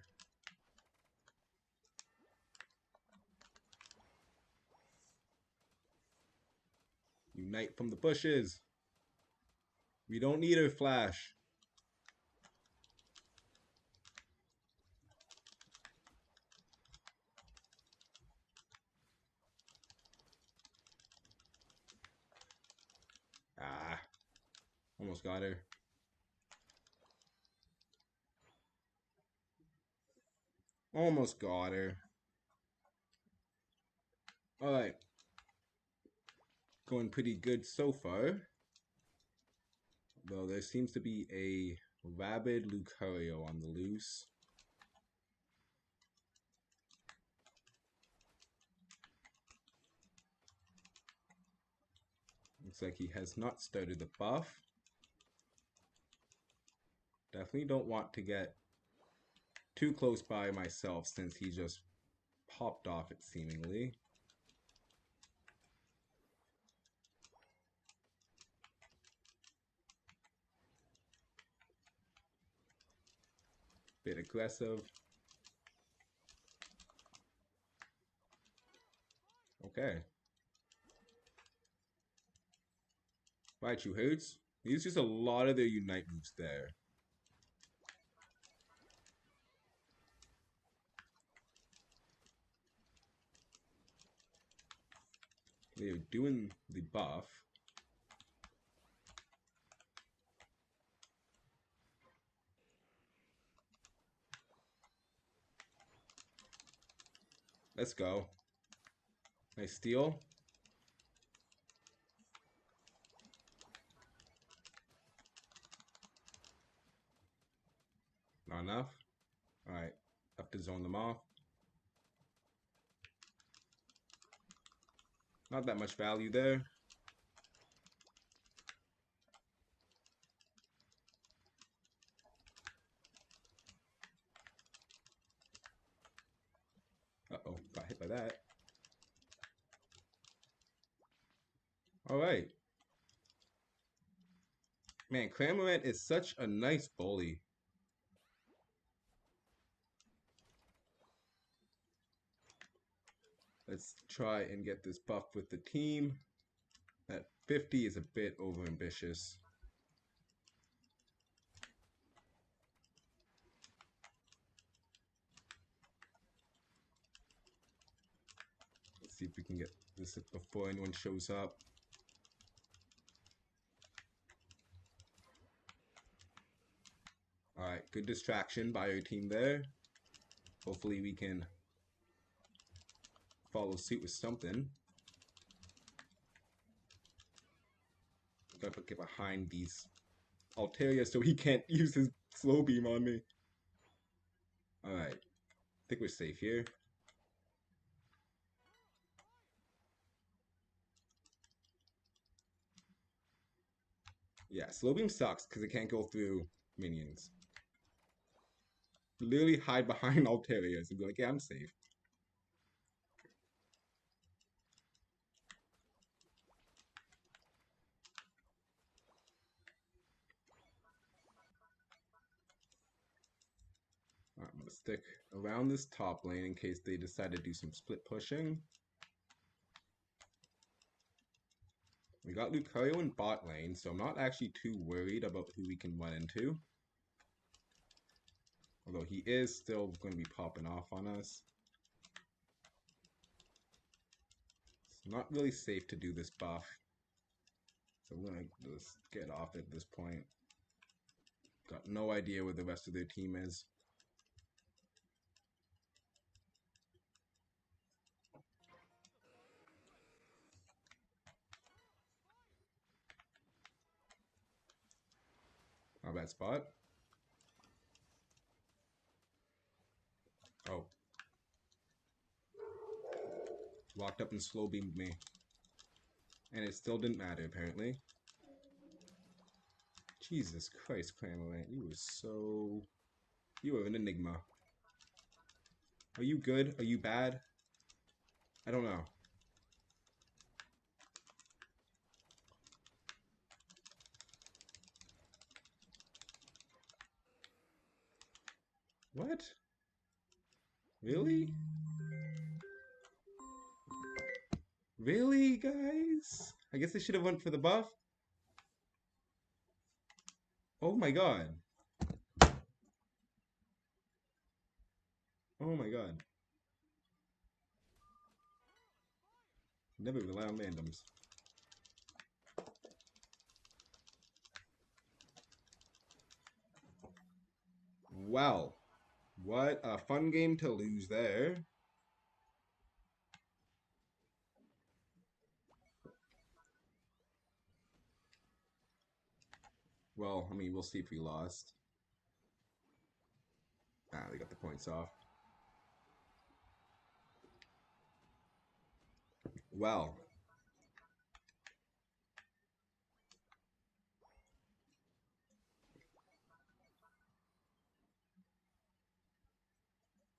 Unite from the bushes. We don't need her flash. Ah, almost got her. Almost got her. Alright. Going pretty good so far. Though there seems to be a rabid Lucario on the loose. Looks like he has not started the buff. Definitely don't want to get too close by myself since he just popped off it seemingly. Bit aggressive. Okay. Right, you hoots. These just a lot of their Unite moves there. They're doing the buff. Let's go. Nice steal. Not enough. Alright. Have to zone them off. Not that much value there. Uh-oh. Got hit by that. Alright. Man, Cramorant is such a nice bully. Let's try and get this buff with the team. At 50 is a bit overambitious. Let's see if we can get this before anyone shows up. Alright, good distraction by our team there. Hopefully we can follow suit with something. Gotta get behind these Altaria so he can't use his slow beam on me. Alright, I think we're safe here. Yeah, slow beam sucks because it can't go through minions. Literally hide behind Altarias and be like, yeah, I'm safe. Alright, I'm gonna stick around this top lane in case they decide to do some split pushing. We got Lucario in bot lane, so I'm not actually too worried about who we can run into. Although he is still going to be popping off on us. It's not really safe to do this buff. So we're going to just get off at this point. Got no idea where the rest of their team is. Not a bad spot. Oh. Walked up and slow beamed me. And it still didn't matter, apparently. Jesus Christ, Cramorant. You were so... You were an enigma. Are you good? Are you bad? I don't know. What? Really? Really, guys? I guess they should have went for the buff. Oh my god. Oh my god. Never rely on randoms. Wow. What a fun game to lose there. Well, I mean, we'll see if we lost. Ah, they got the points off. Well.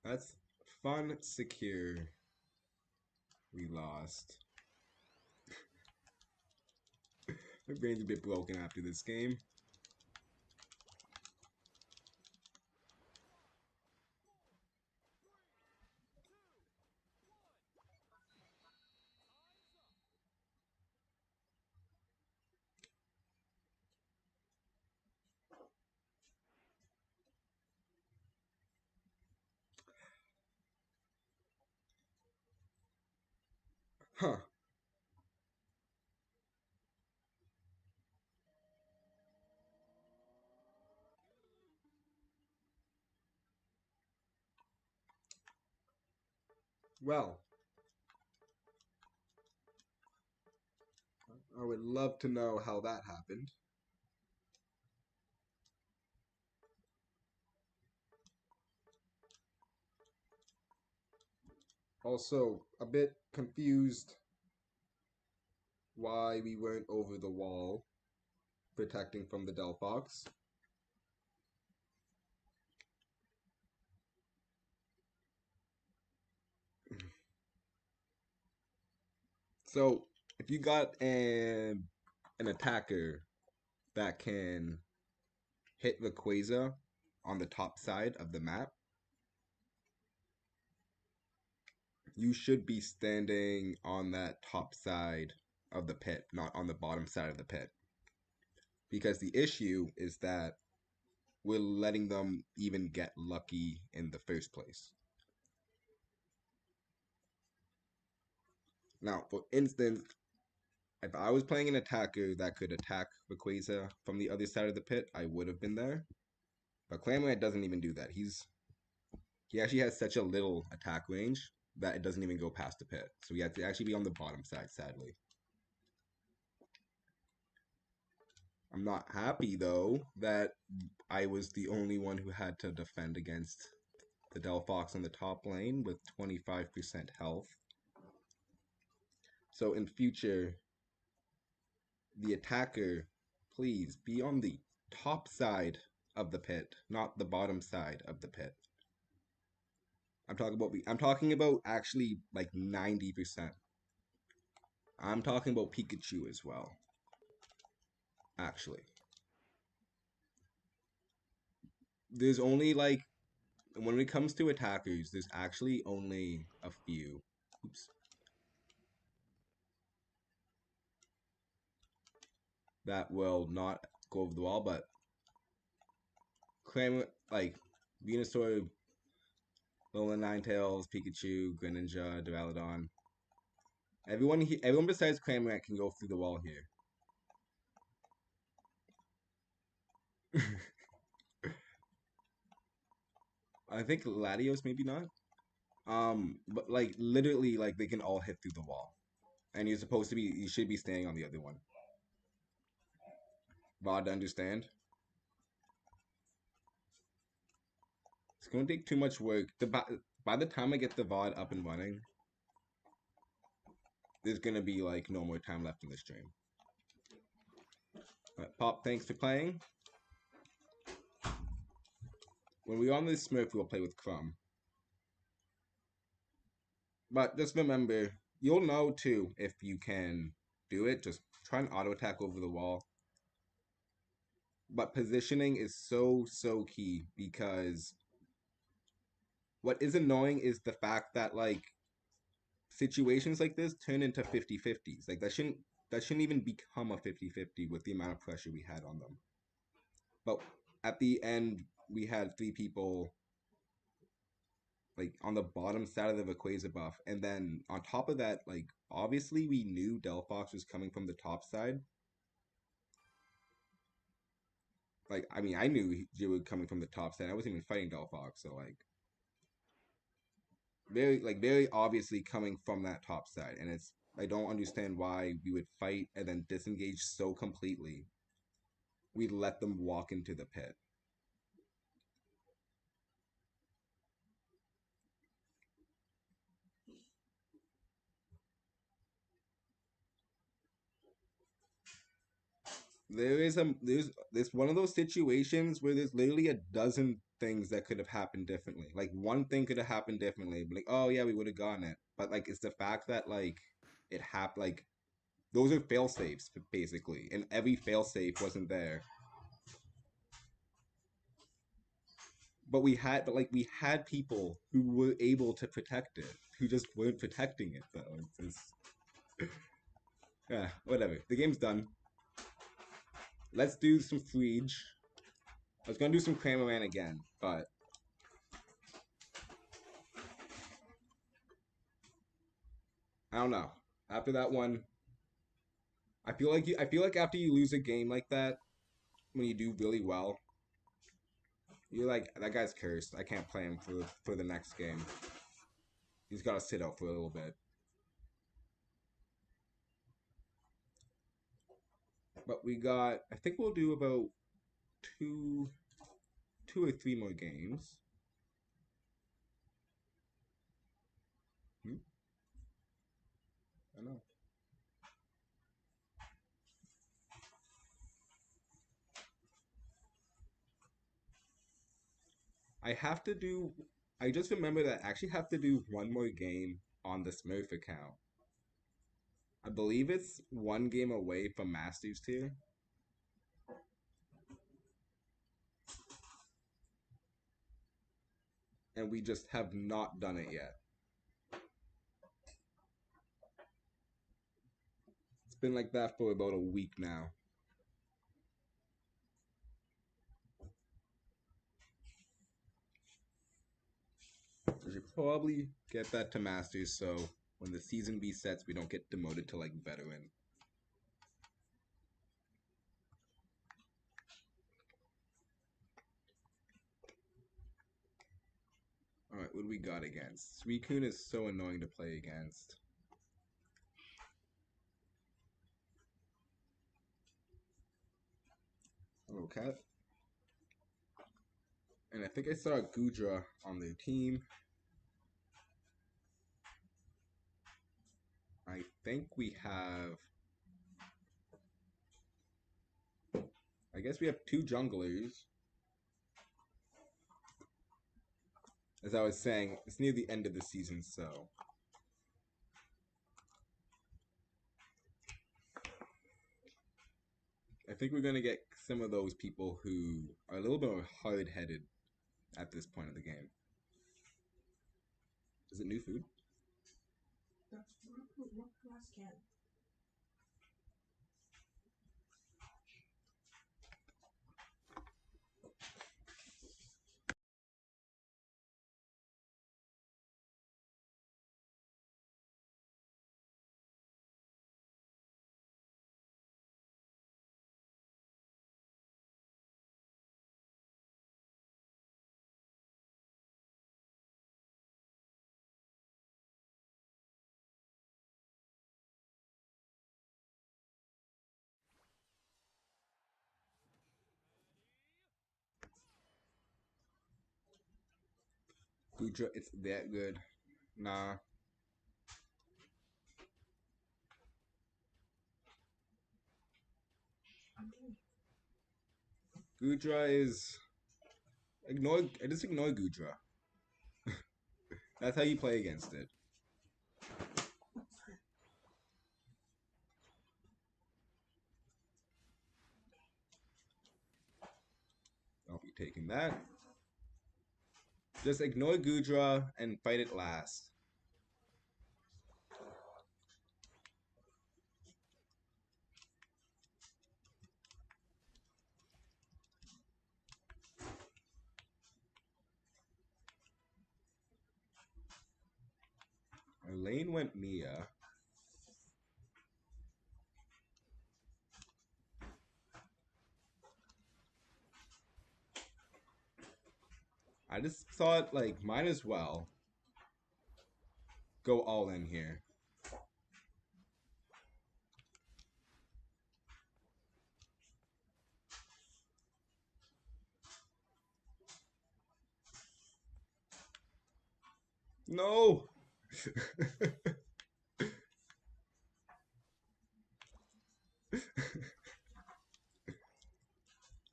That's fun, secure. We lost. My brain's a bit broken after this game. Huh. Well. I would love to know how that happened. Also, a bit confused why we weren't over the wall protecting from the Delphox. So, if you got an attacker that can hit Rayquaza on the top side of the map, You should be standing on that top side of the pit, not on the bottom side of the pit. Because the issue is that we're letting them even get lucky in the first place. Now, for instance, if I was playing an attacker that could attack Rayquaza from the other side of the pit, I would have been there. But Clamorant doesn't even do that. He actually has such a little attack range that it doesn't even go past the pit. So he has to actually be on the bottom side, sadly. I'm not happy, though, that I was the only one who had to defend against the Delphox on the top lane with 25% health. So in future, the attacker, please be on the top side of the pit, not the bottom side of the pit. I'm talking about actually like 90%. I'm talking about Pikachu as well. Actually. There's only like when it comes to attackers, there's actually only a few. Oops. That will not go over the wall, but like Venusaur, Lola Ninetales, Pikachu, Greninja, Duraludon. Everyone besides Cramorant can go through the wall here. I think Latios maybe not. But like literally, like they can all hit through the wall, and you should be standing on the other one. VOD to understand. It's going to take too much work. By the time I get the VOD up and running, there's going to be like no more time left in the stream. Pop, thanks for playing. When we're on this Smurf, we'll play with Crumb. But just remember, you'll know too if you can do it. Just try and auto attack over the wall. But positioning is so key because what is annoying is the fact that like situations like this turn into 50-50s. Like that shouldn't even become a 50-50 with the amount of pressure we had on them. But at the end, we had 3 people like on the bottom side of the Rayquaza buff, and then on top of that, like obviously we knew Delphox was coming from the top side. Like I mean, I knew he was coming from the top side. I wasn't even fighting Delphox, so like very obviously coming from that top side, and I don't understand why we would fight and then disengage so completely. We let them walk into the pit. There's one of those situations where there's literally a dozen things that could have happened differently. Like one thing could have happened differently, but like oh yeah, we would have gotten it. But like it's the fact that like it happened. Like those are fail safes basically, and every fail safe wasn't there. But we had people who were able to protect it, who just weren't protecting it though. Yeah, whatever. The game's done. Let's do some Fleege. I was gonna do some Cramorant again, but I don't know. After that one, I feel like after you lose a game like that, when you do really well, you're like that guy's cursed. I can't play him for the next game. He's got to sit out for a little bit. But we got. I think we'll do about two or 3 more games. I know. I have to do. I just remember that I actually have to do one more game on the Smurf account. I believe it's 1 game away from Masters tier. And we just have not done it yet. been like that for about a week now. I should probably get that to Masters so when the season resets, we don't get demoted to like veteran. Alright, what do we got against? Suicune is so annoying to play against. Hello, Cat. And I think I saw Gudra on their team. I think we have... I guess we have 2 junglers. As I was saying, it's near the end of the season, so... I think we're going to get some of those people who are a little bit more hard-headed at this point of the game. Is it new food? That's what glass can. Gudra, it's that good. Nah. Gudra is... I just ignore Gudra. That's how you play against it. I'll be taking that. Just ignore Gudra and fight it last. Our lane went Mia. I just thought, like, might as well go all in here. No!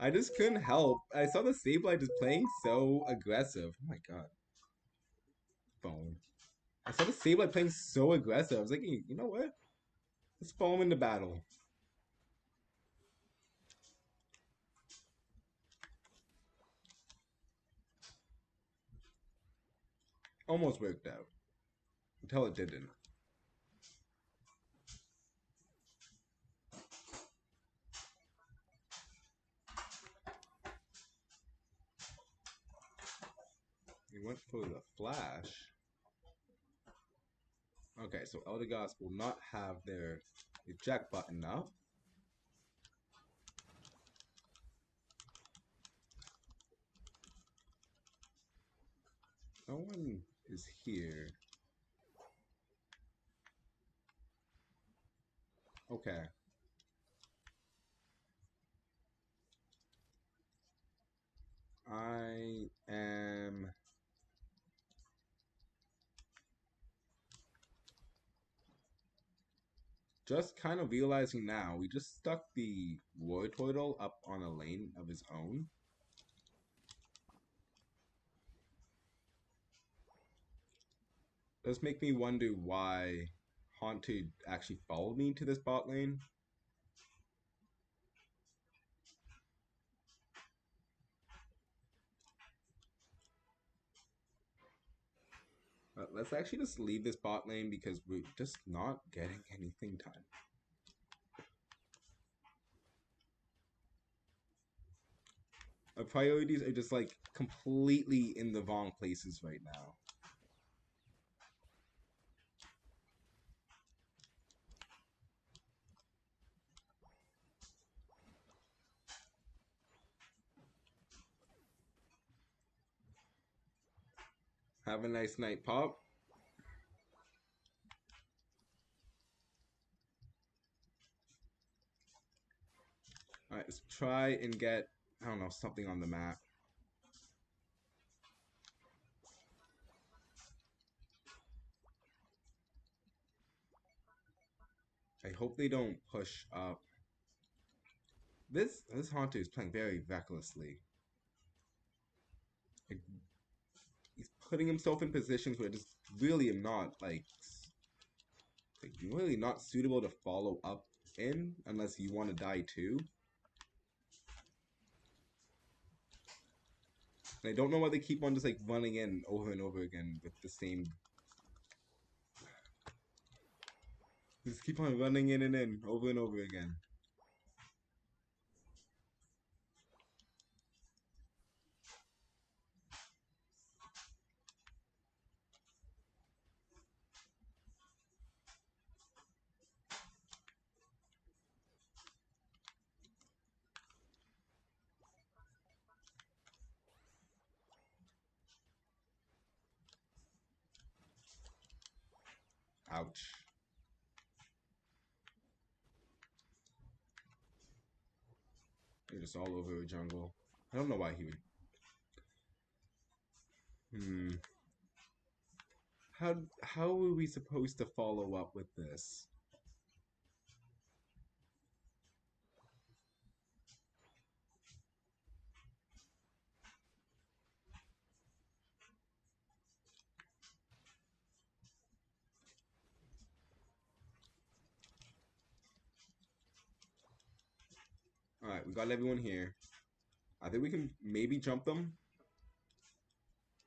I just couldn't help. I saw the Sableye just playing so aggressive. Oh my god. Phone. I saw the Sableye playing so aggressive. I was like, you know what? Let's follow him into battle. Almost worked out. Until it didn't. He went for the flash. Okay, so Eldegoss will not have their eject button up. No one is here. Okay. I am... just kind of realizing now, we just stuck the War Turtle up on a lane of his own. Does make me wonder why Haunted actually followed me to this bot lane. Let's actually just leave this bot lane because we're just not getting anything done. Our priorities are just like completely in the wrong places right now. Have a nice night, Pop. Alright, let's try and get, I don't know, something on the map. I hope they don't push up. This Haunter is playing very recklessly. Like, he's putting himself in positions where just really am not like really not suitable to follow up in unless you want to die too. And I don't know why they keep on just like running in over and over again with the same. Just keep on running in and in over and over again. Ouch. They're just all over the jungle. I don't know why he would. How are we supposed to follow up with this? Alright, we got everyone here. I think we can maybe jump them.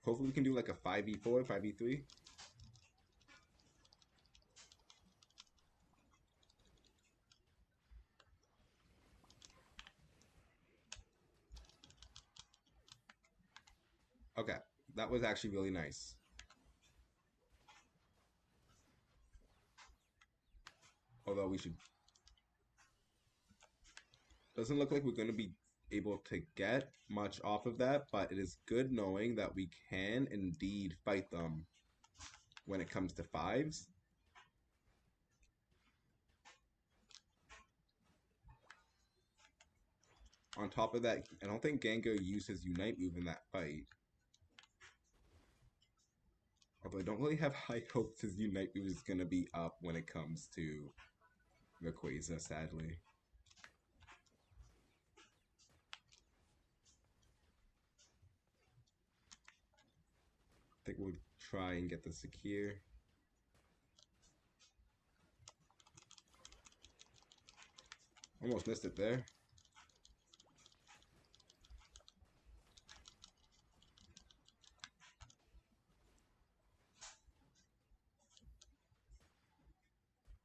Hopefully we can do like a 5v4, 5v3. Okay, that was actually really nice. Although we should... Doesn't look like we're going to be able to get much off of that, but it is good knowing that we can indeed fight them when it comes to fives. On top of that, I don't think Gengar used his Unite move in that fight. Although I don't really have high hopes his Unite move is going to be up when it comes to Rayquaza, sadly. I think we'll try and get the secure. Almost missed it there.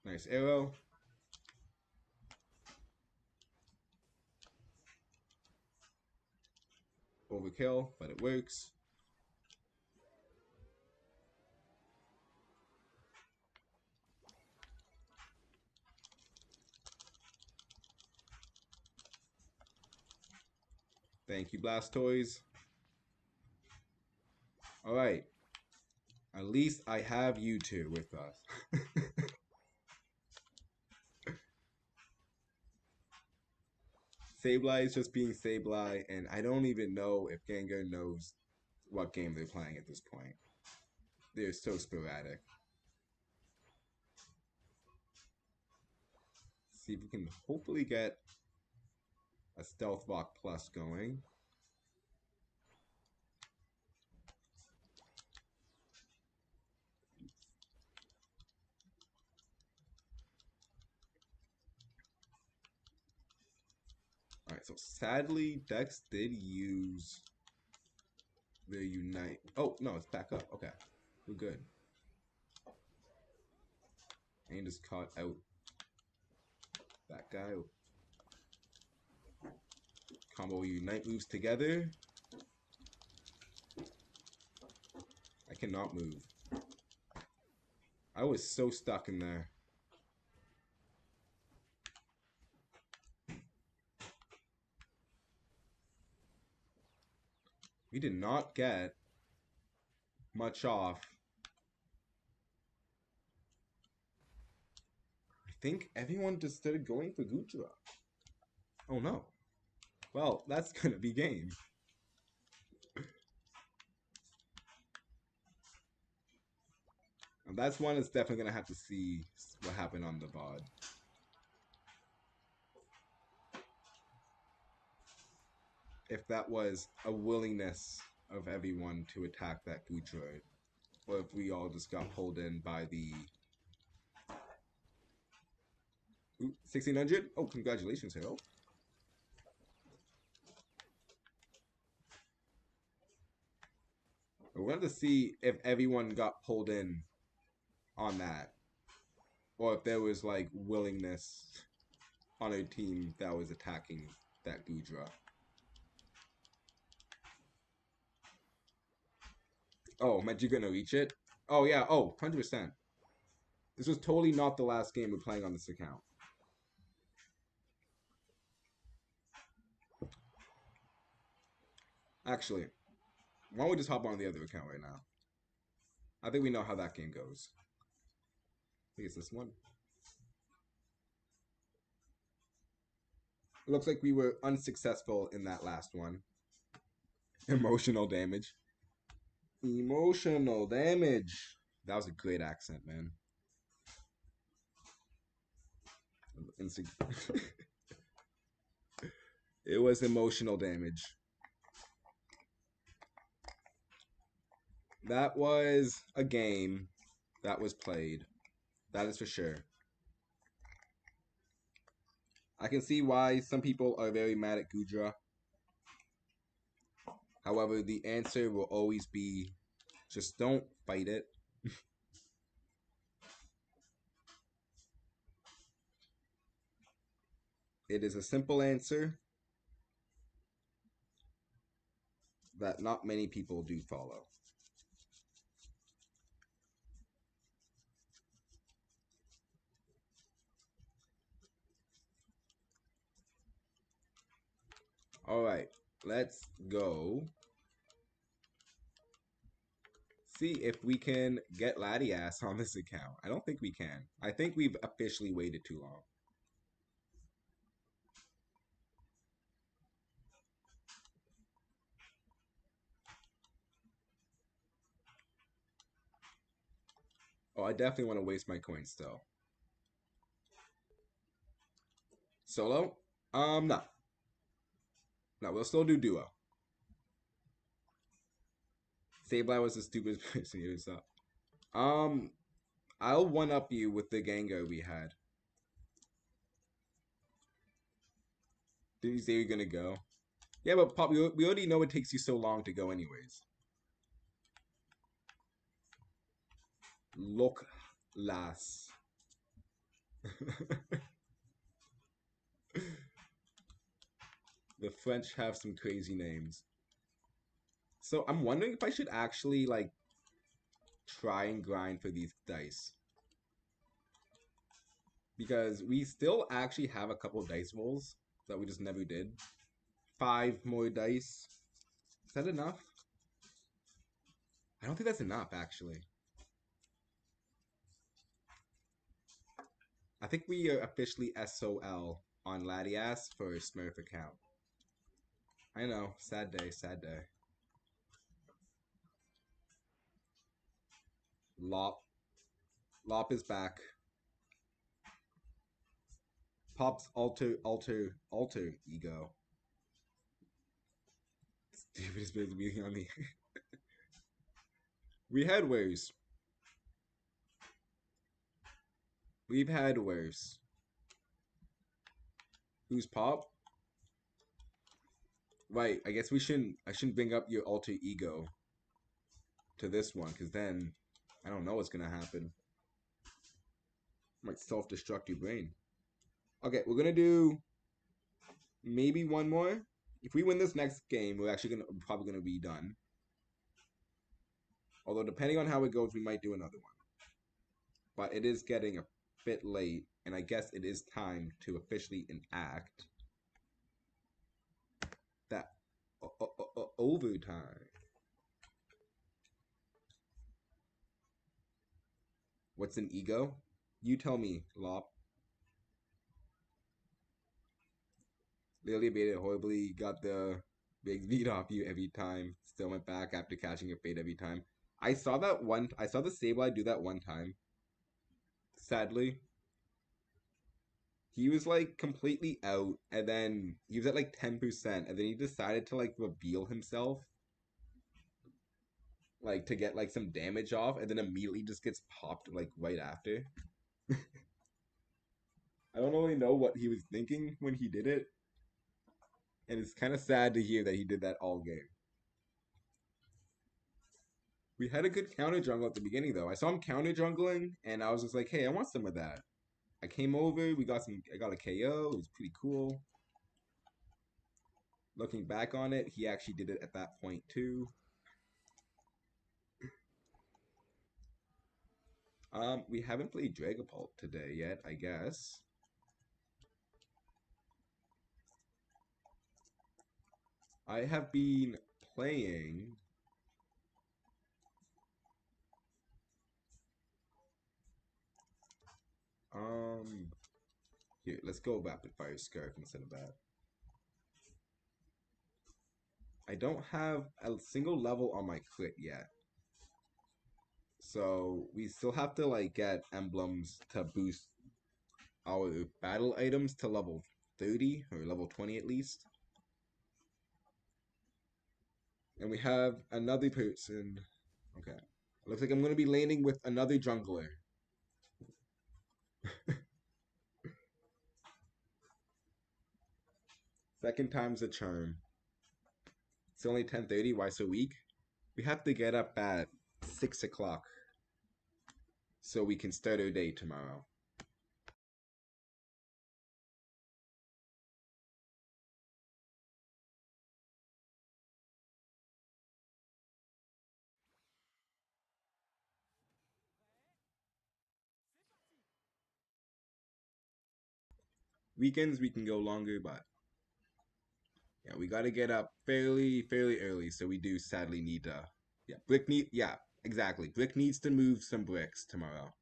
Nice arrow. Overkill, but it works. Thank you, Blastoise. Alright. At least I have you two with us. Sableye is just being Sableye, and I don't even know if Gengar knows what game they're playing at this point. They're so sporadic. See if we can hopefully get a Stealth Rock Plus going. Alright, so sadly, Dex did use their Unite. Oh, no, it's back up. Okay, we're good. And just caught out that guy. Combo unite moves together. I cannot move. I was so stuck in there. We did not get much off. I think everyone just started going for Gudra. Oh no. Well, that's gonna be game. And that's one that's definitely gonna have to see what happened on the VOD. If that was a willingness of everyone to attack that Gudra, or if we all just got pulled in by the... Ooh, 1600? Oh, congratulations, Hero. We wanted to see if everyone got pulled in on that. Or if there was, like, willingness on a team that was attacking that Gudra. Oh, meant you gonna reach it? Oh, yeah. Oh, 100%. This was totally not the last game we're playing on this account. Actually, why don't we just hop on the other account right now? I think we know how that game goes. I think it's this one. It looks like we were unsuccessful in that last one. Emotional damage. Emotional damage. That was a great accent, man. It was emotional damage. That was a game that was played. That is for sure. I can see why some people are very mad at Gudra. However, the answer will always be just don't fight it. It is a simple answer that not many people do follow. Alright, let's go see if we can get Latias on this account. I don't think we can. I think we've officially waited too long. Oh, I definitely want to waste my coins still. Solo? No. No, we'll still do duo. Sableye was the stupidest person you saw. I'll one-up you with the Gengar we had. Didn't you say you're gonna go? Yeah, but Pop, we already know it takes you so long to go anyways. Look, las. The French have some crazy names. So I'm wondering if I should actually, like, try and grind for these dice. Because we still actually have a couple dice rolls that we just never did. 5 more dice. Is that enough? I don't think that's enough, actually. I think we are officially SOL on Latias for a Smurf account. I know. Sad day, sad day. Lop. Lop is back. Pop's alter ego. Stupidest bit of being on me. We had worse. We've had worse. Who's Pop? Right, I guess I shouldn't bring up your alter ego to this one, because then I don't know what's gonna happen. Might self-destruct your brain. Okay, we're gonna do maybe one more. If we win this next game, we're actually probably gonna be done. Although depending on how it goes, we might do another one. But it is getting a bit late, and I guess it is time to officially enact that overtime. What's an ego? You tell me, Lop. Literally baited horribly, got the big beat off you every time. Still went back after catching a fade every time. I saw the Sableye do that one time. Sadly. He was like completely out, and then he was at like 10%, and then he decided to like reveal himself, like to get like some damage off, and then immediately just gets popped like right after. I don't really know what he was thinking when he did it, and it's kind of sad to hear that he did that all game. We had a good counter jungle at the beginning though. I saw him counter jungling, and I was just like, hey, I want some of that. I came over, I got a KO, it was pretty cool. Looking back on it, he actually did it at that point too. We haven't played Dragapult today yet, I guess. I have been playing here, let's go Rapid Fire Scarf instead of that. I don't have a single level on my crit yet. So we still have to like get emblems to boost our battle items to level 30 or level 20 at least. And we have another person. Okay. Looks like I'm going to be landing with another jungler. Second time's a charm. It's only 10:30. Why so weak? We have to get up at 6 o'clock so we can start our day tomorrow. Weekends we can go longer, but yeah, we got to get up fairly early. So we do sadly need to. Yeah, exactly. Brick needs to move some bricks tomorrow.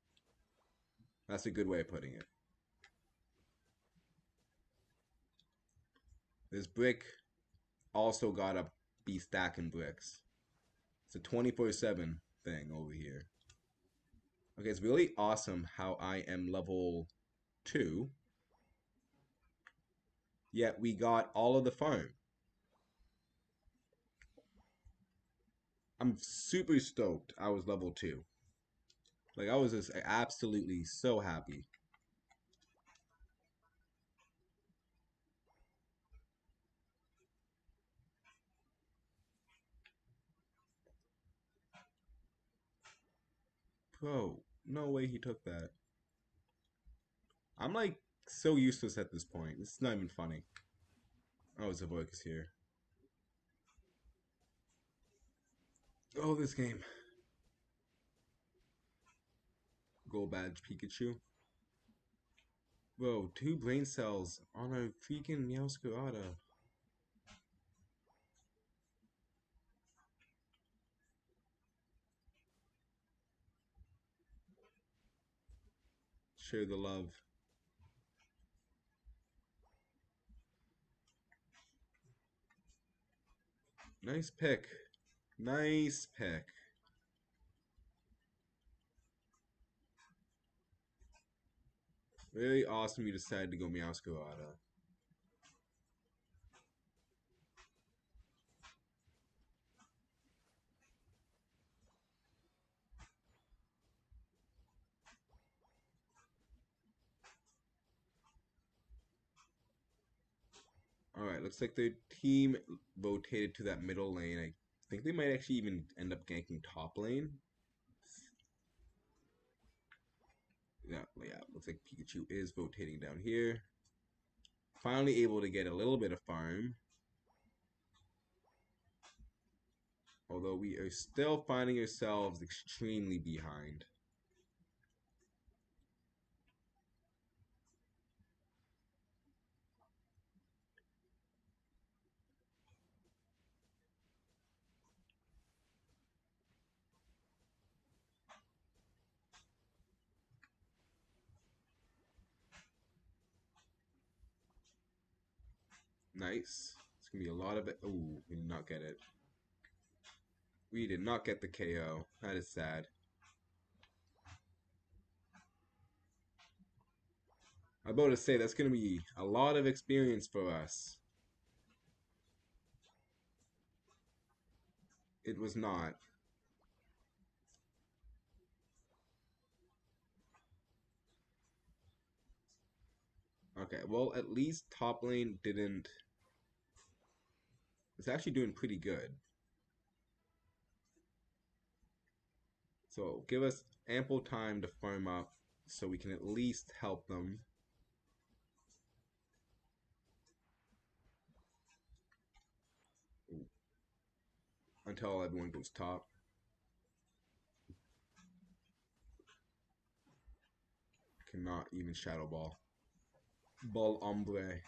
That's a good way of putting it. This brick also gotta be stacking bricks. It's a 24/7 thing over here. Okay, it's really awesome how I am level 2. Yet we got all of the farm. I'm super stoked I was level 2. Like, I was just absolutely so happy. Bro, no way he took that. I'm like so useless at this point. It's not even funny. Oh, Zavoik is here. Oh, this game. Gold badge Pikachu. Bro, 2 brain cells on a freaking Meowscarada. Share the love. Nice pick. Nice pick. Very awesome you decided to go Meowscarada. Alright, looks like the team rotated to that middle lane. I think they might actually even end up ganking top lane. Yeah, looks like Pikachu is rotating down here. Finally able to get a little bit of farm. Although we are still finding ourselves extremely behind. Nice. It's going to be a lot of it. Ooh, we did not get it. We did not get the KO. That is sad. I'm about to say, that's going to be a lot of experience for us. It was not. Okay, well, at least top lane didn't... It's actually doing pretty good. So give us ample time to farm up so we can at least help them. Ooh. Until everyone goes top. Cannot even Shadow Ball. Ball Ombre.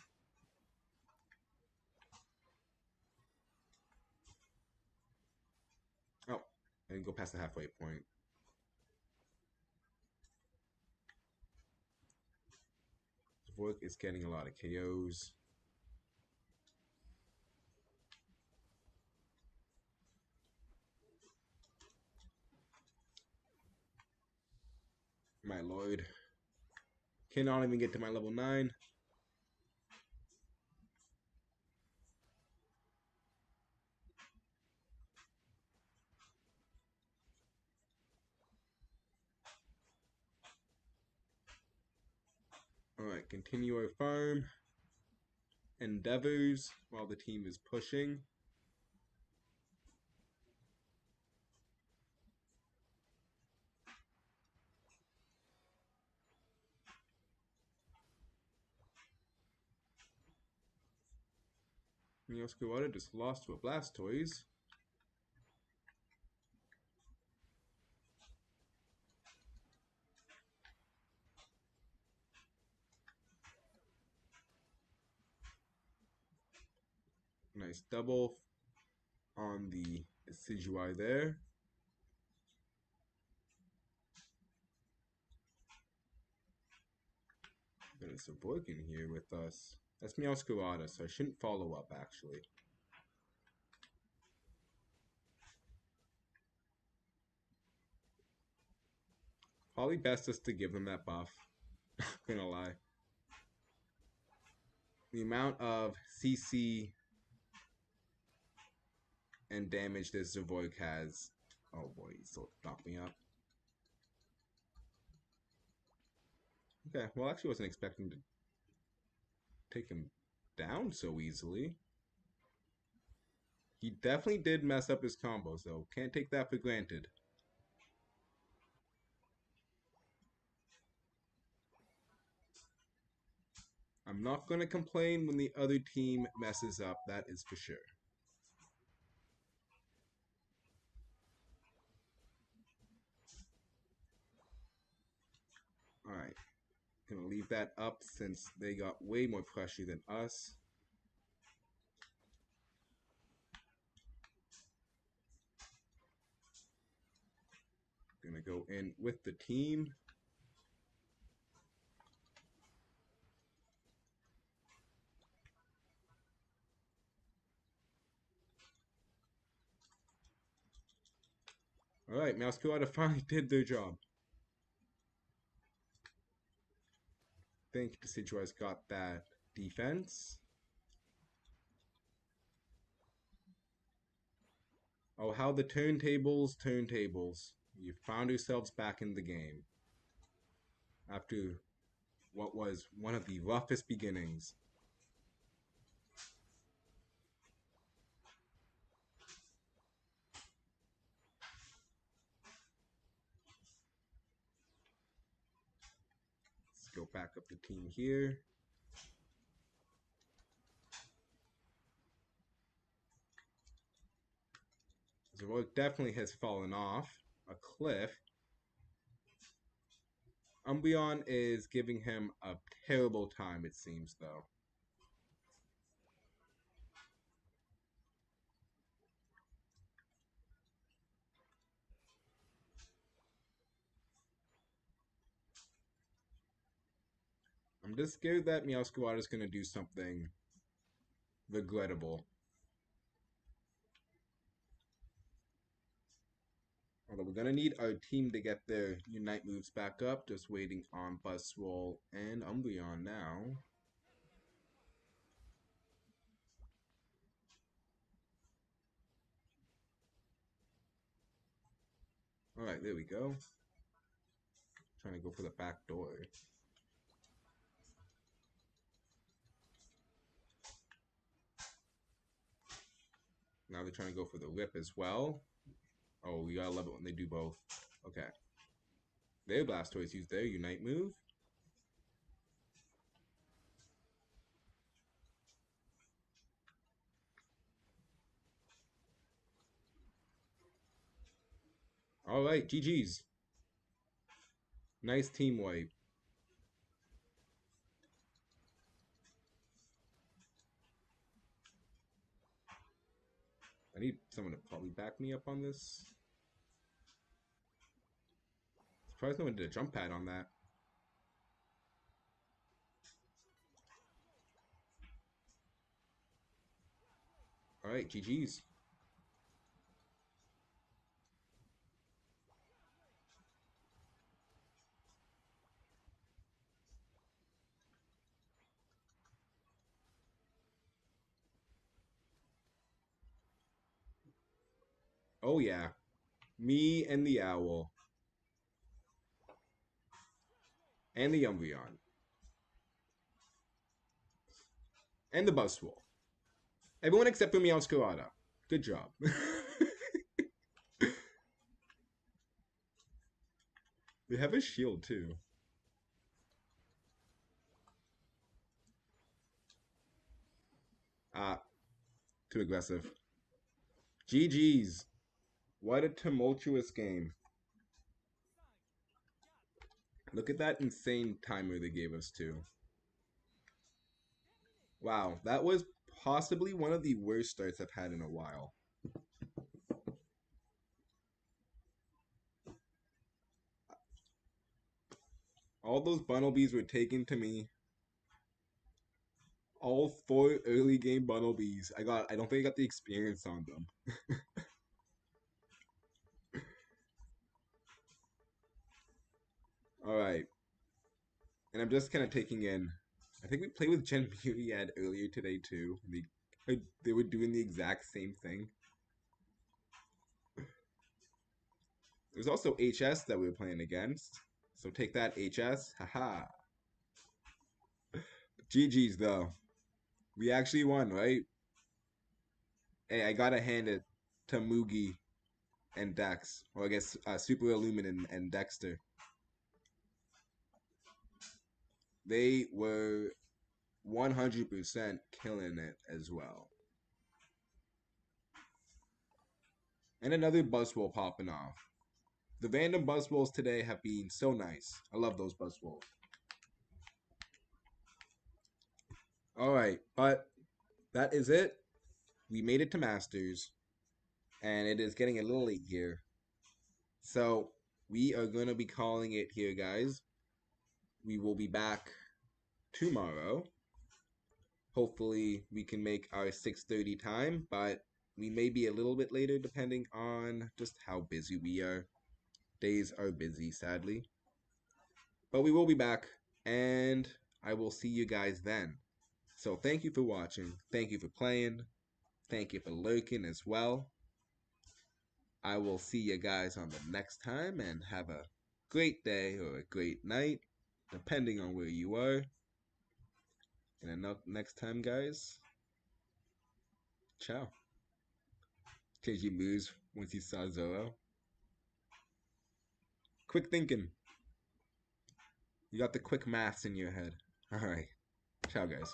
Oh, I didn't go past the halfway point. Vork is getting a lot of KOs. My lord. Cannot even get to my level 9. Alright, continue our farm endeavors while the team is pushing. Mioskuwada just lost to a Blastoise. Nice double on the Decidueye there. There's a Vork in here with us. That's Mioskuwada, so I shouldn't follow up actually. Probably best just to give them that buff. Not gonna lie. The amount of CC and damage this Zavoik has. Oh boy, he still knocked me up. Okay, well, I actually wasn't expecting to take him down so easily. He definitely did mess up his combos, though. Can't take that for granted. I'm not going to complain when the other team messes up, that is for sure. Alright. Gonna leave that up since they got way more pressure than us. Gonna go in with the team. Alright, Mousekuada finally did their job. I think Decidueye's got that defense. Oh, how the turntables. You found yourselves back in the game. After what was one of the roughest beginnings. Let's go back up the team here. Zoroark definitely has fallen off a cliff. Umbreon is giving him a terrible time, it seems, though. I'm just scared that Meowscarada is going to do something regrettable. Although we're going to need our team to get their Unite moves back up. Just waiting on Buzzwole and Umbreon now. Alright, there we go. Trying to go for the back door. Now they're trying to go for the whip as well. Oh, you gotta love it when they do both. Okay. Their Blastoise used their Unite move. Alright, GG's. Nice team wipe. I need someone to probably back me up on this. Surprised no one did a jump pad on that. Alright, GG's. Oh yeah. Me and the Owl. And the Umbreon. And the Buzzwole. Everyone except for Meowscarada. Good job. They have a shield too. Ah, too aggressive. GG's. What a tumultuous game. Look at that insane timer they gave us too. Wow, that was possibly one of the worst starts I've had in a while. All those Bunnelbees were taken to me. All 4 early game Bunnelbees. I don't think I got the experience on them. Alright. And I'm just kind of taking in. I think we played with Gen Beauty ad earlier today too. They were doing the exact same thing. There's also HS that we were playing against. So take that, HS. Haha. GG's though. We actually won, right? Hey, I gotta hand it to Mugi and Dex. Or I guess Super Illumin and Dexter. They were 100% killing it as well. And another Buzzwole popping off. The random Buzzwoles today have been so nice. I love those Buzzwoles. Alright, but that is it. We made it to Masters. And it is getting a little late here. So, we are going to be calling it here, guys. We will be back tomorrow. Hopefully, we can make our 6:30 time, but we may be a little bit later depending on just how busy we are. Days are busy, sadly. But we will be back, and I will see you guys then. So thank you for watching. Thank you for playing. Thank you for lurking as well. I will see you guys on the next time, and have a great day or a great night, depending on where you are. And next time, guys, ciao. Change your moves once you saw Zoro. Quick thinking. You got the quick maths in your head. Alright. Ciao, guys.